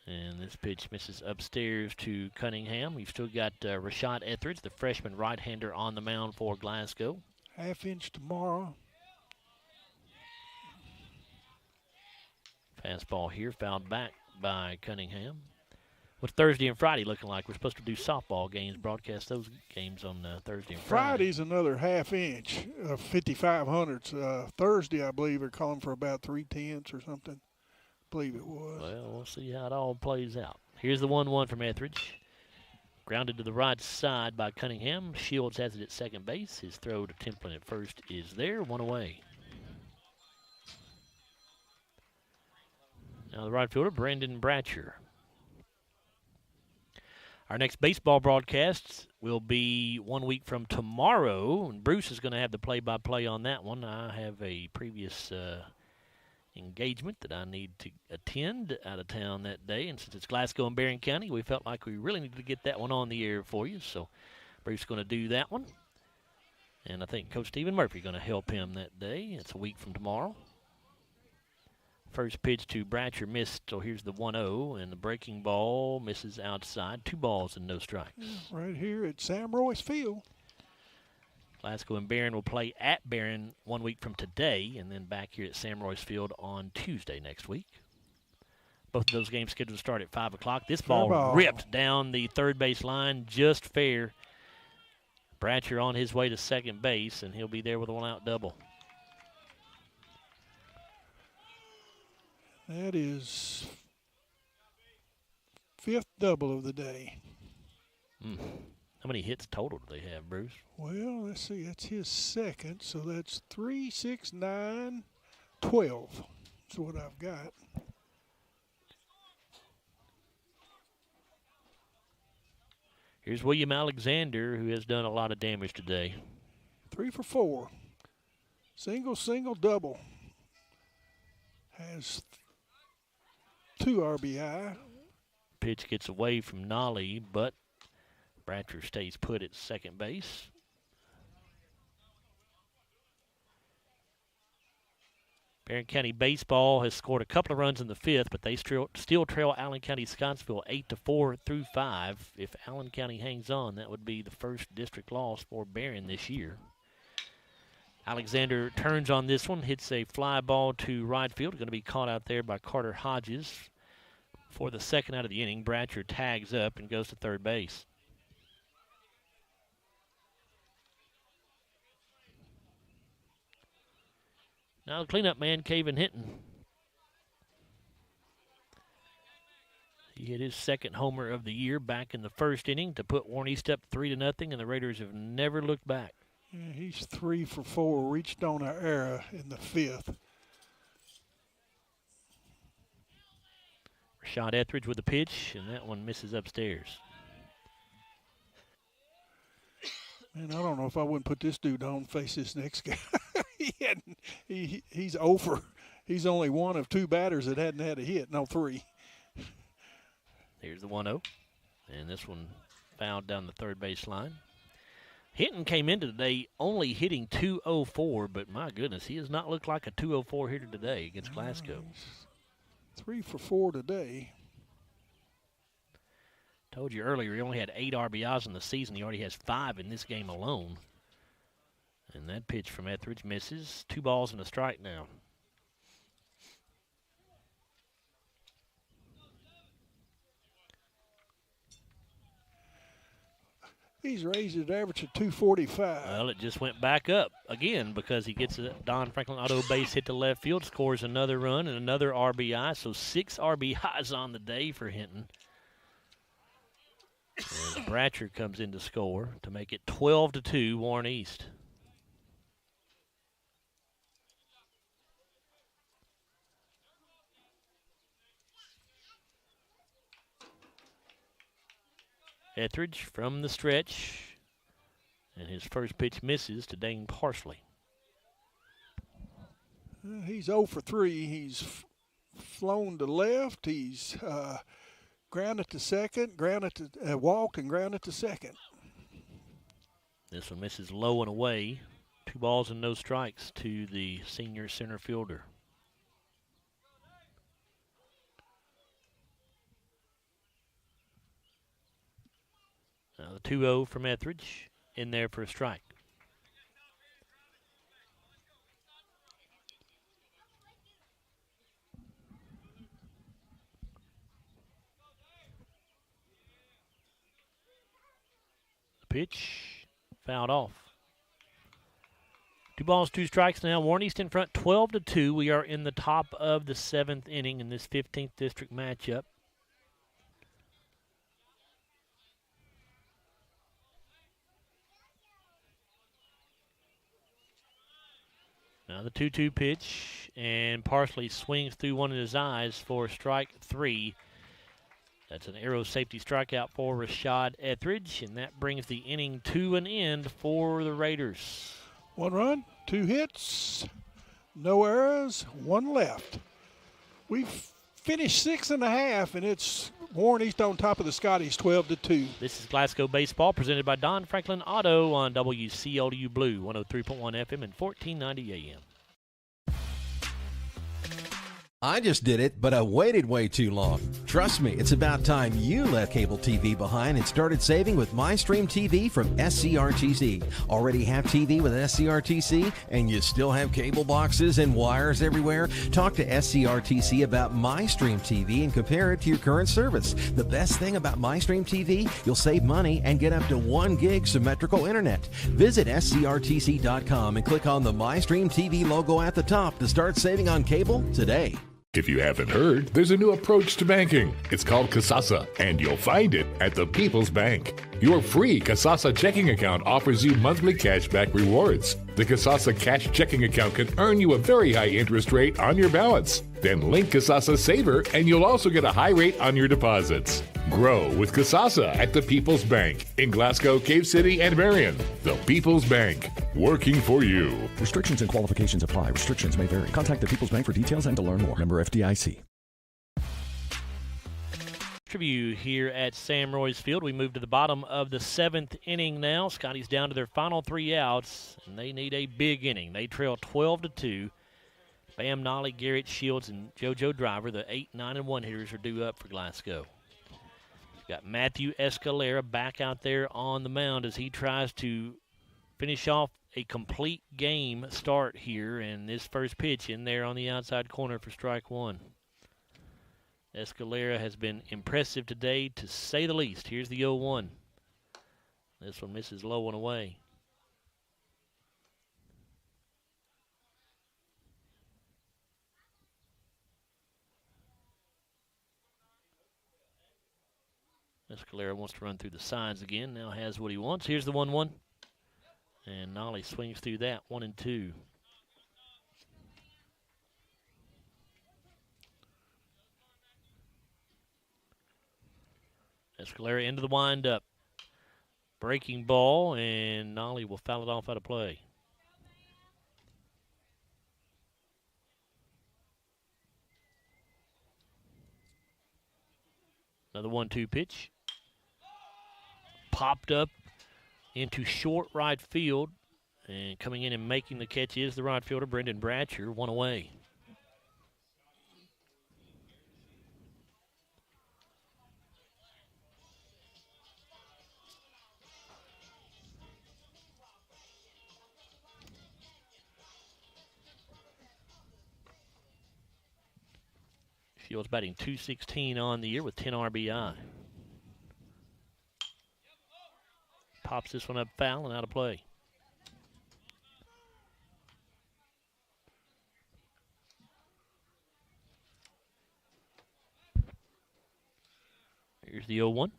And this pitch misses upstairs to Cunningham. We've still got Rashad Etheridge, the freshman right-hander, on the mound for Glasgow. Half inch tomorrow. Fastball here, fouled back by Cunningham. What's Thursday and Friday looking like? We're supposed to do softball games, broadcast those games on Thursday and Friday. Friday's another half inch of 5,500s. Thursday, I believe, they're calling for about 3/10 or something. I believe it was. Well, we'll see how it all plays out. Here's the 1-1 from Etheridge. Grounded to the right side by Cunningham. Shields has it at second base. His throw to Templin at first is there. 1 away. Now the right fielder, Brendan Bratcher. Our next baseball broadcast will be 1 week from tomorrow, and Bruce is going to have the play-by-play on that one. I have a previous engagement that I need to attend out of town that day, and since it's Glasgow and Barron County, we felt like we really needed to get that one on the air for you, so Bruce is going to do that one. And I think Coach Stephen Murphy is going to help him that day. It's a week from tomorrow. First pitch to Bratcher missed, so here's the 1-0, and the breaking ball misses outside. 2 balls and no strikes. Right here at Sam Royce Field. Glasgow and Barron will play at Barron 1 week from today, and then back here at Sam Royce Field on Tuesday next week. Both of those games scheduled to start at 5 o'clock. This ball ripped down the third base line, just fair. Bratcher on his way to second base, and he'll be there with a one-out double. That is 5th double of the day. How many hits total do they have, Bruce? Well, let's see. That's his second, so that's 3, 6, 9, 12. That's what I've got. Here's William Alexander, who has done a lot of damage today. 3 for 4. Single, single, double. Has 2 RBI. Pitch gets away from Nolly, but Bratcher stays put at second base. Barron County Baseball has scored a couple of runs in the 5th, but they still trail Allen County Scottsville 8-4 through 5. If Allen County hangs on, that would be the first district loss for Barron this year. Alexander turns on this one, hits a fly ball to right field. Going to be caught out there by Carter Hodges for the second out of the inning. Bratcher tags up and goes to third base. Now the cleanup man, Caven Hinton. He hit his second homer of the year back in the first inning to put Warren East up 3-0, and the Raiders have never looked back. Yeah, he's 3 for 4, reached on an error in the 5th. Rashad Etheridge with a pitch, and that one misses upstairs. Man, I don't know if I wouldn't put this dude on face this next guy. He's over. He's only one of 2 batters that hadn't had a hit. No, 3. Here's the 1-0, and this one fouled down the third base line. Hinton came into today only hitting .204, but my goodness, he has not looked like a .204 hitter today against Glasgow. 3 for 4 today. Told you earlier, he only had 8 RBIs in the season. He already has 5 in this game alone. And that pitch from Etheridge misses. 2 balls and a strike now. He's raised his average to 245. Well, it just went back up again because he gets a Don Franklin auto base hit to left field, scores another run and another RBI. So 6 RBIs on the day for Hinton. As Bratcher comes in to score to make it 12-2, Warren East. Etheridge from the stretch, and his first pitch misses to Dane Parsley. He's 0 for 3. He's flown to left. He's grounded to second, grounded to walk, and grounded to second. This one misses low and away. 2 balls and no strikes to the senior center fielder. Now the 2-0 from Etheridge in there for a strike. The pitch fouled off. 2 balls, 2 strikes now. Warren East in front 12-2. We are in the top of the 7th inning in this 15th district matchup. Now the 2-2 pitch, and Parsley swings through one of his eyes for strike 3. That's an arrow safety strikeout for Rashad Etheridge, and that brings the inning to an end for the Raiders. 1 run, 2 hits, no errors, 1 left. We've finished 6.5, and it's Warren East on top of the Scotties, 12-2. This is Glasgow Baseball presented by Don Franklin Auto on WCLU Blue, 103.1 FM and 1490 AM. I just did it, but I waited way too long. Trust me, it's about time you left cable TV behind and started saving with MyStream TV from SCRTC. Already have TV with SCRTC and you still have cable boxes and wires everywhere? Talk to SCRTC about MyStream TV and compare it to your current service. The best thing about MyStream TV, you'll save money and get up to 1 gig symmetrical internet. Visit scrtc.com and click on the MyStream TV logo at the top to start saving on cable today. If you haven't heard, there's a new approach to banking. It's called Kasasa, and you'll find it at the People's Bank. Your free Kasasa checking account offers you monthly cashback rewards. The Kasasa cash checking account can earn you a very high interest rate on your balance. Then link Kasasa Saver, and you'll also get a high rate on your deposits. Grow with Kasasa at the People's Bank in Glasgow, Cave City, and Marion. The People's Bank, working for you. Restrictions and qualifications apply. Restrictions may vary. Contact the People's Bank for details and to learn more. Member FDIC. Tribute here at Sam Roy's Field. We move to the bottom of the 7th inning now. Scotty's down to their final 3 outs, and they need a big inning. They trail 12-2. Bam Nolly, Garrett Shields, and JoJo Driver, the 8, 9, and 1 hitters, are due up for Glasgow. We've got Matthew Escalera back out there on the mound as he tries to finish off a complete game start here, and this first pitch in there on the outside corner for strike 1. Escalera has been impressive today, to say the least. Here's the 0-1. This one misses low and away. Escalera wants to run through the sides again. Now has what he wants. Here's the 1-1. And Nolly swings through that, 1-2. Escalera into the windup. Breaking ball, and Nolly will foul it off out of play. Another 1-2 pitch. Popped up into short right field, and coming in and making the catch is the right fielder, Brendan Bratcher, 1 away. Shields batting .216 on the year with 10 RBI. Pops this one up foul and out of play. Here's the 0-1.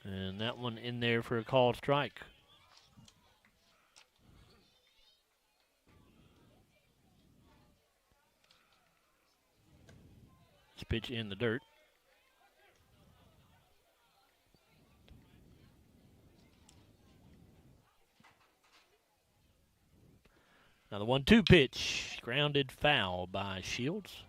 And that one in there for a called strike. This pitch in the dirt. Now the 1-2 pitch, grounded foul by Shields.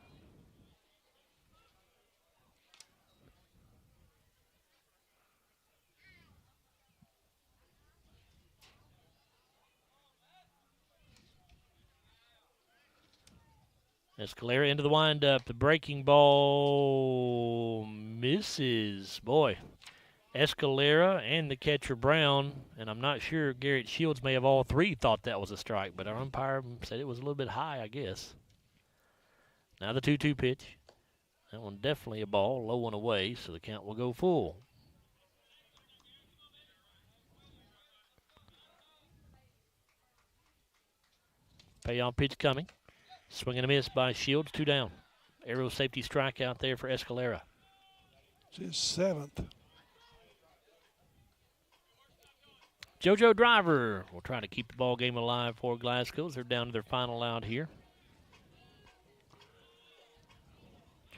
Escalera into the windup. The breaking ball misses. Boy, Escalera and the catcher Brown, and I'm not sure, Garrett Shields may have all three thought that was a strike, but our umpire said it was a little bit high, I guess. Now the 2-2 pitch. That one definitely a ball, low and away, so the count will go full. Payoff pitch coming. Swing and a miss by Shields, 2 down. Arrow safety strike out there for Escalera. It's his 7th. JoJo Driver will try to keep the ball game alive for Glasgow. They're down to their final out here.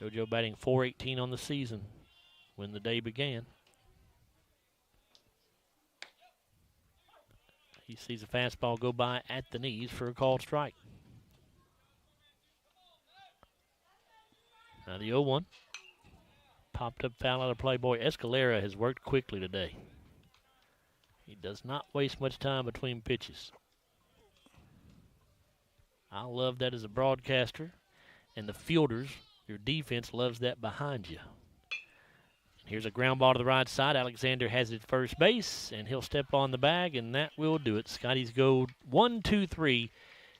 JoJo batting .418 on the season when the day began. He sees a fastball go by at the knees for a called strike. Now the 0-1. Popped up foul out of play. Boy, Escalera has worked quickly today. He does not waste much time between pitches. I love that as a broadcaster. and the fielders, your defense, loves that behind you. Here's a ground ball to the right side. Alexander has it at first base, and he'll step on the bag, and that will do it. Scotties go 1-2-3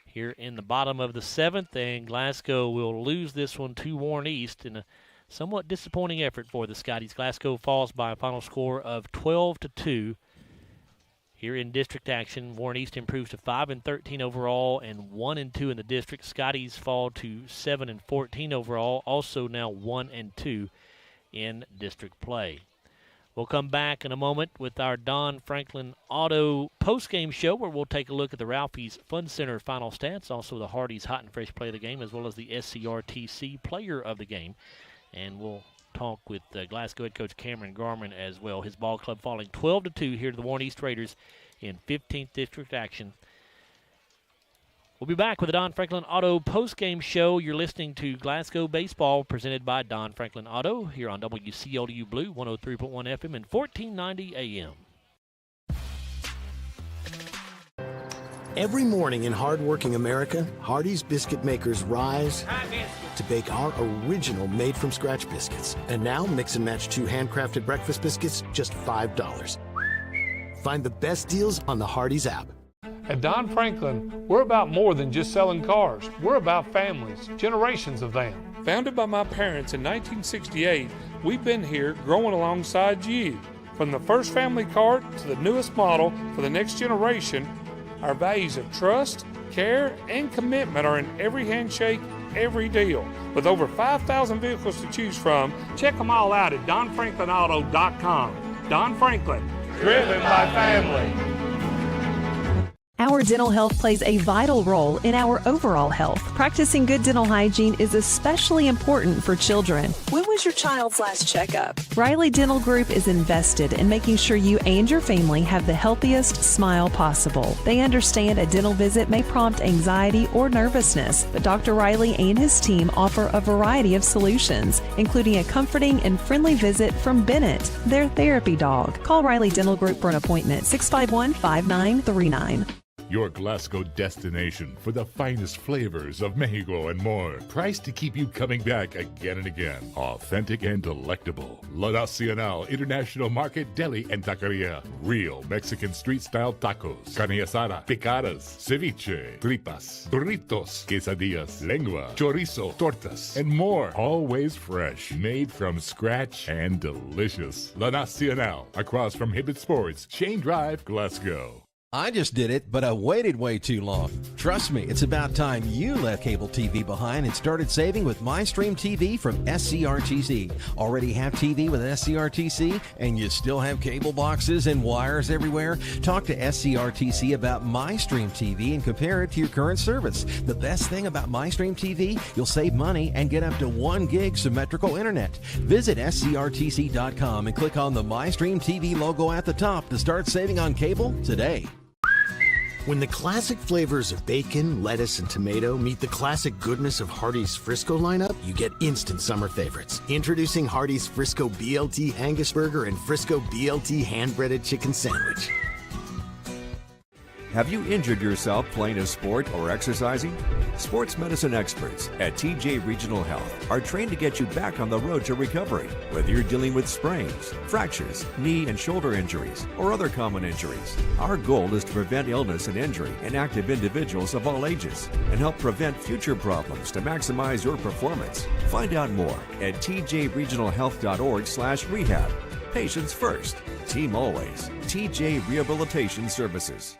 here in the bottom of the 7th, and Glasgow will lose this one to Warren East in a somewhat disappointing effort for the Scotties. Glasgow falls by a final score of 12-2 here in district action. Warren East improves to 5-13 overall and 1-2 in the district. Scotties fall to 7-14 overall, also now 1-2 in district play. We'll come back in a moment with our Don Franklin Auto postgame show, where we'll take a look at the Ralphie's Fun Center final stats, also the Hardee's Hot and Fresh Play of the Game, as well as the SCRTC Player of the Game. And we'll talk with Glasgow head coach Cameron Garman as well. His ball club falling 12-2 here to the Warren East Raiders in 15th district action. We'll be back with the Don Franklin Auto postgame show. You're listening to Glasgow Baseball presented by Don Franklin Auto here on WCLU Blue 103.1 FM and 1490 AM. Every morning in hardworking America, Hardee's biscuit makers rise to bake our original made-from-scratch biscuits. And now, mix and match 2 handcrafted breakfast biscuits, just $5. Find the best deals on the Hardee's app. At Don Franklin, we're about more than just selling cars. We're about families, generations of them. Founded by my parents in 1968, we've been here growing alongside you. From the first family car to the newest model for the next generation, our values of trust, care, and commitment are in every handshake, every deal. With over 5,000 vehicles to choose from, check them all out at DonFranklinAuto.com. Don Franklin, driven by family. Our dental health plays a vital role in our overall health. Practicing good dental hygiene is especially important for children. When was your child's last checkup? Riley Dental Group is invested in making sure you and your family have the healthiest smile possible. They understand a dental visit may prompt anxiety or nervousness, but Dr. Riley and his team offer a variety of solutions, including a comforting and friendly visit from Bennett, their therapy dog. Call Riley Dental Group for an appointment, 651-5939. Your Glasgow destination for the finest flavors of Mexico and more. Priced to keep you coming back again and again. Authentic and delectable. La Nacional International Market Deli and Taqueria. Real Mexican street-style tacos. Carne asada, picadas, ceviche, tripas, burritos, quesadillas, lengua, chorizo, tortas, and more. Always fresh. Made from scratch and delicious. La Nacional. Across from Hibbett Sports, Shane Drive, Glasgow. I just did it, but I waited way too long. Trust me, it's about time you left cable TV behind and started saving with MyStream TV from SCRTC. Already have TV with SCRTC and you still have cable boxes and wires everywhere? Talk to SCRTC about MyStream TV and compare it to your current service. The best thing about MyStream TV, you'll save money and get up to 1 gig symmetrical internet. Visit SCRTC.com and click on the MyStream TV logo at the top to start saving on cable today. When the classic flavors of bacon, lettuce, and tomato meet the classic goodness of Hardee's Frisco lineup, you get instant summer favorites. Introducing Hardee's Frisco BLT Angus Burger and Frisco BLT Hand-Breaded Chicken Sandwich. Have you injured yourself playing a sport or exercising? Sports medicine experts at TJ Regional Health are trained to get you back on the road to recovery. Whether you're dealing with sprains, fractures, knee and shoulder injuries, or other common injuries, our goal is to prevent illness and injury in active individuals of all ages and help prevent future problems to maximize your performance. Find out more at tjregionalhealth.org/rehab. Patients first, team always. TJ Rehabilitation Services.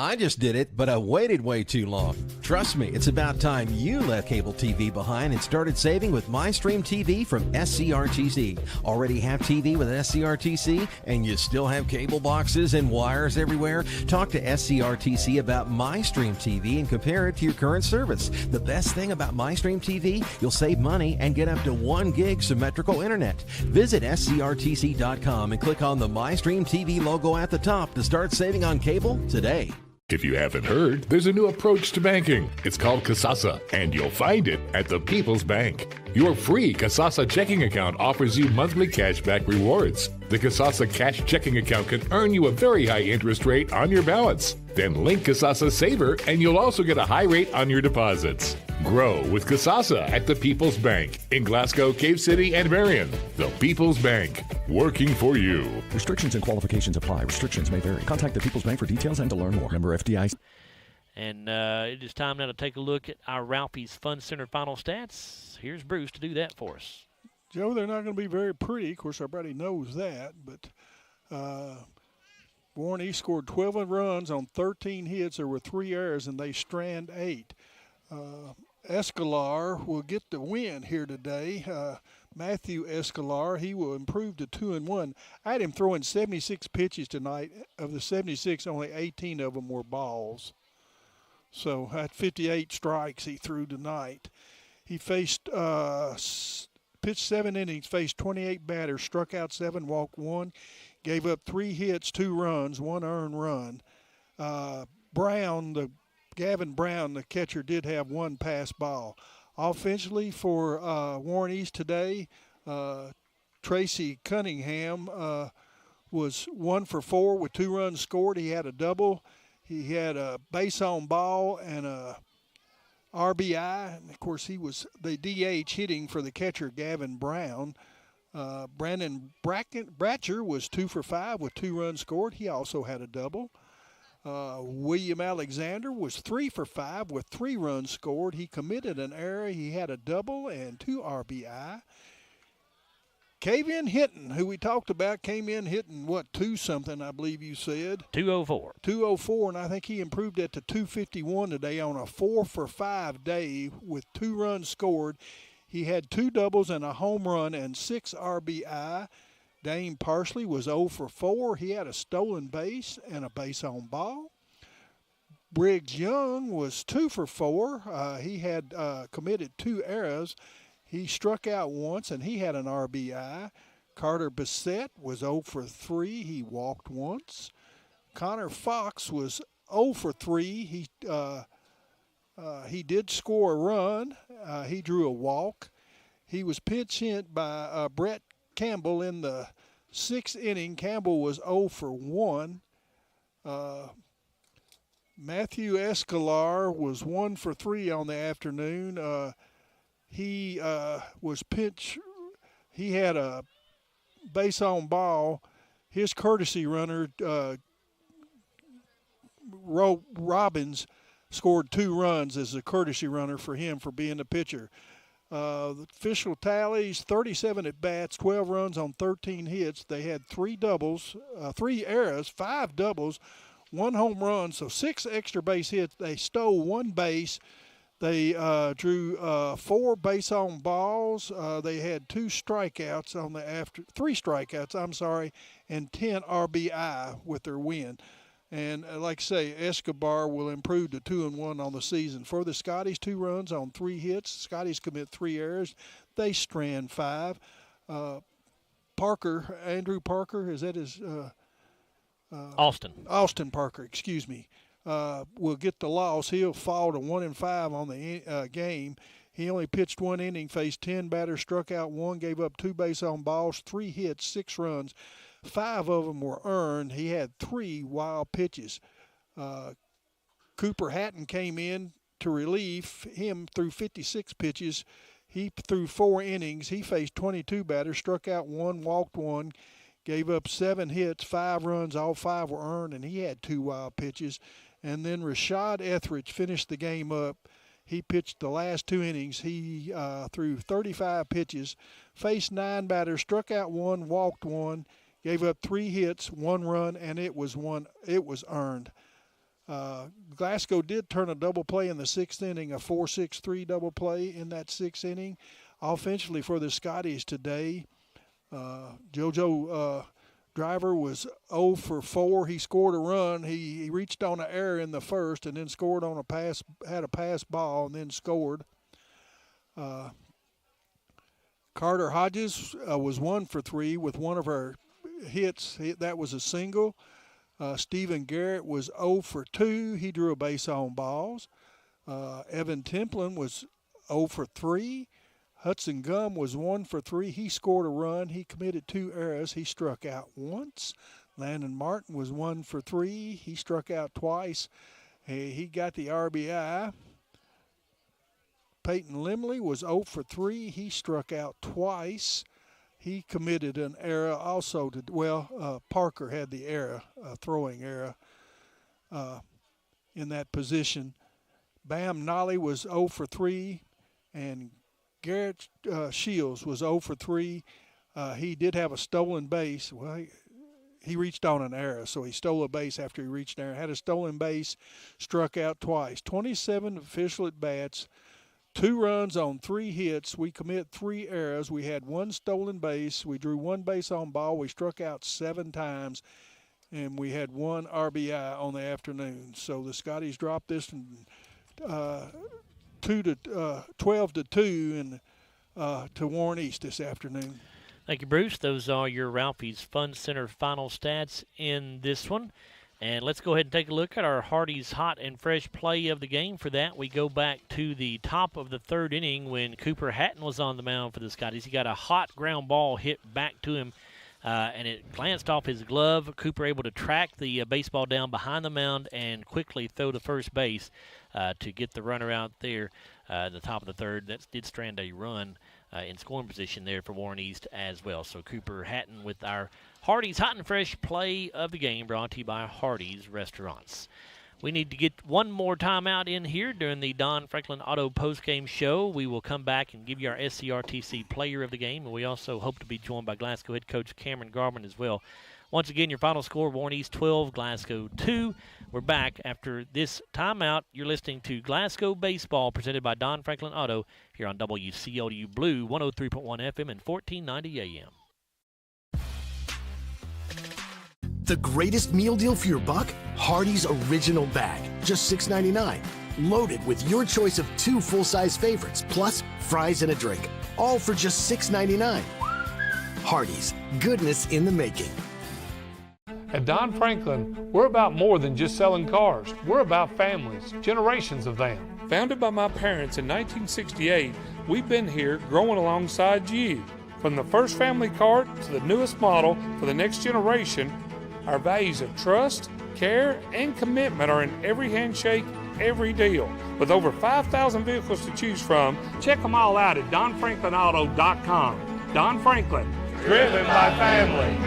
I just did it, but I waited way too long. Trust me, it's about time you left cable TV behind and started saving with MyStream TV from SCRTC. Already have TV with SCRTC and you still have cable boxes and wires everywhere? Talk to SCRTC about MyStream TV and compare it to your current service. The best thing about MyStream TV, you'll save money and get up to 1 gig symmetrical internet. Visit SCRTC.com and click on the MyStream TV logo at the top to start saving on cable today. If you haven't heard, there's a new approach to banking. It's called Kasasa, and you'll find it at the People's Bank. Your free Kasasa checking account offers you monthly cashback rewards. The Kasasa cash checking account can earn you a very high interest rate on your balance. Then link Kasasa Saver, and you'll also get a high rate on your deposits. Grow with Kasasa at the People's Bank in Glasgow, Cave City, and Marion. The People's Bank, working for you. Restrictions and qualifications apply. Restrictions may vary. Contact the People's Bank for details and to learn more. Member FDIC. And it is time now to take a look at our Ralphie's Fun Center final stats. Here's Bruce to do that for us. Joe, they're not going to be very pretty. Of course, everybody knows that. But Warren East scored 12 runs on 13 hits. There were 3 errors, and they strand 8. Escalar will get the win here today. Matthew Escalar, he will improve to 2-1. I had him throwing 76 pitches tonight. Of the 76, only 18 of them were balls. So at 58 strikes he threw tonight. He faced pitched 7 innings, faced 28 batters, struck out 7, walked 1, gave up 3 hits, 2 runs, 1 earned run. Gavin Brown, the catcher, did have 1 pass ball. Offensively for Warren East today, Tracy Cunningham was 1 for 4 with 2 runs scored. He had a double. He had a base on ball and a RBI. And, of course, he was the DH hitting for the catcher, Gavin Brown. Brandon Bratcher was 2 for 5 with 2 runs scored. He also had a double. William Alexander was 3 for 5 with 3 runs scored. He committed an error. He had a double and 2 RBI. Came-in hitting, who we talked about, came in hitting, 2-something, I believe you said? 204. 204, and I think he improved that to 251 today on a 4 for 5 day with 2 runs scored. He had 2 doubles and a home run and 6 RBI. Dane Parsley was 0 for 4. He had a stolen base and a base on ball. Briggs Young was 2 for 4. He had committed 2 errors. He struck out once, and he had an RBI. Carter Bissett was 0 for 3. He walked once. Connor Fox was 0 for 3. He did score a run. He drew a walk. He was pinch hit by Brett Campbell in the 6th inning. Campbell was 0 for 1. Matthew Escalar was 1 for 3 on the afternoon. He was pinch. He had a base on ball. His courtesy runner, Robbins, scored 2 runs as a courtesy runner for him for being the pitcher. The official tallies: 37 at bats, 12 runs on 13 hits. They had 3 doubles, 3 errors, 5 doubles, 1 home run, so 6 extra base hits. They stole 1 base. They drew 4 base on balls. They had 2 strikeouts on the 3 strikeouts, and 10 RBI with their win. And like I say, Escobar will improve to 2-1 on the season. For the Scotties, 2 runs on 3 hits. Scotties commit 3 errors. They strand 5. Andrew Parker, is that his? Austin Parker, excuse me. Will get the loss. He'll fall to 1-5 on the game. He only pitched 1 inning, faced 10 batters, struck out 1, gave up 2 base on balls, 3 hits, 6 runs. 5 of them were earned. He had 3 wild pitches. Cooper Hatton came in to relieve him through 56 pitches. He threw 4 innings. He faced 22 batters, struck out 1, walked 1, gave up 7 hits, 5 runs. All 5 were earned, and he had 2 wild pitches. And then Rashad Etheridge finished the game up. He pitched the last 2 innings. He threw 35 pitches, faced 9 batters, struck out 1, walked 1, gave up 3 hits, 1 run, and it was earned. Glasgow did turn a double play in the 6th inning, a 4-6-3 double play in that 6th inning. Offensively for the Scotties today, JoJo Driver was 0 for 4. He scored a run. He reached on an error in the 1st and then scored on a pass, had a pass ball, and then scored. Carter Hodges was 1 for 3 with one of our hits. That was a single. Stephen Garrett was 0 for 2. He drew a base on balls. Evan Templin was 0 for 3. Hudson Gum was 1 for 3. He scored a run. He committed 2 errors. He struck out once. Landon Martin was 1 for 3. He struck out twice. He got the RBI. Peyton Limley was 0 for 3. He struck out twice. He committed an error also. Parker had the error, throwing error in that position. Bam Nolly was 0 for 3, and Garrett Shields was 0 for 3. He did have a stolen base. Well, he reached on an error, so he stole a base after he reached there. Had a stolen base, struck out twice. 27 official at-bats, 2 runs on 3 hits. We commit 3 errors. We had 1 stolen base. We drew 1 base on ball. We struck out 7 times, and we had 1 RBI on the afternoon. So the Scotties dropped this from 12 to 2 and to Warren East this afternoon. Thank you, Bruce. Those are your Ralphie's Fun Center final stats in this one. And let's go ahead and take a look at our Hardy's hot and fresh play of the game. For that, we go back to the top of the 3rd inning when Cooper Hatton was on the mound for the Scotties. He got a hot ground ball hit back to him, and it glanced off his glove. Cooper able to track the baseball down behind the mound and quickly throw to first base to get the runner out there at the top of the 3rd. That did strand a run in scoring position there for Warren East as well. So Cooper Hatton with our Hardy's hot and fresh play of the game, brought to you by Hardy's Restaurants. We need to get one more timeout in here during the Don Franklin Auto Postgame Show. We will come back and give you our SCRTC player of the game, and we also hope to be joined by Glasgow head coach Cameron Garman as well. Once again, your final score, Warren East 12, Glasgow 2. We're back after this timeout. You're listening to Glasgow Baseball presented by Don Franklin Auto here on WCLU Blue 103.1 FM and 1490 AM. The greatest meal deal for your buck? Hardee's Original Bag. Just $6.99. Loaded with your choice of 2 full-size favorites, plus fries and a drink. All for just $6.99. Hardee's. Goodness in the making. At Don Franklin, we're about more than just selling cars. We're about families, generations of them. Founded by my parents in 1968, we've been here growing alongside you. From the first family car to the newest model for the next generation, our values of trust, care, and commitment are in every handshake, every deal. With over 5,000 vehicles to choose from, check them all out at DonFranklinAuto.com. Don Franklin, driven by family.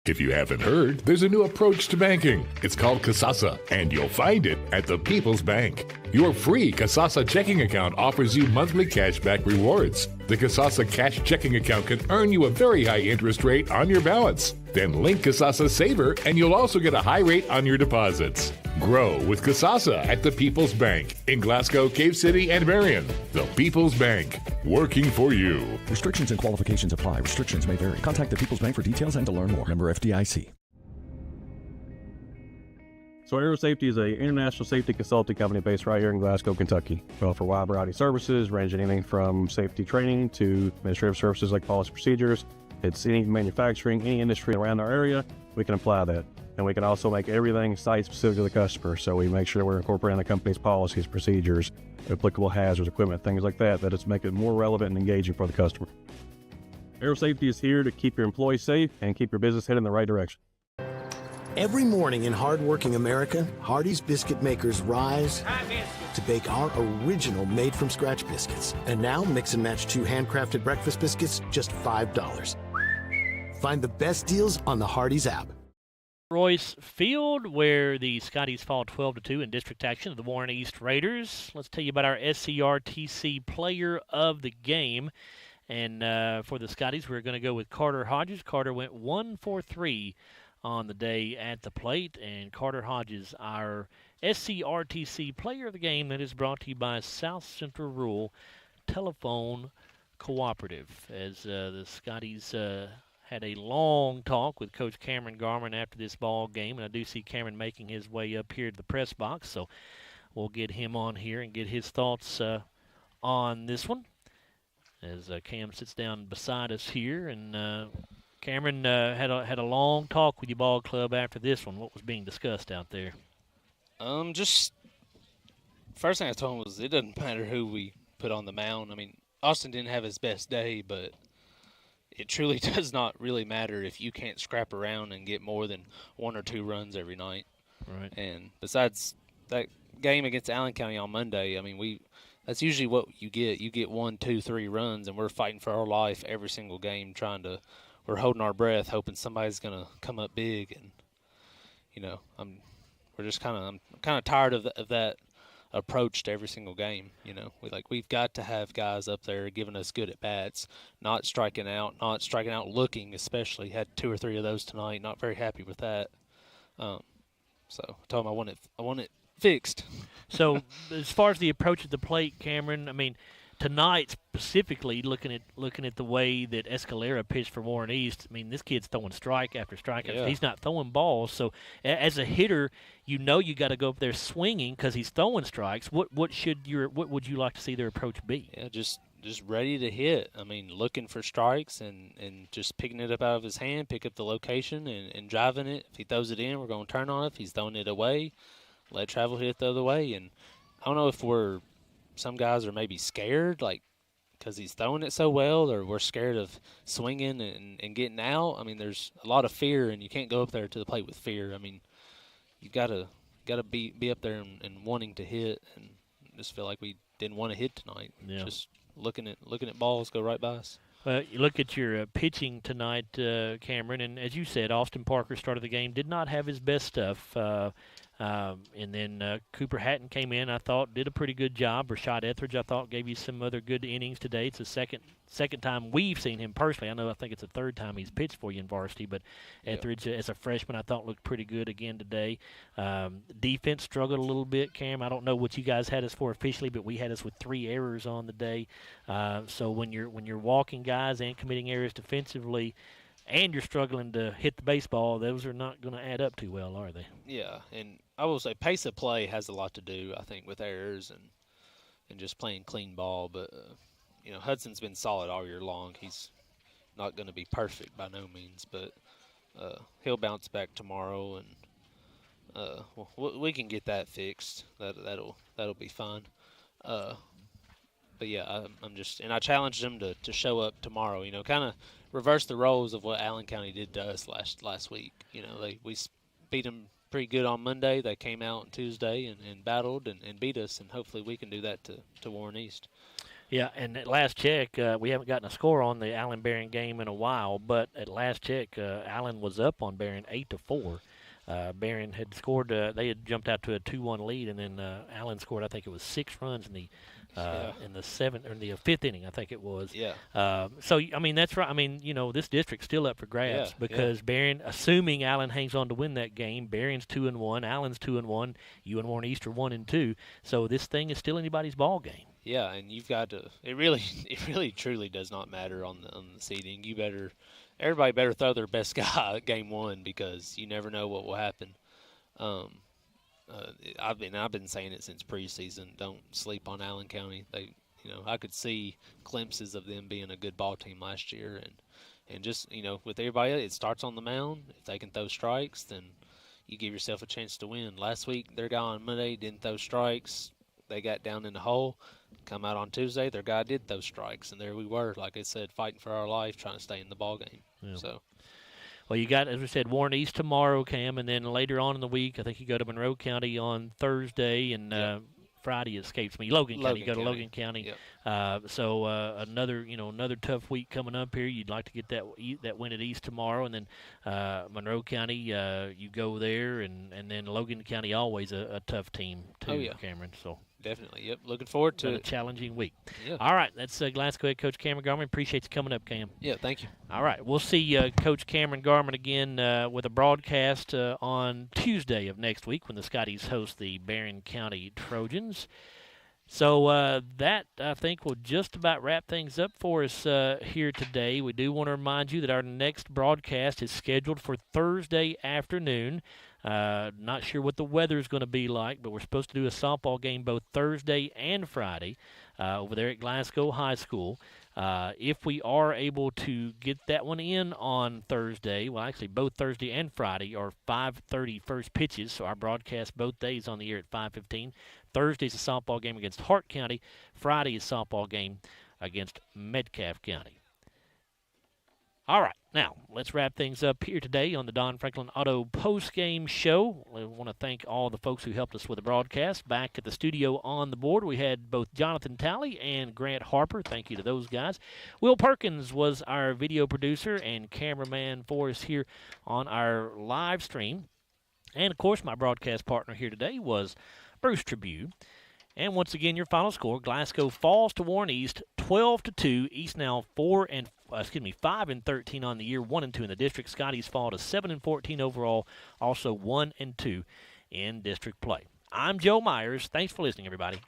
If you haven't heard, there's a new approach to banking. It's called Kasasa, and you'll find it at the People's Bank. Your free Kasasa checking account offers you monthly cashback rewards. The Kasasa cash checking account can earn you a very high interest rate on your balance. Then link Kasasa Saver, and you'll also get a high rate on your deposits. Grow with Kasasa at the People's Bank in Glasgow, Cave City, and Marion. The People's Bank, working for you. Restrictions and qualifications apply. Restrictions may vary. Contact the People's Bank for details and to learn more. Member FDIC. So Aero Safety is an international safety consulting company based right here in Glasgow, Kentucky. We offer a wide variety of services, ranging anything from safety training to administrative services like policy procedures. It's any manufacturing, any industry around our area, we can apply that. And we can also make everything site-specific to the customer. So we make sure we're incorporating the company's policies, procedures, applicable hazards, equipment, things like that, that it's make it more relevant and engaging for the customer. Aero Safety is here to keep your employees safe and keep your business headed in the right direction. Every morning in hardworking America, Hardee's biscuit makers rise to bake our original made-from-scratch biscuits. And now, mix and match 2 handcrafted breakfast biscuits, just $5. Find the best deals on the Hardee's app. Royce Field, where the Scotties fall 12-2 in district action of the Warren East Raiders. Let's tell you about our SCRTC player of the game. And for the Scotties, we're going to go with Carter Hodges. Carter went 1 for 3 on the day at the plate, and Carter Hodges, our SCRTC player of the game, that is brought to you by South Central Rural Telephone Cooperative. As the Scotties had a long talk with Coach Cameron Garman after this ball game, and I do see Cameron making his way up here to the press box, so we'll get him on here and get his thoughts on this one. As Cam sits down beside us here, and Cameron had a long talk with your ball club after this one. What was being discussed out there? Just first thing I told him was it doesn't matter who we put on the mound. I mean, Austin didn't have his best day, but it truly does not really matter if you can't scrap around and get more than 1 or 2 runs every night. Right. And besides that game against Allen County on Monday, I mean, that's usually what you get. You get 1, 2, 3 runs, and we're fighting for our life every single game, we're holding our breath, hoping somebody's going to come up big. And, I'm kind of tired of that approach to every single game. We've got to have guys up there giving us good at bats, not striking out looking, especially had 2 or 3 of those tonight. Not very happy with that. So I told him I want it fixed. So as far as the approach at the plate, Cameron, I mean, tonight specifically, looking at the way that Escalera pitched for Warren East, I mean, this kid's throwing strike after strike after. He's not throwing balls. So as a hitter, you got to go up there swinging because he's throwing strikes. What would you like to see their approach be? Yeah, just ready to hit. I mean, looking for strikes and just picking it up out of his hand, pick up the location and driving it. If he throws it in, we're going to turn on it. If he's throwing it away, let travel hit it the other way. And I don't know if some guys are maybe scared, because he's throwing it so well, or we're scared of swinging and getting out. I mean, there's a lot of fear, and you can't go up there to the plate with fear. I mean, you gotta be up there and wanting to hit, and just feel like we didn't want to hit tonight. Yeah. Just looking at balls go right by us. Well, you look at your pitching tonight, Cameron, and as you said, Austin Parker started the game, did not have his best stuff. And then Cooper Hatton came in, I thought, did a pretty good job. Rashad Etheridge, I thought, gave you some other good innings today. It's the second time we've seen him personally. I think it's the 3rd time he's pitched for you in varsity, but Etheridge, as a freshman, I thought looked pretty good again today. Defense struggled a little bit, Cam. I don't know what you guys had us for officially, but we had us with 3 errors on the day. So when you're walking guys and committing errors defensively, and you're struggling to hit the baseball, those are not going to add up too well, are they? Yeah, and I will say pace of play has a lot to do, I think, with errors and just playing clean ball. But, Hudson's been solid all year long. He's not going to be perfect by no means, but he'll bounce back tomorrow, and we can get that fixed. That'll be fine. But yeah, I challenged them to show up tomorrow. Kind of reverse the roles of what Allen County did to us last week. We beat them pretty good on Monday. They came out on Tuesday and battled and beat us, and hopefully we can do that to Warren East. Yeah, and at last check, we haven't gotten a score on the Allen-Barron game in a while, but at last check, Allen was up on Barron 8-4. Barron had scored, they had jumped out to a 2-1 lead, and then Allen scored, I think it was 6 runs in the 5th inning, I think it was. Yeah. So, I mean, that's right. I mean, this district's still up for grabs because Barron, assuming Allen hangs on to win that game, Barron's 2-1, Allen's 2-1, you and Warren East are 1-2. So this thing is still anybody's ball game. Yeah, and you've got to. It really truly does not matter on the seeding. Everybody better throw their best guy at game 1 because you never know what will happen. I've been saying it since preseason. Don't sleep on Allen County. I could see glimpses of them being a good ball team last year, and just with everybody, it starts on the mound. If they can throw strikes, then you give yourself a chance to win. Last week, their guy on Monday didn't throw strikes. They got down in the hole. Come out on Tuesday, their guy did those strikes, and there we were, like I said, fighting for our life, trying to stay in the ball game. Yeah. So. Well, you got, as we said, Warren East tomorrow, Cam, and then later on in the week, I think you go to Monroe County on Thursday, and Friday escapes me. Logan County. You go to Logan County. Yep. So another tough week coming up here. You'd like to get that win at East tomorrow, and then Monroe County, you go there, and then Logan County, always a tough team too, Cameron. So. Definitely, yep. Looking forward to a challenging week. Yeah. All right, that's Glasgow head coach Cameron Garman. Appreciate you coming up, Cam. Yeah, thank you. All right, we'll see Coach Cameron Garman again with a broadcast on Tuesday of next week when the Scotties host the Barron County Trojans. So that, I think, will just about wrap things up for us here today. We do want to remind you that our next broadcast is scheduled for Thursday afternoon. Not sure what the weather is going to be like, but we're supposed to do a softball game both Thursday and Friday over there at Glasgow High School. If we are able to get that one in on Thursday, well, actually both Thursday and Friday are 5:30 first pitches, so our broadcast both days on the air at 5:15. Thursday's a softball game against Hart County. Friday is softball game against Metcalfe County. All right, now let's wrap things up here today on the Don Franklin Auto Postgame Show. I want to thank all the folks who helped us with the broadcast. Back at the studio on the board, we had both Jonathan Talley and Grant Harper. Thank you to those guys. Will Perkins was our video producer and cameraman for us here on our live stream. And, of course, my broadcast partner here today was Bruce Tribune. And once again, your final score: Glasgow falls to Warren East 12-2. East now 5-13 on the year, 1-2 in the district. Scotty's fall to 7-14 overall, also 1-2 in district play. I'm Joe Myers. Thanks for listening, everybody.